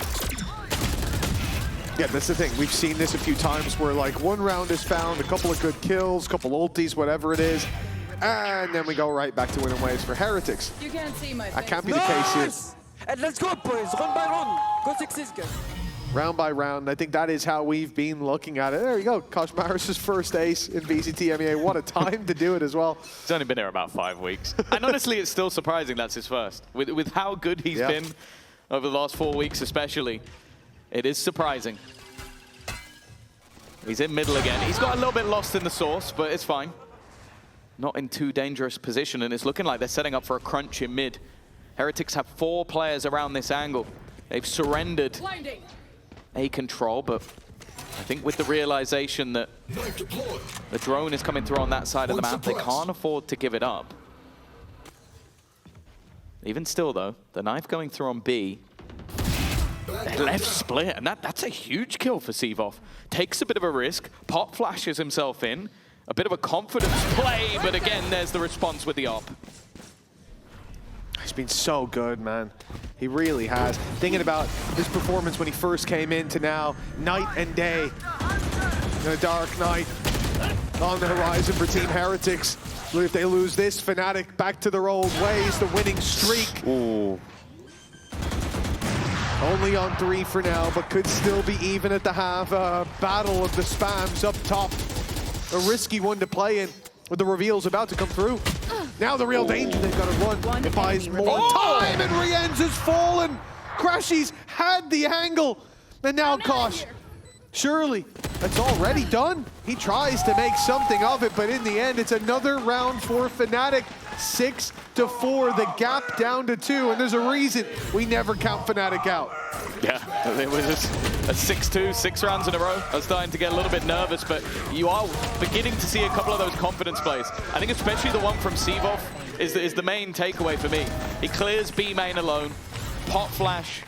Yeah, that's the thing. We've seen this a few times where like 1 round is found, a couple of good kills, couple ultis, whatever it is, and then we go right back to winning ways for Heretics. You can't see my face. That can't be the case here. And let's go, boys. Run by run. Go 6-6, guys. Round by round, I think that is how we've been looking at it. There you go, Koshmaris' first ace in VCT EMEA. What a time to do it as well. He's only been here about 5 weeks. And honestly, it's still surprising that's his first. With how good he's been, over the last 4 weeks especially. It is surprising. He's in middle again. He's got a little bit lost in the source, but it's fine. Not in too dangerous position, and it's looking like they're setting up for a crunch in mid. Heretics have 4 players around this angle. They've surrendered A control, but I think with the realization that the drone is coming through on that side of the map, they can't afford to give it up. Even still, though, the knife going through on B. They left split, and that's a huge kill for Sivov. Takes a bit of a risk, pop flashes himself in. A bit of a confidence play, but again, there's the response with the op. He's been so good, man. He really has. Thinking about his performance when he first came in to now, night and day. In a dark night on the horizon for Team Heretics. If they lose this, Fnatic back to their old ways, the winning streak. Ooh. Only on 3 for now, but could still be even at the half. Battle of the spams up top. A risky one to play in, with the reveals about to come through. Now the real danger, they've got to run. It buys more time, and Rienz has fallen. Crashy's had the angle, and now Kosh. Surely, that's already done. He tries to make something of it, but in the end, it's another round for Fnatic. 6-4, the gap down to 2, and there's a reason we never count Fnatic out. Yeah, it was a 6-2, 6 rounds in a row. I was starting to get a little bit nervous, but you are beginning to see a couple of those confidence plays. I think especially the one from Sivov is the main takeaway for me. He clears B main alone, pop flash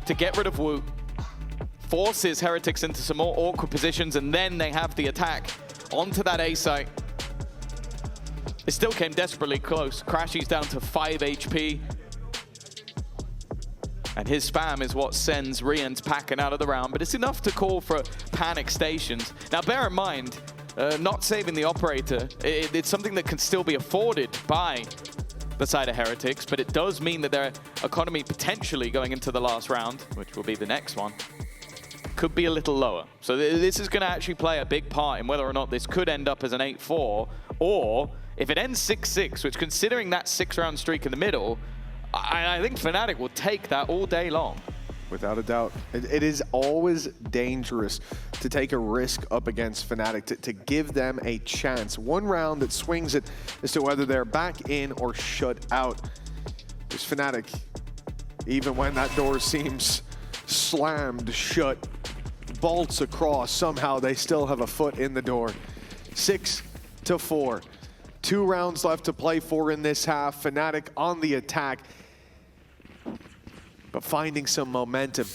to get rid of Wu, forces Heretics into some more awkward positions, and then they have the attack onto that A site. It still came desperately close. Crashy's down to 5 HP. And his spam is what sends Rienz packing out of the round, but it's enough to call for panic stations. Now bear in mind, not saving the operator, it's something that can still be afforded by the side of Heretics, but it does mean that their economy potentially going into the last round, which will be the next one, could be a little lower. So this is going to actually play a big part in whether or not this could end up as an 8-4, or if it ends 6-6, which considering that 6-round streak in the middle, I think Fnatic will take that all day long. Without a doubt. It is always dangerous to take a risk up against Fnatic, to give them a chance. One round that swings it as to whether they're back in or shut out. There's Fnatic, even when that door seems slammed shut, bolts across, somehow they still have a foot in the door. 6-4. 2 rounds left to play for in this half. Fnatic on the attack, but finding some momentum.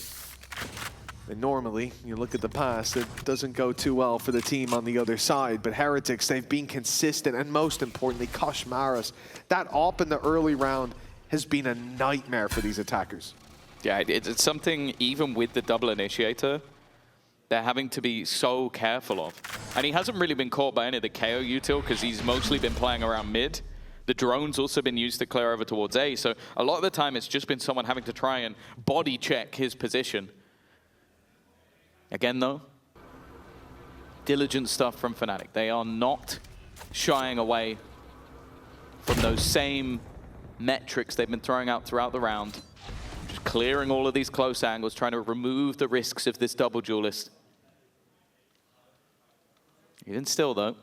And normally, you look at the past, it doesn't go too well for the team on the other side. But Heretics, they've been consistent, and most importantly, Koshmaris. That op in the early round has been a nightmare for these attackers. Yeah, it's something, even with the double initiator, they're having to be so careful of. And he hasn't really been caught by any of the KO util because he's mostly been playing around mid. The drone's also been used to clear over towards A, so a lot of the time it's just been someone having to try and body check his position. Again though, diligent stuff from Fnatic. They are not shying away from those same metrics they've been throwing out throughout the round. Just clearing all of these close angles, trying to remove the risks of this double duelist. Even still though,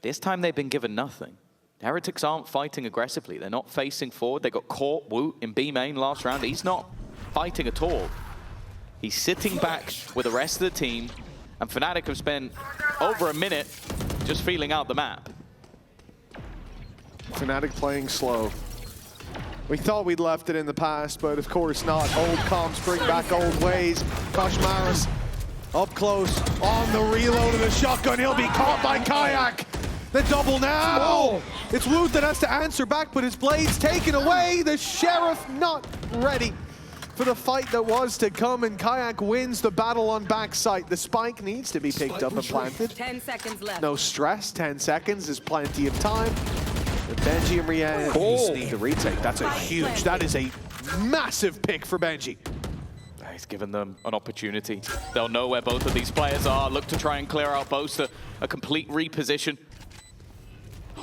this time they've been given nothing. Heretics aren't fighting aggressively. They're not facing forward. They got caught, Wu, in B main last round. He's not fighting at all. He's sitting back with the rest of the team, and Fnatic have spent over a minute just feeling out the map. Fnatic playing slow. We thought we'd left it in the past, but of course not. Old comps bring back old ways. Koshmaris up close on the reload of the shotgun. He'll be caught by Kayak. The double now. Oh. It's Woot that has to answer back, but his blade's taken away. The Sheriff not ready for the fight that was to come, and Kayak wins the battle on backside. The spike needs to be picked up and planted. 10 seconds left. No stress, 10 seconds is plenty of time. But Benji and Rienz need to retake. That's a huge, that is a massive pick for Benji. He's given them an opportunity. They'll know where both of these players are. Look to try and clear out both a complete reposition.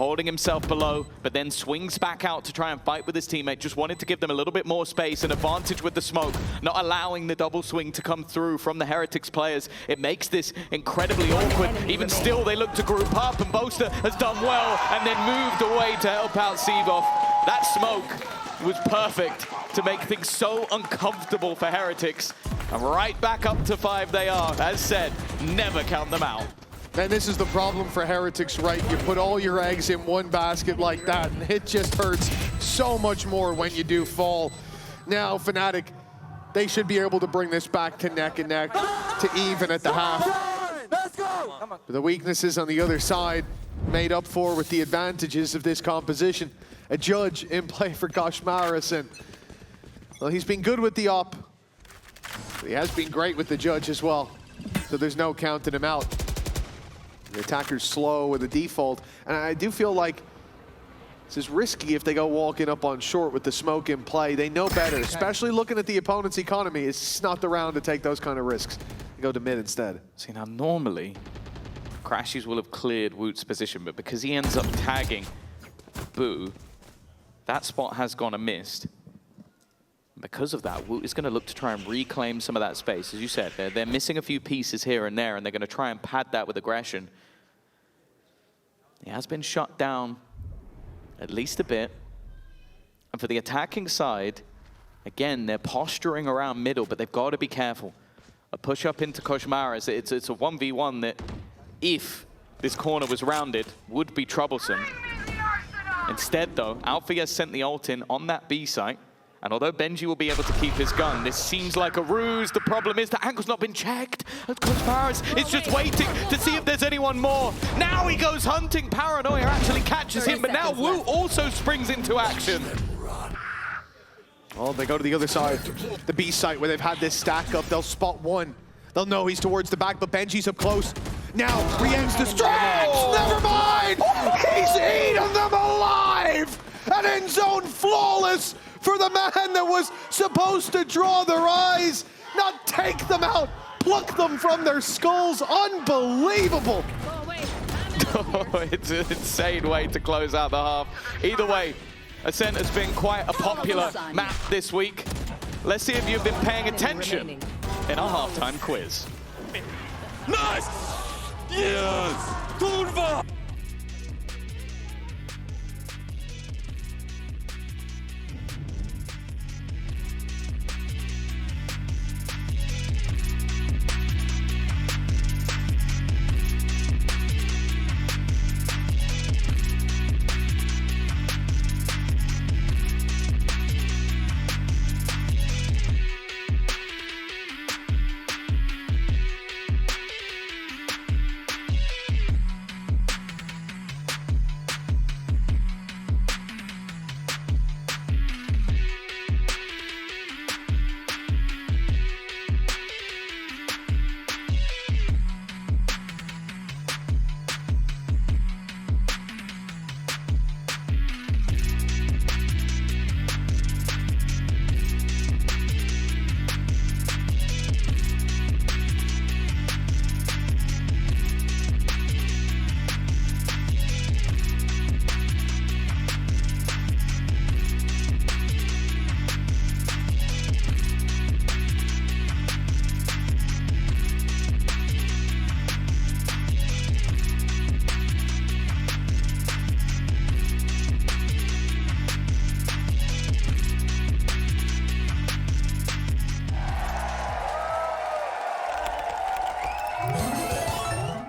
holding himself below, but then swings back out to try and fight with his teammate. Just wanted to give them a little bit more space and advantage with the smoke, not allowing the double swing to come through from the Heretics players. It makes this incredibly awkward. Even still, they look to group up, and Boaster has done well and then moved away to help out Seavoff. That smoke was perfect to make things so uncomfortable for Heretics. And right back up to 5 they are. As said, never count them out. And this is the problem for Heretics, right? You put all your eggs in one basket like that, and it just hurts so much more when you do fall. Now, Fnatic, they should be able to bring this back to neck and neck, to even at the half. Let's go! But the weaknesses on the other side made up for with the advantages of this composition. A judge in play for Koshmaris, and well, he's been good with the op. But he has been great with the judge as well, so there's no counting him out. The attacker's slow with a default, and I do feel like this is risky if they go walking up on short with the smoke in play. They know better, especially looking at the opponent's economy. It's not the round to take those kind of risks. They go to mid instead. See, now normally, Crashies will have cleared Woot's position, but because he ends up tagging Boo, that spot has gone amiss. Because of that, Woot is going to look to try and reclaim some of that space. As you said, they're missing a few pieces here and there, and they're going to try and pad that with aggression. He has been shut down at least a bit. And for the attacking side, again, they're posturing around middle, but they've got to be careful. A push up into Koshmaris, it's a 1v1 that, if this corner was rounded, would be troublesome. Instead, though, Alfie has sent the ult in on that B site. And although Benji will be able to keep his gun, this seems like a ruse. The problem is the angle's not been checked. Koshmaris is just waiting to see if there's anyone more. Now he goes hunting. Paranoia actually catches him, but now Woot also springs into action. Well, they go to the other side, the B site where they've had this stack up. They'll spot one. They'll know he's towards the back, but Benji's up close. Now, re-ends the stretch! Never mind! He's eaten them alive! An end zone flawless for the man that was supposed to draw their eyes, not take them out, pluck them from their skulls. Unbelievable! Oh, it's an insane way to close out the half. Either way, Ascent has been quite a popular map this week. Let's see if you've been paying attention in our halftime quiz. Nice! Yes! Kurwa!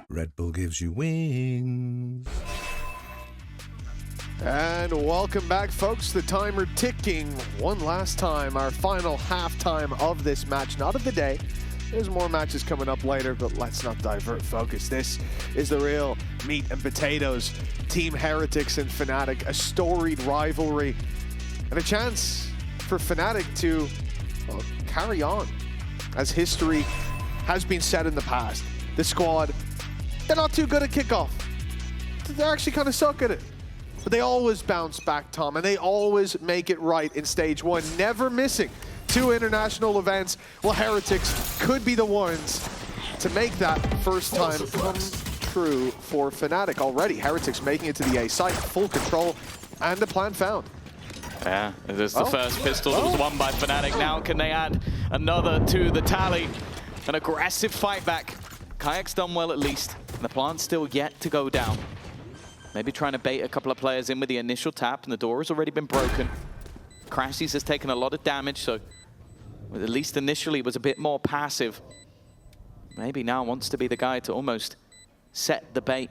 Red Bull gives you wings. And welcome back, folks. The timer ticking one last time. Our final halftime of this match, not of the day. There's more matches coming up later, but let's not divert focus. This is the real meat and potatoes. Team Heretics and Fnatic, a storied rivalry, and a chance for Fnatic to carry on as history has been said in the past. The squad, they're not too good at kickoff. They actually kind of suck at it. But they always bounce back, Tom, and they always make it right in stage one, never missing 2 international events. Well, Heretics could be the ones to make that first time come through for Fnatic already. Heretics making it to the A site, full control, and the plan found. Yeah, there's the first pistol that was won by Fnatic. Now can they add another to the tally? An aggressive fight back. Kayak's done well at least. And the plant's still yet to go down. Maybe trying to bait a couple of players in with the initial tap, and the door has already been broken. Crashies has taken a lot of damage, so at least initially was a bit more passive. Maybe now wants to be the guy to almost set the bait,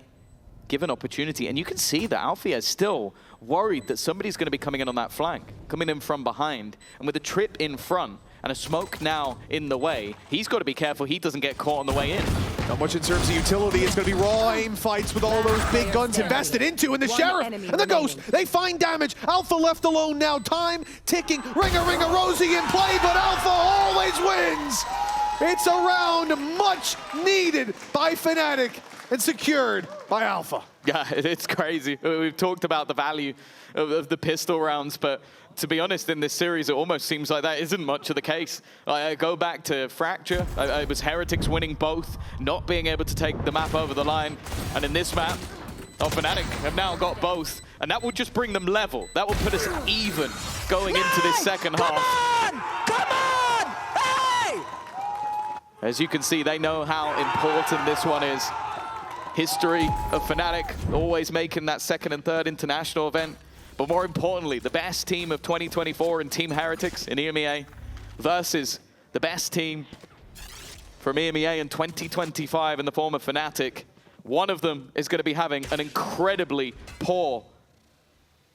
give an opportunity. And you can see that Alfie is still worried that somebody's going to be coming in on that flank, coming in from behind. And with a trip in front and a smoke now in the way, he's got to be careful he doesn't get caught on the way in. Not much in terms of utility. It's going to be raw aim fights with all those big guns invested into. And the Sheriff and the Ghost, they find damage. Alpha left alone now. Time ticking. Ring-a-ring-a Rosie in play, but Alpha always wins. It's a round much needed by Fnatic and secured by Alpha. Yeah, it's crazy. We've talked about the value of the pistol rounds, but to be honest, in this series, it almost seems like that isn't much of the case. I go back to Fracture. It was Heretics winning both, not being able to take the map over the line. And in this map, Fnatic have now got both. And that will just bring them level. That will put us even going into this second half. Come on! Hey! As you can see, they know how important this one is. History of Fnatic, always making that second and third international event. But more importantly, the best team of 2024 in Team Heretics in EMEA versus the best team from EMEA in 2025 in the form of Fnatic. One of them is going to be having an incredibly poor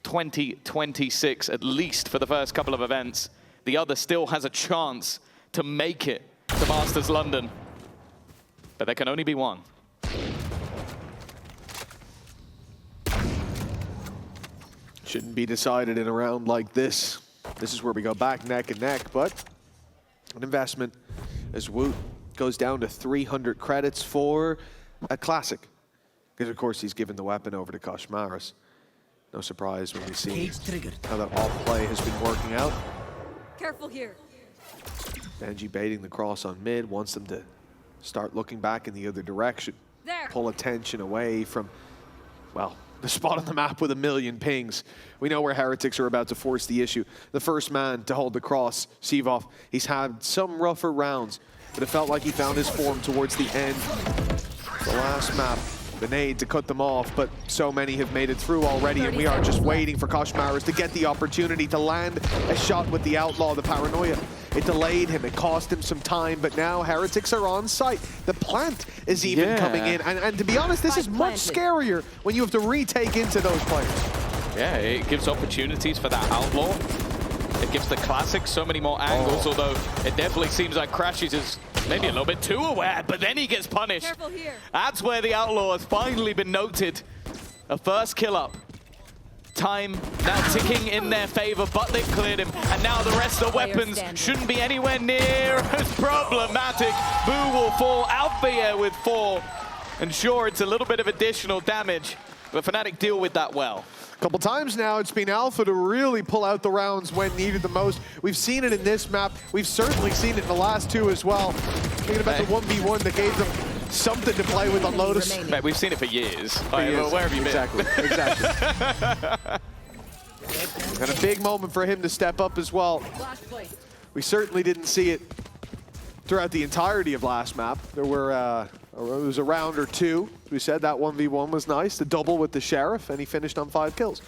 2026, at least for the first couple of events. The other still has a chance to make it to Masters London. But there can only be one. Shouldn't be decided in a round like this. This is where we go back neck and neck, but an investment as Woot goes down to 300 credits for a classic. Because of course he's given the weapon over to Koshmaris. No surprise when we see how that off play has been working out. Careful here. Benji baiting the cross on mid, wants them to start looking back in the other direction. There. Pull attention away from, well, the spot on the map with a million pings. We know where Heretics are about to force the issue. The first man to hold the cross, Sivov, he's had some rougher rounds, but it felt like he found his form towards the end. The last map, the nade to cut them off, but so many have made it through already, and we are just waiting for Koshmaris to get the opportunity to land a shot with the Outlaw, the Paranoia. It delayed him, it cost him some time, but now Heretics are on site. The plant is even coming in, and to be honest, this is much scarier when you have to retake into those players. Yeah, it gives opportunities for that Outlaw. It gives the Classic so many more angles, although it definitely seems like Crashies is maybe a little bit too aware, but then he gets punished. Careful here. That's where the Outlaw has finally been noted. A first kill up. Time now ticking in their favor, but they've cleared him. And now the rest of the weapons shouldn't be anywhere near as problematic. Boo will fall out the air with 4. And sure, it's a little bit of additional damage, but Fnatic deal with that well. A couple times now, it's been Alpha to really pull out the rounds when needed the most. We've seen it in this map. We've certainly seen it in the last 2 as well. Thinking about the 1v1 that gave them something to play with on Lotus. Mate, we've seen it for years. Where have you been? Exactly. And a big moment for him to step up as well. We certainly didn't see it throughout the entirety of last map. There was a round or 2. We said that 1v1 was nice. The double with the Sheriff, and he finished on 5 kills.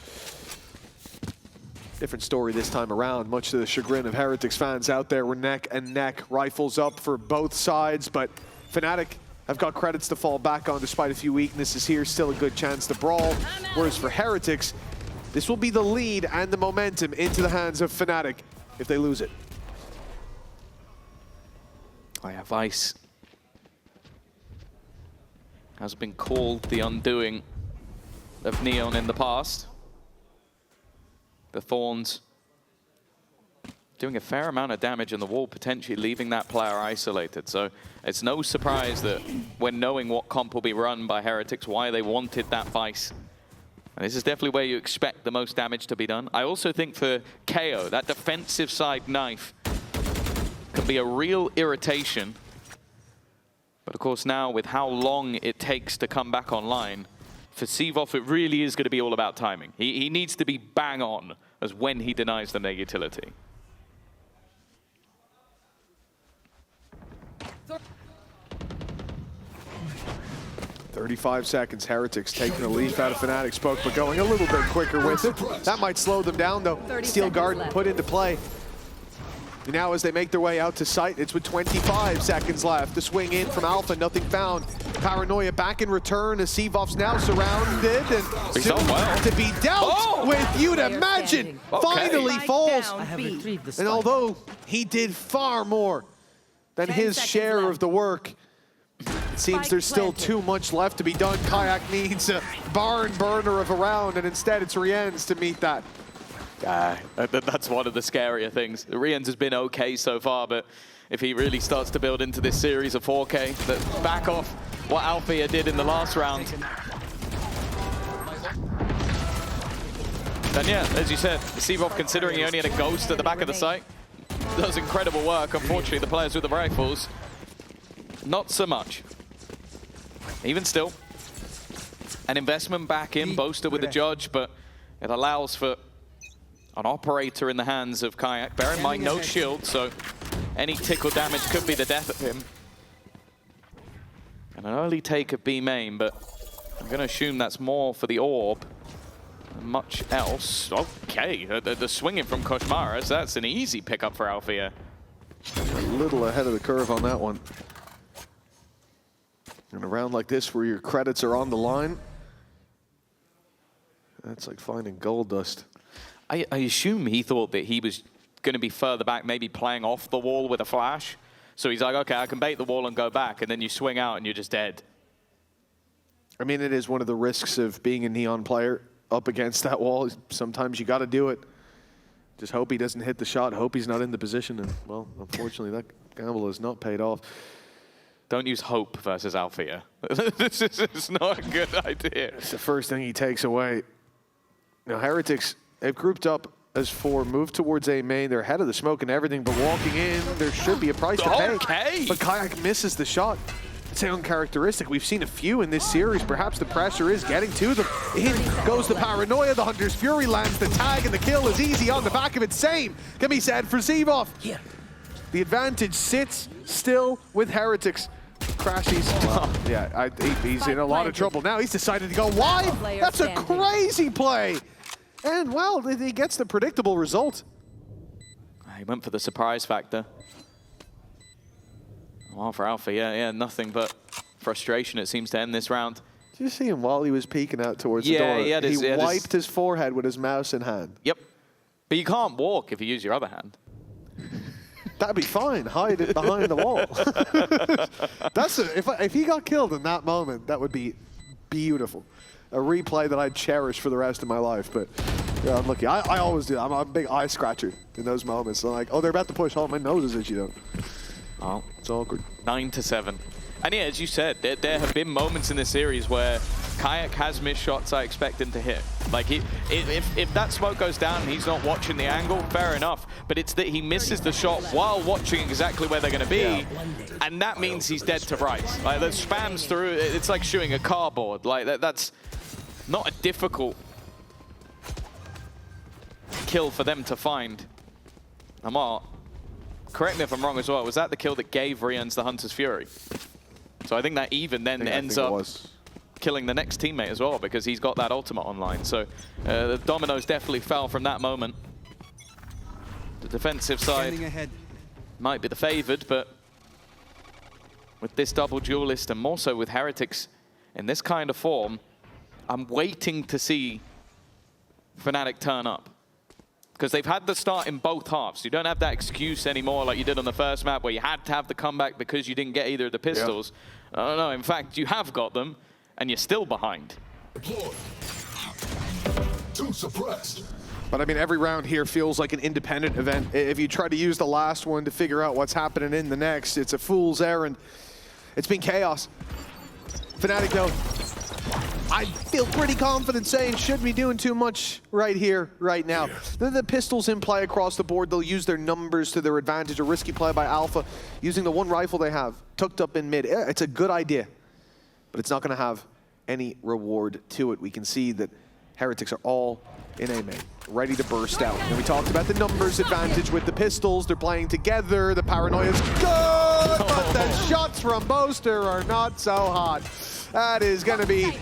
Different story this time around, much to the chagrin of Heretics fans out there. We're neck and neck, rifles up for both sides, but Fnatic have got credits to fall back on despite a few weaknesses here. Still a good chance to brawl. Whereas for Heretics, this will be the lead and the momentum into the hands of Fnatic if they lose it. I have Ice. Has been called the undoing of Neon in the past. The Thorns doing a fair amount of damage in the wall, potentially leaving that player isolated. So it's no surprise that when knowing what comp will be run by Heretics, why they wanted that Vice. And this is definitely where you expect the most damage to be done. I also think for KO, that defensive side knife can be a real irritation. But of course now, with how long it takes to come back online, for Sivov, it really is going to be all about timing. He needs to be bang on as when he denies the utility. – 35 seconds. Heretics taking the leaf out of Fnatic's poke, but going a little bit quicker with it. That might slow them down, though. Steel Garden put into play. And now as they make their way out to site, it's with 25 seconds left. The swing in from Alpha, nothing found. Paranoia back in return as Sivov's now surrounded and soon to be dealt with. You'd imagine finally falls. And although he did far more than his share of the work, it seems there's still too much left to be done. Kayak needs a barn burner of a round, and instead it's Rien's to meet that. That's one of the scarier things. Rien's has been okay so far, but if he really starts to build into this series of 4K, that back off what Althea did in the last round. Then yeah, as you said, Sivov, considering he only had a ghost at the back of the site, does incredible work. Unfortunately, the players with the rifles, not so much. Even still, an investment back in, Boaster with the Judge, but it allows for an operator in the hands of Kayak. Bear in mind, no shield, so any tickle damage could be the death of him. And an early take of B main, but I'm going to assume that's more for the orb than much else. Okay, the swinging from Koshmaras, that's an easy pickup for Althea. A little ahead of the curve on that one. In a round like this where your credits are on the line, that's like finding gold dust. I assume he thought that he was going to be further back, maybe playing off the wall with a flash. So he's like, okay, I can bait the wall and go back, and then you swing out and you're just dead. I mean, it is one of the risks of being a Neon player up against that wall. Sometimes you got to do it. Just hope he doesn't hit the shot, hope he's not in the position, and, well, unfortunately, that gamble has not paid off. Don't use hope versus Althea. This is not a good idea. It's the first thing he takes away. Now, Heretics, they've grouped up as 4, moved towards A main. They're ahead of the smoke and everything, but walking in, there should be a price to pay. Okay. But Kayak misses the shot. It's uncharacteristic. We've seen a few in this series. Perhaps the pressure is getting to them. In goes the Paranoia. The Hunter's Fury lands the tag, and the kill is easy on the back of it. Same can be said for Sivov. Yeah. The advantage sits still with Heretics. Crashies. Yeah, he's in a lot of trouble now. He's decided to go wide. That's a crazy play. And, well, he gets the predictable result. He went for the surprise factor. Well, for Alpha, yeah, nothing but frustration, it seems, to end this round. Did you see him while he was peeking out towards the door? He wiped his forehead with his mouse in hand. Yep. But you can't walk if you use your other hand. That'd be fine. Hide it behind the wall. If he got killed in that moment, that would be beautiful. A replay that I'd cherish for the rest of my life. But yeah, I'm lucky. I always do. I'm a big eye scratcher in those moments. I'm like, oh, they're about to push. Oh, my nose is itchy though. Oh, it's awkward. 9-7. And yeah, as you said, there have been moments in this series where Kayak has missed shots I expect him to hit. Like, if that smoke goes down and he's not watching the angle, fair enough. But it's that he misses the shot while watching exactly where they're going to be. And that means he's dead to rights. Like, that spams through. It's like shooting a cardboard. Like, that's not a difficult kill for them to find. Amar, correct me if I'm wrong as well, was that the kill that gave Rien's the Hunter's Fury? So I think that even then ends up killing the next teammate as well, because he's got that ultimate online. So the dominoes definitely fell from that moment. The defensive side might be the favored, but with this double duelist and more so with Heretics in this kind of form, I'm waiting to see Fnatic turn up. Because they've had the start in both halves. You don't have that excuse anymore like you did on the first map where you had to have the comeback because you didn't get either of the pistols. Yeah. No, in fact, you have got them and you're still behind. Too suppressed. But I mean, every round here feels like an independent event. If you try to use the last one to figure out what's happening in the next, it's a fool's errand. It's been chaos. Fnatic, though, I feel pretty confident saying shouldn't be doing too much right here, right now. The pistols in play across the board. They'll use their numbers to their advantage. A risky play by Alpha, using the one rifle they have, tucked up in mid. It's a good idea, but it's not going to have any reward to it. We can see that Heretics are all in A main, ready to burst out. And we talked about the numbers advantage with the pistols. They're playing together. The paranoia's good, but the shots from Boaster are not so hot. That is going to be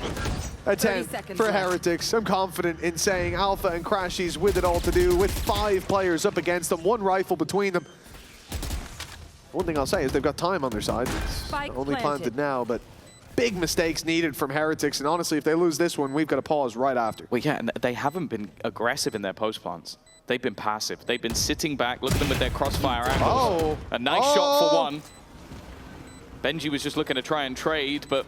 a 10 for Heretics. I'm confident in saying Alpha and Crashies with it all to do, with 5 players up against them, 1 rifle between them. One thing I'll say is they've got time on their side. It's only planted now, but big mistakes needed from Heretics, and honestly, if they lose this one, we've got to pause right after. Well, yeah, and they haven't been aggressive in their post plants. They've been passive. They've been sitting back. Look at them with their crossfire angles. A nice shot for one. Benji was just looking to try and trade, but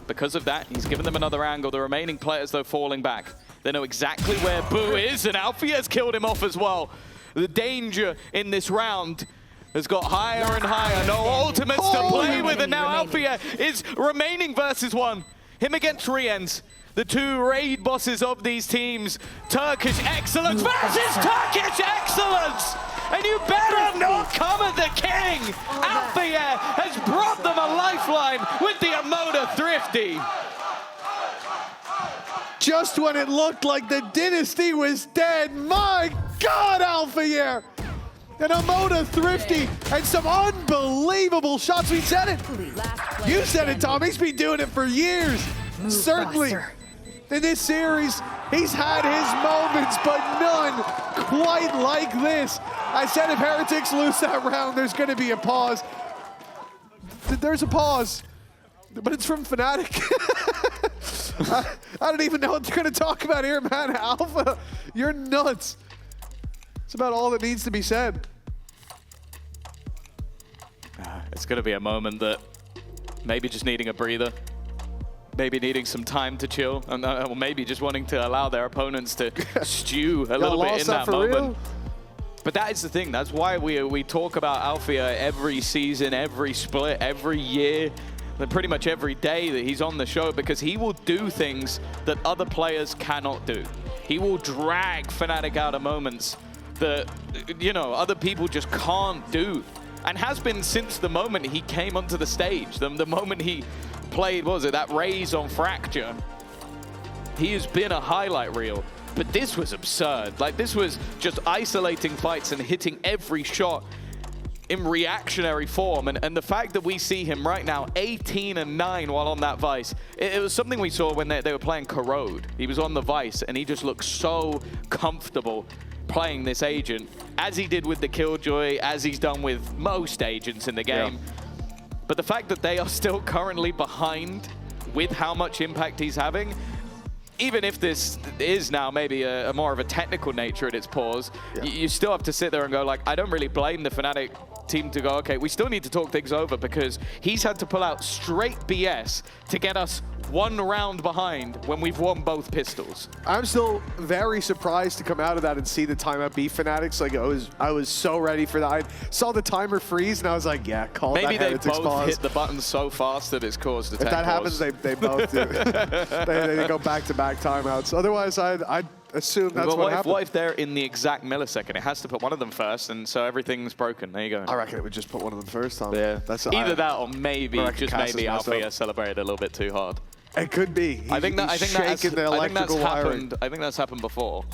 because of that, he's given them another angle. The remaining players, though, falling back. They know exactly where Boo is, and Alfie has killed him off as well. The danger in this round has got higher and higher. No ultimates to play with, and now Alfia is remaining versus 1. Him against Riens, the 2 raid bosses of these teams. Turkish excellence versus Turkish excellence! And you better not come at the king! Alfia has brought them a lifeline with the Emoda Thrifty. Just when it looked like the dynasty was dead, my God, Alfia! And Emoda Thrifty and some unbelievable shots. We said it. You said it, Tom. He's been doing it for years. Certainly in this series, he's had his moments, but none quite like this. I said if Heretics lose that round, there's going to be a pause. There's a pause, but it's from Fnatic. I don't even know what they're going to talk about here, man. Alpha, you're nuts. It's about all that needs to be said. It's going to be a moment that maybe just needing a breather, maybe needing some time to chill, or maybe just wanting to allow their opponents to stew a little bit in that moment. Real? But that is the thing. That's why we talk about Alfia every season, every split, every year, and pretty much every day that he's on the show, because he will do things that other players cannot do. He will drag Fnatic out of moments that, you know, other people just can't do. And has been since the moment he came onto the stage, the moment he played, what was it, that raise on Fracture. He has been a highlight reel, but this was absurd. Like, this was just isolating fights and hitting every shot in reactionary form. And the fact that we see him right now 18-9 while on that Vice, it was something we saw when they were playing Corrode. He was on the Vice and he just looked so comfortable playing this agent, as he did with the Killjoy, as he's done with most agents in the game. Yeah. But the fact that they are still currently behind with how much impact he's having, even if this is now maybe a more of a technical nature at its pause, you still have to sit there and go like, I don't really blame the Fnatic team to go, okay, we still need to talk things over, because he's had to pull out straight BS to get us 1 round behind when we've won both pistols. I'm still very surprised to come out of that and see the timeout be Fnatic's. Like, I was so ready for that. I saw the timer freeze and I was like, yeah, call Maybe that they both pause. hit the button so fast that it's caused a If that happens, they both do. they go back-to-back timeouts. Otherwise, I'd assume that's what happened. What if they're in the exact millisecond? It has to put one of them first, and so everything's broken. There you go. I reckon it would just put one of them first, Tom. Yeah. Either that or maybe, just maybe Alfia celebrated a little bit too hard. It could be. I think that's happened before.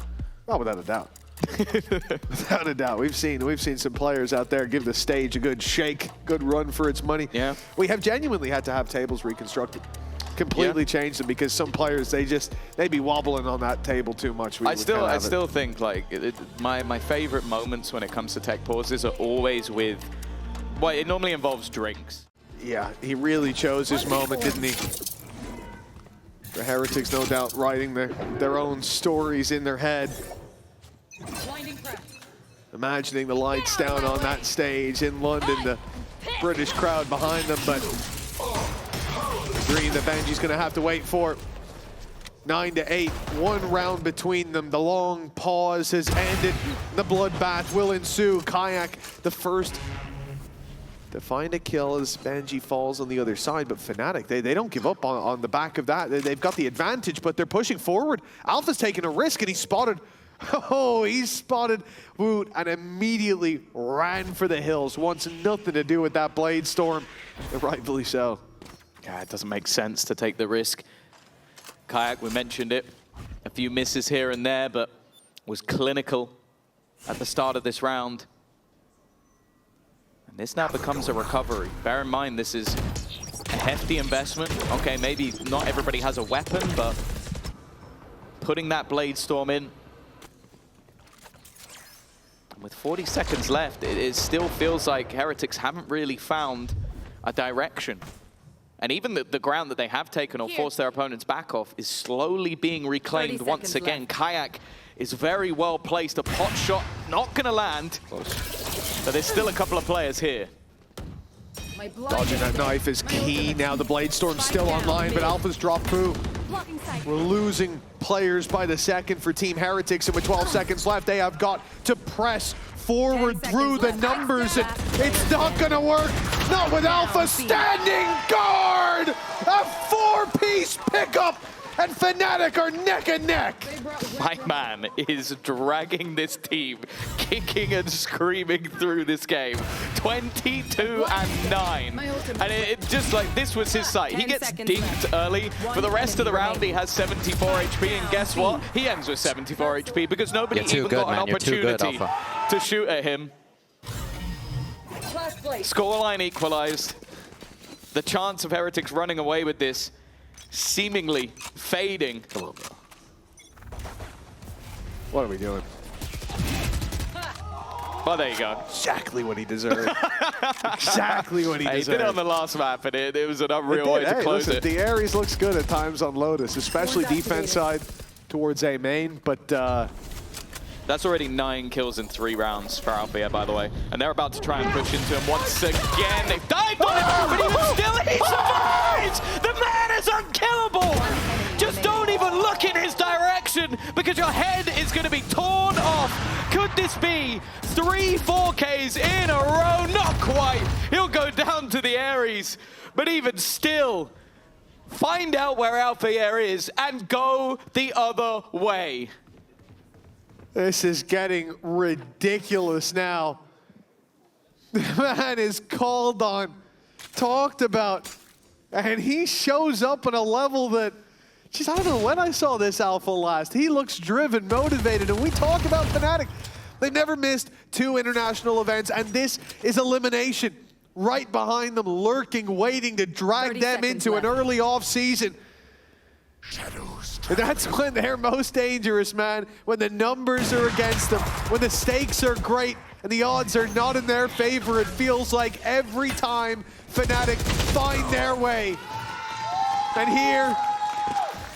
Oh, without a doubt. Without a doubt. We've seen some players out there give the stage a good shake, good run for its money. Yeah. We have genuinely had to have tables reconstructed. Completely change them, because some players, they be wobbling on that table too much. I still think like my favorite moments when it comes to tech pauses are always with, well, it normally involves drinks. Yeah, he really chose his moment, didn't he? The Heretics, no doubt, writing their own stories in their head. Imagining the lights down on that stage in London, the British crowd behind them, but green that Benji's going to have to wait for. 9-8, 1 round between them. The long pause has ended. The bloodbath will ensue. Kayak, the first to find a kill as Benji falls on the other side, but Fnatic, they don't give up on the back of that. They've got the advantage, but they're pushing forward. Alpha's taking a risk, and he spotted Woot and immediately ran for the hills. Wants nothing to do with that Blade Storm, and rightfully so. Yeah, it doesn't make sense to take the risk. Kayak, we mentioned it. A few misses here and there, but was clinical at the start of this round. And this now becomes a recovery. Bear in mind, this is a hefty investment. Okay, maybe not everybody has a weapon, but putting that Blade Storm in. And with 40 seconds left, it still feels like Heretics haven't really found a direction. And even the ground that they have taken or forced their opponents back off is slowly being reclaimed once again. Left. Kayak is very well placed. A pot shot not going to land, but there's still a couple of players here. Dodging that knife is key. Now the Blade Storm's still online, but Alpha's dropped through. We're losing players by the second for Team Heretics, and with 12 seconds left, they have got to press forward through the numbers, and it's not gonna work. Not with Alpha standing guard! A four-piece pickup, and Fnatic are neck and neck. My man is dragging this team, kicking and screaming through this game. 22-9. And it just like, this was his sight. He gets dinked early. For the rest of the round, he has 74 HP. And guess what? He ends with 74 HP because nobody even got an opportunity to shoot at him. Scoreline equalized. The chance of Heretics running away with this seemingly fading. What are we doing? Well, there you go. Exactly what he deserved. Exactly what he deserved. He did it on the last map, and it was an unreal way to close it. The Ares looks good at times on Lotus, especially defense side towards A main, but that's already 9 kills in 3 rounds for Alpha, by the way. And they're about to try and push into him once again. They've died on him, but even still, he survives! The man is unkillable! Just don't even look in his direction, because your head is going to be torn off. Could this be 3 4Ks in a row? Not quite. He'll go down to the Ares. But even still, find out where Alpha Air is and go the other way. This is getting ridiculous now. The man is called on, talked about, and he shows up on a level that, geez, I don't know when I saw this Alpha last. He looks driven, motivated, and we talk about Fnatic. They've never missed 2 international events, and this is elimination right behind them, lurking, waiting to drag them into an early off-season. And that's when they're most dangerous, man. When the numbers are against them, when the stakes are great and the odds are not in their favor, it feels like every time Fnatic find their way. And here,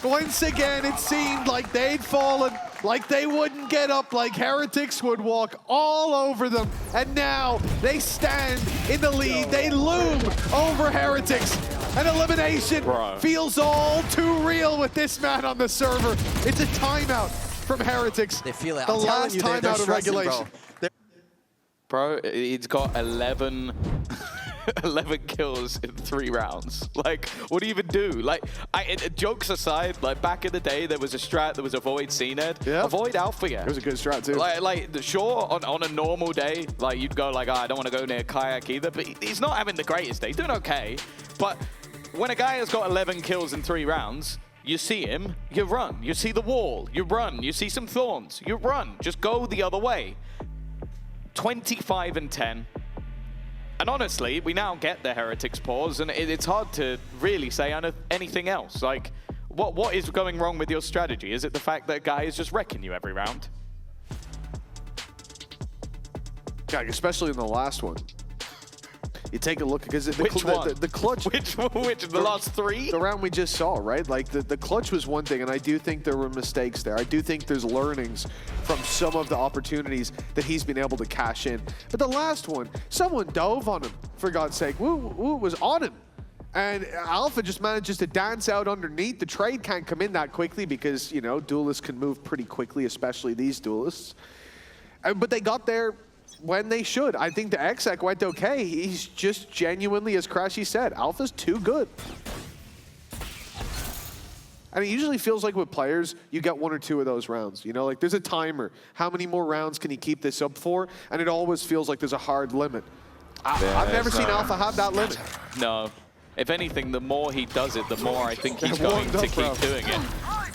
once again, it seemed like they'd fallen, like they wouldn't get up, like Heretics would walk all over them. And now they stand in the lead. They loom over Heretics. An elimination feels all too real with this man on the server. It's a timeout from Heretics. They feel it. The I'm last telling you, timeout of regulation. Bro, he's got 11 kills in 3 rounds. Like, what do you even do? Like, jokes aside, like back in the day, there was a strat that was avoid CNED. Yeah. Avoid Alpha. Yeah. It was a good strat too. Like sure, on a normal day, like you'd go like, oh, I don't want to go near Kayak either, but he's not having the greatest day. He's doing okay, but when a guy has got 11 kills in 3 rounds, you see him, you run. You see the wall, you run. You see some thorns, you run. Just go the other way. 25-10. And honestly, we now get the Heretics pause, and it's hard to really say anything else. Like, what is going wrong with your strategy? Is it the fact that a guy is just wrecking you every round? Yeah, especially in the last one. You take a look, because the clutch. Which the last 3? The round we just saw, right? Like the clutch was one thing, and I do think there were mistakes there. I do think there's learnings from some of the opportunities that he's been able to cash in. But the last one, someone dove on him, for God's sake. Woo was on him. And Alpha just manages to dance out underneath. The trade can't come in that quickly because, you know, duelists can move pretty quickly, especially these duelists. But they got there when they should. I think the exec went okay. He's just genuinely, as Crashy said, Alpha's too good. And it usually feels like with players, you get 1 or 2 of those rounds. You know, like there's a timer. How many more rounds can he keep this up for? And it always feels like there's a hard limit. I've never seen Alpha have that limit. No. If anything, the more he does it, the more I think he's going to keep doing it.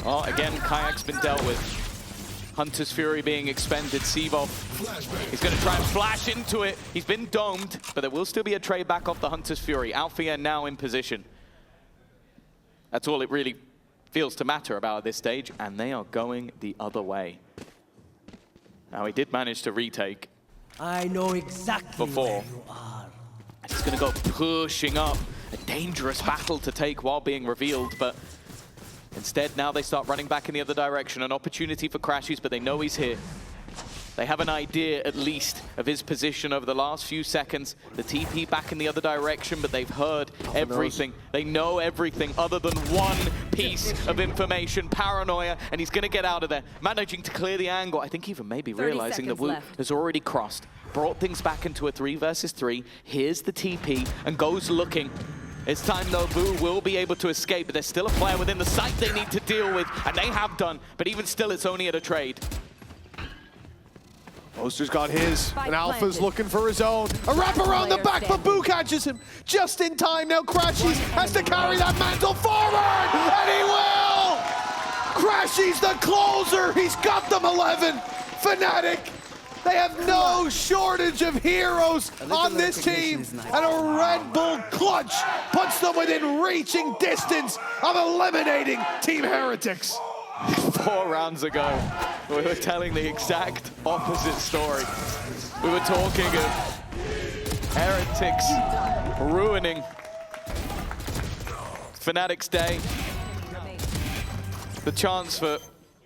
Oh, again, Kayak's been dealt with. Hunter's Fury being expended. Sivov, he's going to try and flash into it. He's been domed, but there will still be a trade back off the Hunter's Fury. Alfia now in position. That's all it really feels to matter about at this stage, and they are going the other way. Now, he did manage to retake. I know exactly before. where you are. And he's going to go pushing up. A dangerous battle to take while being revealed, but instead now they start running back in the other direction. An opportunity for Crashies, but they know he's here. They have an idea, at least, of his position over the last few seconds. The TP back in the other direction, but they've heard everything. They know everything other than one piece of information. Paranoia, and he's going to get out of there. Managing to clear the angle. I think even maybe realizing that Wu has already crossed. Brought things back into a 3 versus 3. Here's the TP, and goes looking. It's time, though. Boo will be able to escape, but there's still a player within the site they need to deal with, and they have done. But even still, it's only at a trade. Oster's got his, and Alpha's looking for his own. A wrap around the back, but Boo catches him just in time. Now Crashies has to carry that mantle forward, and he will! Crashies the closer, he's got them 11. Fnatic, they have no shortage of heroes on this team, and a Red Bull clutch puts them within reaching distance of eliminating Team Heretics. 4 rounds ago, we were telling the exact opposite story. We were talking of Heretics ruining Fnatic's day. The chance for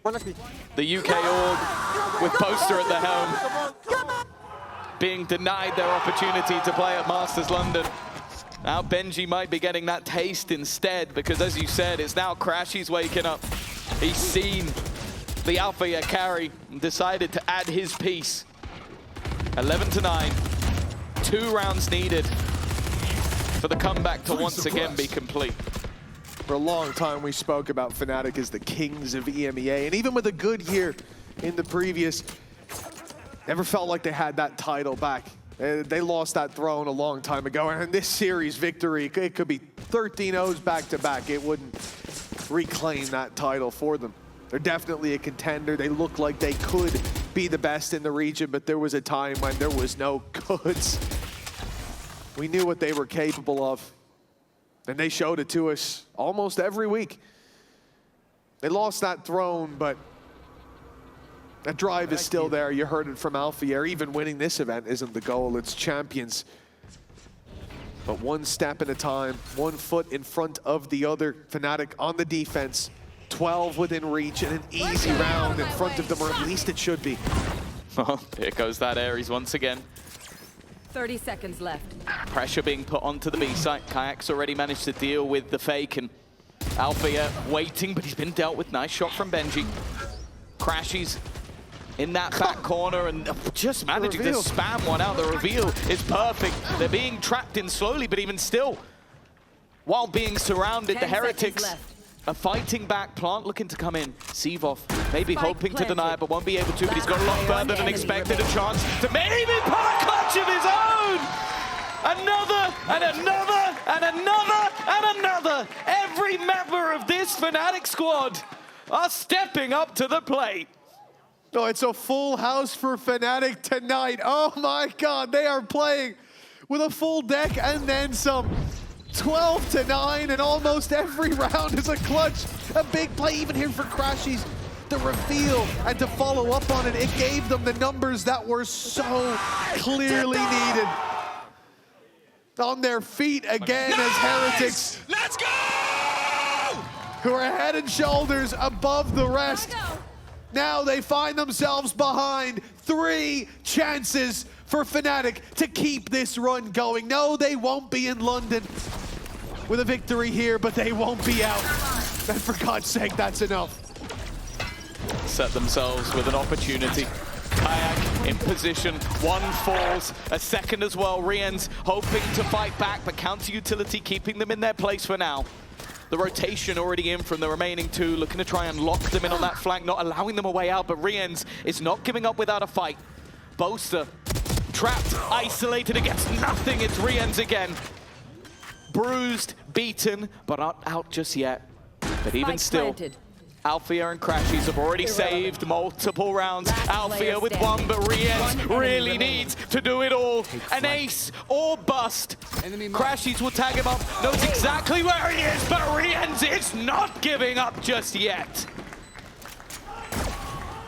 the UK org with Poster at the helm being denied their opportunity to play at Masters London. Now Benji might be getting that taste instead, because as you said, it's now Crashy's waking up. He's seen the Alpha carry and decided to add his piece. 11-9, 2 rounds needed for the comeback to once again be complete. For a long time, we spoke about Fnatic as the kings of EMEA, and even with a good year in the previous, never felt like they had that title back. They lost that throne a long time ago, and this series victory, it could be 13-0s back-to-back. It wouldn't reclaim that title for them. They're definitely a contender. They look like they could be the best in the region, but there was a time when there was no goods. We knew what they were capable of, and they showed it to us almost every week. They lost that throne, but that drive is still there. You heard it from Alpha. Even winning this event isn't the goal. It's champions. But one step at a time, 1 foot in front of the other. Fnatic on the defense, 12 within reach, and an easy round in front of them, or at least it should be. Oh, there goes that Ares once again. 30 seconds left. Pressure being put onto the B site. Kayak's already managed to deal with the fake, and Alpha waiting, but he's been dealt with. Nice shot from Benji. Crashies in that back corner and just managing to spam one out. The reveal is perfect. They're being trapped in slowly, but even still, while being surrounded, the Heretics are fighting back. Plant looking to come in. Sivov maybe hoping to deny it, but won't be able to, but he's got a lot further than expected. A chance to maybe put a clutch of his own! Another, and another, and another, and another! Every member of this Fnatic squad are stepping up to the plate. Oh, it's a full house for Fnatic tonight. Oh my God, they are playing with a full deck and then some. 12-9, and almost every round is a clutch. A big play even here for Crashies. The reveal, and to follow up on it, it gave them the numbers that were so clearly needed. On their feet again as Heretics. Let's go! Who are head and shoulders above the rest. Now they find themselves behind 3 chances for Fnatic to keep this run going. No, they won't be in London with a victory here, but they won't be out. And for God's sake, that's enough. Set themselves with an opportunity Kayak in position, one falls, a second as well. Rien's hoping to fight back, but counter utility keeping them in their place for now. The rotation already in from the remaining two, looking to try and lock them in on that flank, not allowing them a way out, but Rien's is not giving up without a fight. Boaster trapped, isolated against nothing. It's Rien's again. Bruised, beaten, but not out just yet. But even still, Althea and Crashies have already saved multiple rounds. Althea with one, but Rien really needs to do it all. An ace or bust. Crashies will tag him up, knows exactly where he is, but Rien's is not giving up just yet.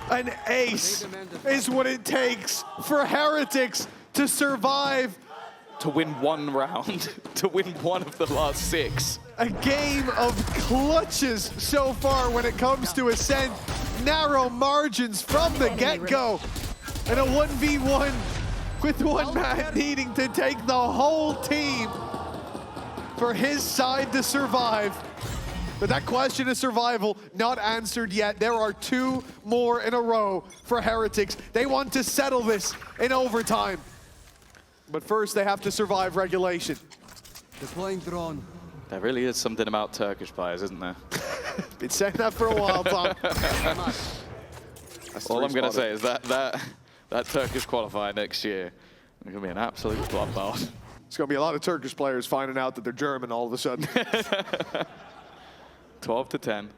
An ace is what it takes for Heretics to survive. To win one round, to win one of the last 6. A game of clutches so far when it comes to Ascent. Narrow margins from the get-go. And a 1v1 with one man needing to take the whole team for his side to survive. But that question of survival not answered yet. There are 2 more in a row for Heretics. They want to settle this in overtime. But first, they have to survive regulation. Deploying drone. There really is something about Turkish players, isn't there? Been saying that for a while, Tom. All I'm going to say is that Turkish qualifier next year is going to be an absolute bloodbath. It's going to be a lot of Turkish players finding out that they're German all of a sudden. 12 to 10.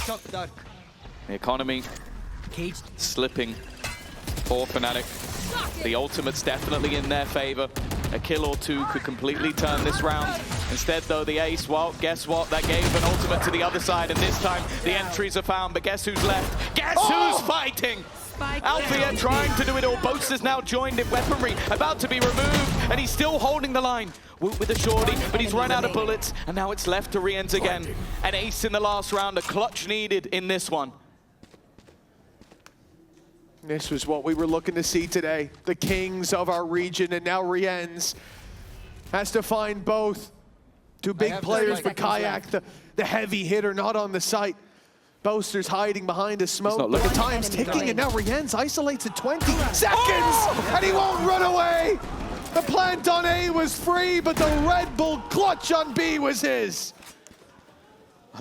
Shot dark. The economy slipping for Fnatic. The ultimate's definitely in their favor. A kill or 2 could completely turn this round. Instead, though, the ace, well, guess what? That gave an ultimate to the other side, and this time the entries are found. But guess who's left? Guess who's fighting? Althea trying to do it all. Boaster's now joined in weaponry, about to be removed, and he's still holding the line. Woot with the shorty, but he's run out of bullets, and now it's left to Rien's again. An ace in the last round, a clutch needed in this one. This was what we were looking to see today. The kings of our region, and now Rien's has to find both. 2 big players for Kayak, the heavy hitter, not on the site. Boaster's hiding behind a smoke, but the time's ticking, and now Rien's isolates at 20 seconds, and he won't run away! The plant on A was free, but the Red Bull clutch on B was his.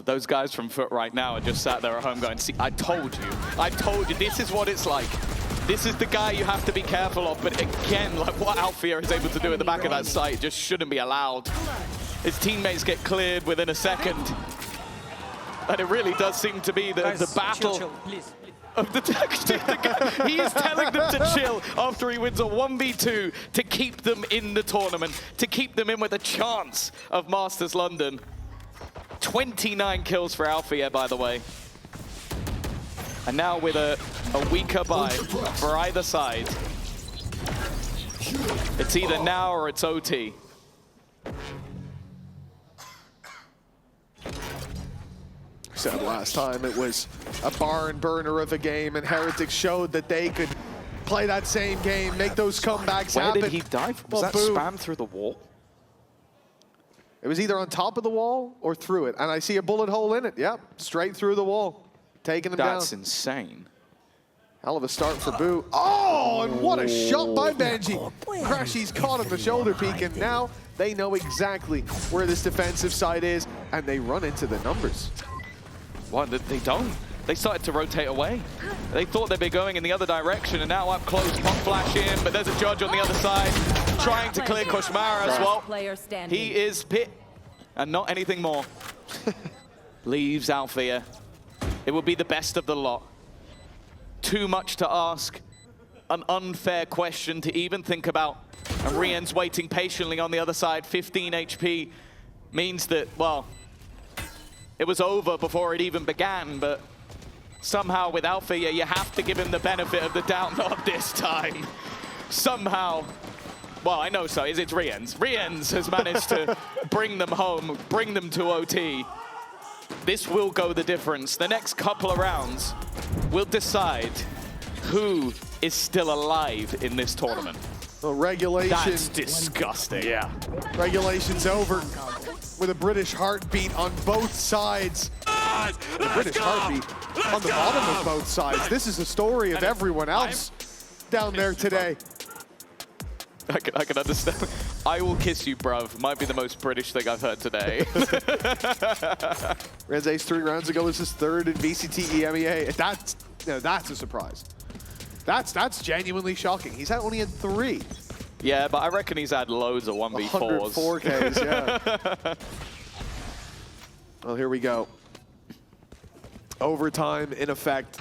Those guys from Foot right now are just sat there at home going, see, I told you, this is what it's like. This is the guy you have to be careful of, but again, like what Althea is able to do at the back of that site just shouldn't be allowed. His teammates get cleared within a second. And it really does seem to be the battle chill, please. of the guy. He's telling them to chill after he wins a 1v2 to keep them in the tournament, to keep them in with a chance of Masters London. 29 kills for Althea, by the way. And now with a weaker buy for either side. It's either now or it's OT. Said last time it was a barn burner of a game, and Heretics showed that they could play that same game, make those comebacks happen. Where did he dive? Was that spam through the wall? It was either on top of the wall or through it, and I see a bullet hole in it. Yep, straight through the wall, taking him down. That's insane. Hell of a start for Boo. Oh, and what a shot by Benji. Crashy's caught on the shoulder peak, and now they know exactly where this defensive side is, and they run into the numbers. What, they don't? They started to rotate away. They thought they'd be going in the other direction, and now up close, pop flash in, but there's a judge on the other side trying to clear Koshmara as well. He is pit, and not anything more. Leaves Althea. It will be the best of the lot. Too much to ask. An unfair question to even think about. And Rien's waiting patiently on the other side. 15 HP means that, well, it was over before it even began, but somehow with Althea, you have to give him the benefit of the doubt, not this time. Somehow, well, I know so, it's Rien's. Rien's has managed to bring them home, bring them to OT. This will go the difference. The next couple of rounds will decide who is still alive in this tournament. Well, regulation. That's disgusting. Yeah. Regulation's over with a British heartbeat on both sides. the British heartbeat on the bottom of both sides. This is a story of everyone else down there today. I can understand. I will kiss you, bruv. Might be the most British thing I've heard today. Ren's ace 3 rounds ago was his third in VCT EMEA. That's a surprise. That's genuinely shocking. He's only had 3. Yeah, but I reckon he's had loads of 1v4s. 104Ks, yeah. Well, here we go. Overtime in effect.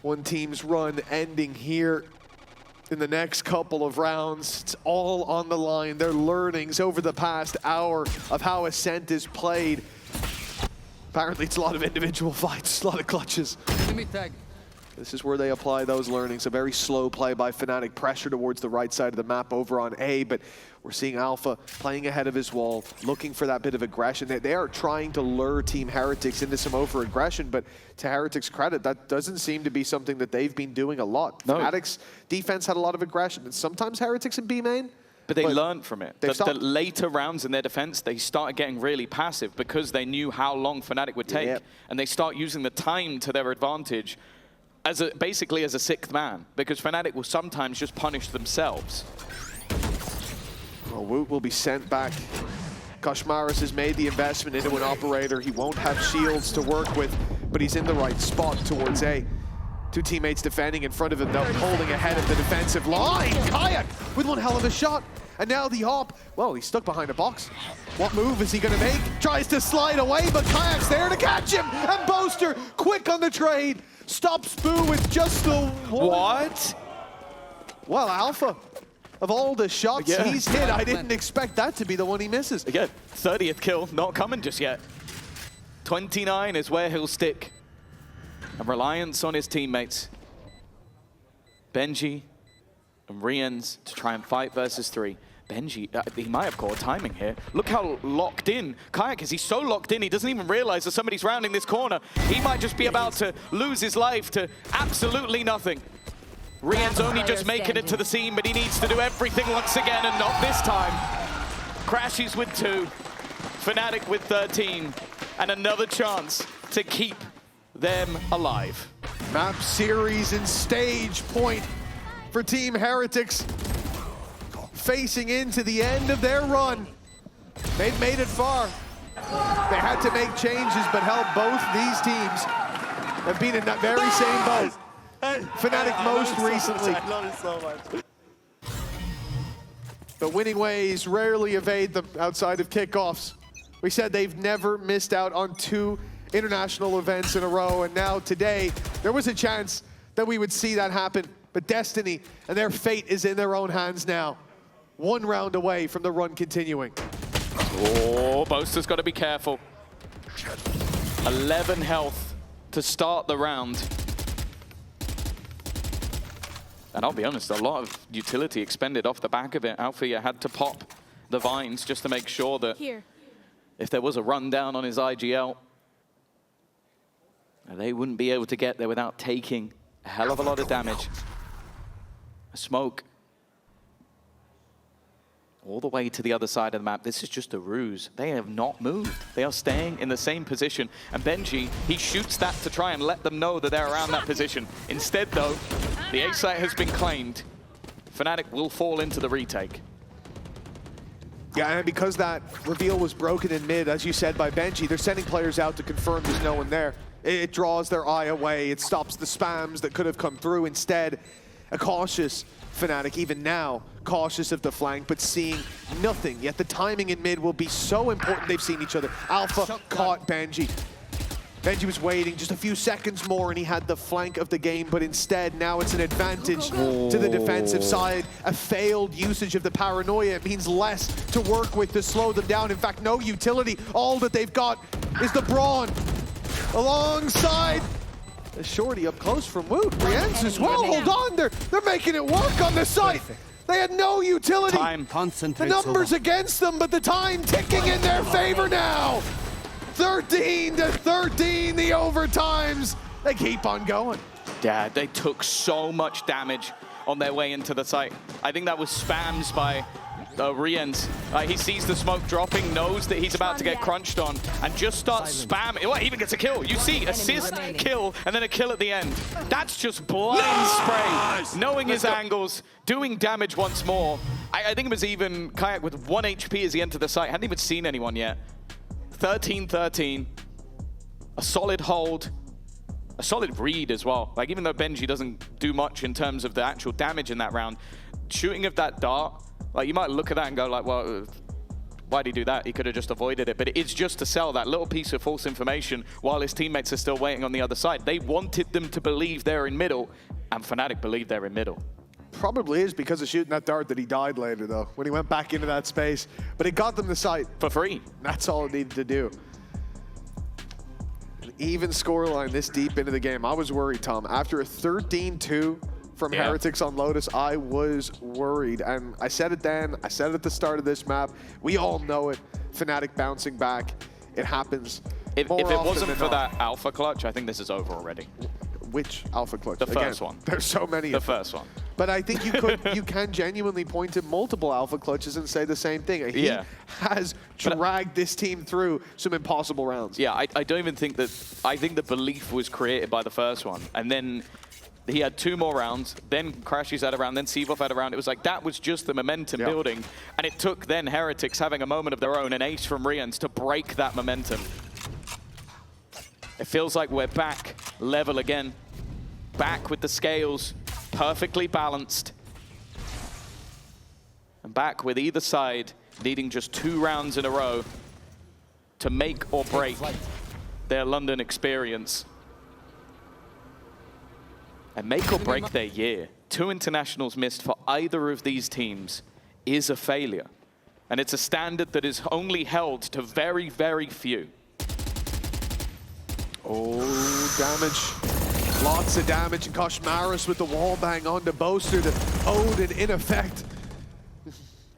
One team's run ending here in the next couple of rounds. It's all on the line. Their learnings over the past hour of how Ascent is played. Apparently it's a lot of individual fights, a lot of clutches. Enemy tag. This is where they apply those learnings. A very slow play by Fnatic, pressure towards the right side of the map over on A, but we're seeing Alpha playing ahead of his wall, looking for that bit of aggression. They are trying to lure Team Heretics into some over-aggression, but to Heretics' credit, that doesn't seem to be something that they've been doing a lot. No. Fnatic's defense had a lot of aggression, and sometimes Heretics in B main. But they learned from it. The later rounds in their defense, they started getting really passive because they knew how long Fnatic would take, and they start using the time to their advantage. Basically as a 6th man, because Fnatic will sometimes just punish themselves. Well, Woot will be sent back. Koshmaris has made the investment into an operator. He won't have shields to work with, but he's in the right spot towards A. 2 teammates defending in front of him, though, holding ahead of the defensive line. Kayak with one hell of a shot. And now the hop, well, he's stuck behind a box. What move is he gonna make? Tries to slide away, but Kayak's there to catch him. And Boaster, quick on the trade. Stops Boo with just the one. What? Well, Alpha, of all the shots he's hit, I didn't expect that to be the one he misses. Again, 30th kill, not coming just yet. 29 is where he'll stick. And reliance on his teammates. Benji and Rians to try and fight versus 3. Benji, he might have caught timing here. Look how locked in Kayak is. He's so locked in, he doesn't even realize that somebody's rounding this corner. He might just be about to lose his life to absolutely nothing. Rian's only just making it to the scene, but he needs to do everything once again, and not this time. Crashes with 2, Fnatic with 13, and another chance to keep them alive. Map series and stage point for Team Heretics. Facing into the end of their run. They've made it far. They had to make changes, but held both these teams have been in that very same boat. Fnatic most recently. I love it so much. The winning ways rarely evade them outside of kickoffs. We said they've never missed out on 2 international events in a row, and now today, there was a chance that we would see that happen, but Destiny and their fate is in their own hands now. 1 round away from the run continuing. Oh, Boaster's got to be careful. 11 health to start the round. And I'll be honest, a lot of utility expended off the back of it. Alfia had to pop the vines just to make sure that if there was a rundown on his IGL, they wouldn't be able to get there without taking a hell of a lot of damage. A smoke. All the way to the other side of the map. This is just a ruse. They have not moved. They are staying in the same position. And Benji, he shoots that to try and let them know that they're around that position. Instead, though, the A site has been claimed. Fnatic will fall into the retake. Yeah, and because that reveal was broken in mid, as you said, by Benji, they're sending players out to confirm there's no one there. It draws their eye away. It stops the spams that could have come through. Instead, a cautious Fnatic, even now, cautious of the flank, but seeing nothing. Yet the timing in mid will be so important. They've seen each other. Alpha caught Benji. Benji was waiting just a few seconds more and he had the flank of the game, but instead now it's an advantage to the defensive side. A failed usage of the paranoia. It means less to work with to slow them down. In fact, no utility. All that they've got is the brawn alongside a shorty up close from Woot. Rienz as well, hold on, they're making it work on the site. They had no utility. The numbers against them, but the time ticking in their favor now. 13-13, the overtimes. They keep on going. Yeah, they took so much damage on their way into the site. I think that was spams by Rien's. He sees the smoke dropping, knows that he's about to get crunched on, and just starts spamming. Well, even gets a kill. You see, assist, kill, and then a kill at the end. That's just blind spray, knowing his angles, doing damage once more. I think it was even Kayak with 1 HP as he entered the site. Hadn't even seen anyone yet. 13-13. A solid hold. A solid read as well. Like, even though Benji doesn't do much in terms of the actual damage in that round, shooting of that dart, like, you might look at that and go like, well, why'd he do that? He could have just avoided it. But it's just to sell that little piece of false information while his teammates are still waiting on the other side. They wanted them to believe they're in middle, and Fnatic believed they're in middle. Probably is because of shooting that dart that he died later, though, when he went back into that space. But it got them the site. For free. That's all it needed to do. An even scoreline this deep into the game. I was worried, Tom. After a 13-2 from Heretics on Lotus, I was worried. And I said it then, I said it at the start of this map. We all know it. Fnatic bouncing back. It happens. If it wasn't for that alpha clutch, I think this is over already. Which alpha clutch? The first one. There's so many. The first one. But I think you can genuinely point to multiple alpha clutches and say the same thing. He has dragged this team through some impossible rounds. Yeah, I don't even think that. I think the belief was created by the first one, and then he had 2 more rounds. Then Crashies had a round. Then Seavoff had a round. It was like that was just the momentum building, and it took then Heretics having a moment of their own, an ace from Riens to break that momentum. It feels like we're back level again. Back with the scales perfectly balanced. And back with either side needing just 2 rounds in a row to make or break their London experience. And make or break their year. 2 internationals missed for either of these teams is a failure. And it's a standard that is only held to very, very few. Oh, damage. Lots of damage, and Koshmaris with the wall bang onto Boaster to Odin in effect.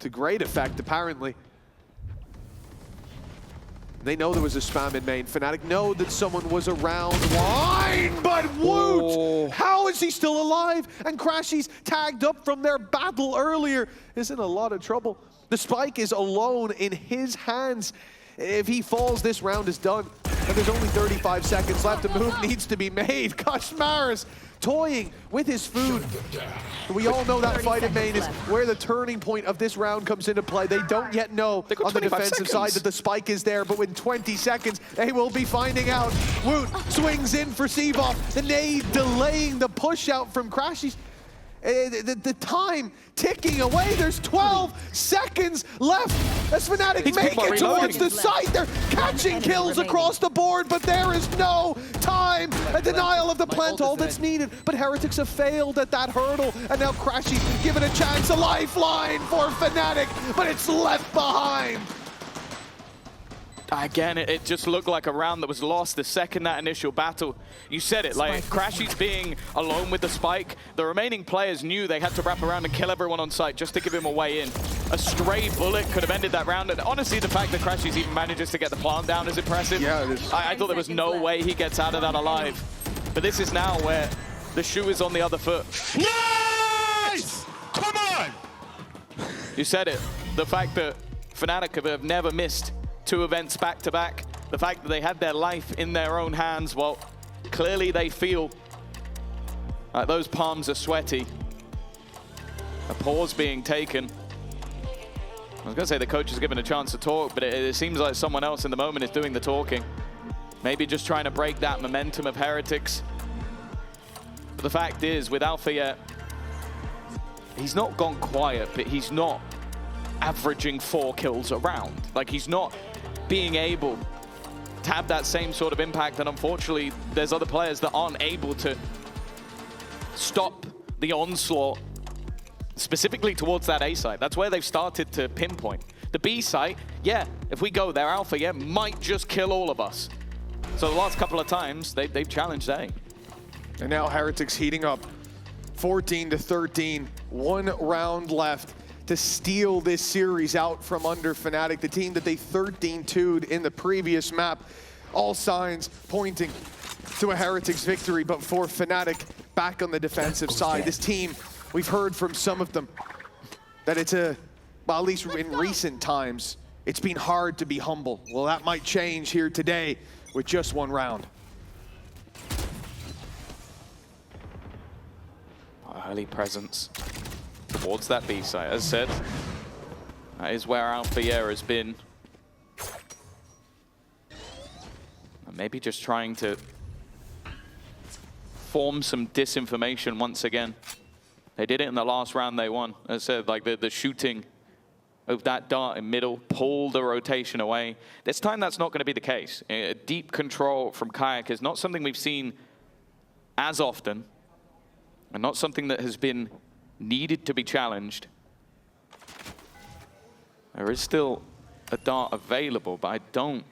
To great effect, apparently. They know there was a spam in main. Fnatic know that someone was around line, but Woot! How is he still alive? And Crashies tagged up from their battle earlier is in a lot of trouble. The spike is alone in his hands. If he falls, this round is done. And there's only 35 seconds left. A move needs to be made. Koshmaris toying with his food. We all know that fight in main is where the turning point of this round comes into play. They don't yet know on the defensive side that the spike is there, but within 20 seconds, they will be finding out. Woot swings in for Seavoff. The nade delaying the push out from Crashies. The time ticking away. There's 12 seconds left as Fnatic make it towards the site. They're catching kills across the board, but there is no time. A denial of the plant hold that's needed. But Heretics have failed at that hurdle, and now Crashy given a chance, a lifeline for Fnatic, but it's left behind. Again, it just looked like a round that was lost the second that initial battle. You said it, like Crashies being alone with the spike, the remaining players knew they had to wrap around and kill everyone on site just to give him a way in. A stray bullet could have ended that round, and honestly, the fact that Crashies even manages to get the plant down is impressive. Yeah, it is. I thought there was no way he gets out of that alive. But this is now where the shoe is on the other foot. Nice! Come on! You said it. The fact that Fnatic have never missed 2 events back-to-back, the fact that they had their life in their own hands, well, clearly they feel like those palms are sweaty. A pause being taken. I was going to say the coach is given a chance to talk, but it seems like someone else in the moment is doing the talking. Maybe just trying to break that momentum of Heretics. But the fact is, with Alpha yet, he's not gone quiet, but he's not averaging 4 kills a round. Like, he's not being able to have that same sort of impact, and unfortunately there's other players that aren't able to stop the onslaught specifically towards that A site. That's where they've started to pinpoint. The B site, yeah, if we go there, Alpha, yeah, might just kill all of us. So the last couple of times they've challenged A. And now Heretics heating up 14-13, 1 round left to steal this series out from under Fnatic, the team that they 13-2'd in the previous map. All signs pointing to a Heretics victory, but for Fnatic back on the defensive side. This team, we've heard from some of them that it's a well, at least in recent times, it's been hard to be humble. Well, that might change here today with just one round. Early presence towards that B site. As said, that is where Alphayer has been. And maybe just trying to form some disinformation once again. They did it in the last round they won. As I said, like the shooting of that dart in middle pulled the rotation away. This time that's not going to be the case. Deep control from Kayak is not something we've seen as often, and not something that has been needed to be challenged. There is still a dart available, but I don't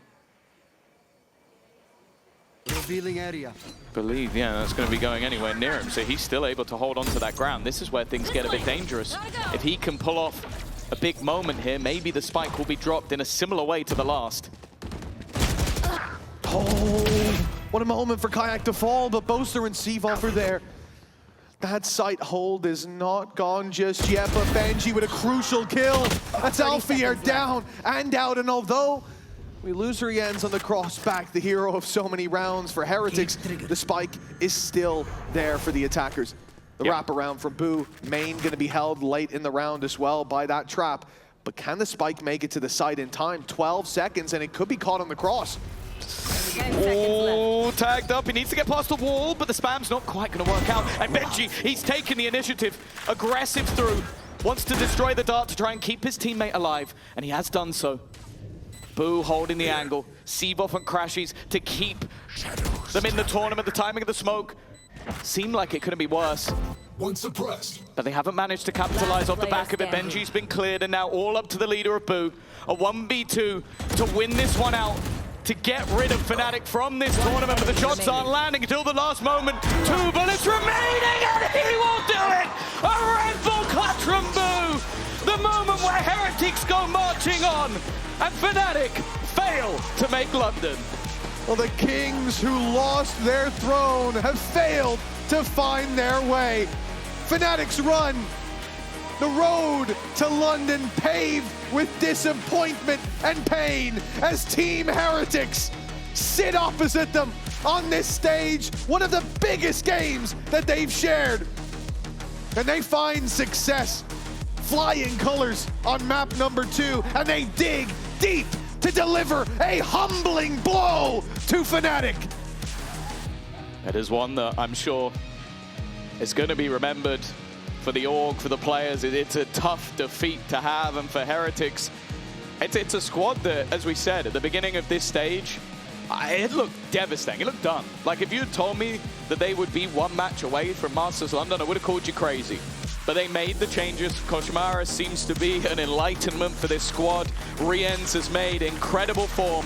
Revealing area. believe, that's going to be going anywhere near him. So he's still able to hold on to that ground. This is where things get a bit dangerous. If he can pull off a big moment here, maybe the spike will be dropped in a similar way to the last. Oh, what a moment for Kayak to fall, but Boaster and Seavolf are there. That site hold is not gone just yet, but Benji with a crucial kill. That's Alphayer down and out, and although we lose Rienz on the crossback, the hero of so many rounds for Heretics, the spike is still there for the attackers. The wraparound from Boo, main gonna be held late in the round as well by that trap, but can the spike make it to the site in time? 12 seconds, and it could be caught on the cross. Oh, tagged up. He needs to get past the wall, but the spam's not quite going to work out. And Benji, he's taken the initiative. Aggressive through. Wants to destroy the dart to try and keep his teammate alive, and he has done so. Boo holding the angle. Seavolf and Crashies to keep them in the tournament. The timing of the smoke seemed like it couldn't be worse. One suppressed. But they haven't managed to capitalize off the back of it. Benji's been cleared, and now all up to the leader of Boo. A 1v2 to win this one out, to get rid of Fnatic from this tournament, but the shots aren't landing until the last moment. 2 bullets remaining, and he will do it! A Red Bull clutch from Boo! The moment where Heretics go marching on, and Fnatic fail to make London. Well, the kings who lost their throne have failed to find their way. Fnatic's run, the road to London paved with disappointment and pain as Team Heretics sit opposite them on this stage, one of the biggest games that they've shared. And they find success, flying colors on map number 2, and they dig deep to deliver a humbling blow to Fnatic. It is one that I'm sure is going to be remembered for the org, for the players. It's a tough defeat to have, and for Heretics, it's a squad that, as we said at the beginning of this stage, it looked devastating. It looked done. Like, if you had told me that they would be one match away from Masters London, I would have called you crazy. But they made the changes. Koshmaris seems to be an enlightenment for this squad. Rienz has made incredible form.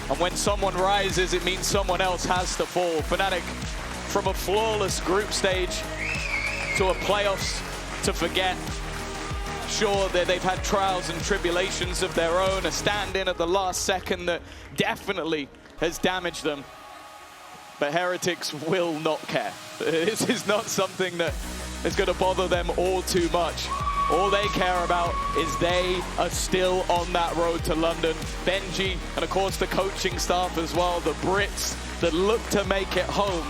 And when someone rises, it means someone else has to fall. Fnatic, from a flawless group stage to a playoffs to forget. Sure, that they've had trials and tribulations of their own, a stand-in at the last second that definitely has damaged them. But Heretics will not care. This is not something that is going to bother them all too much. All they care about is they are still on that road to London. Benji, and of course the coaching staff as well, the Brits that look to make it home.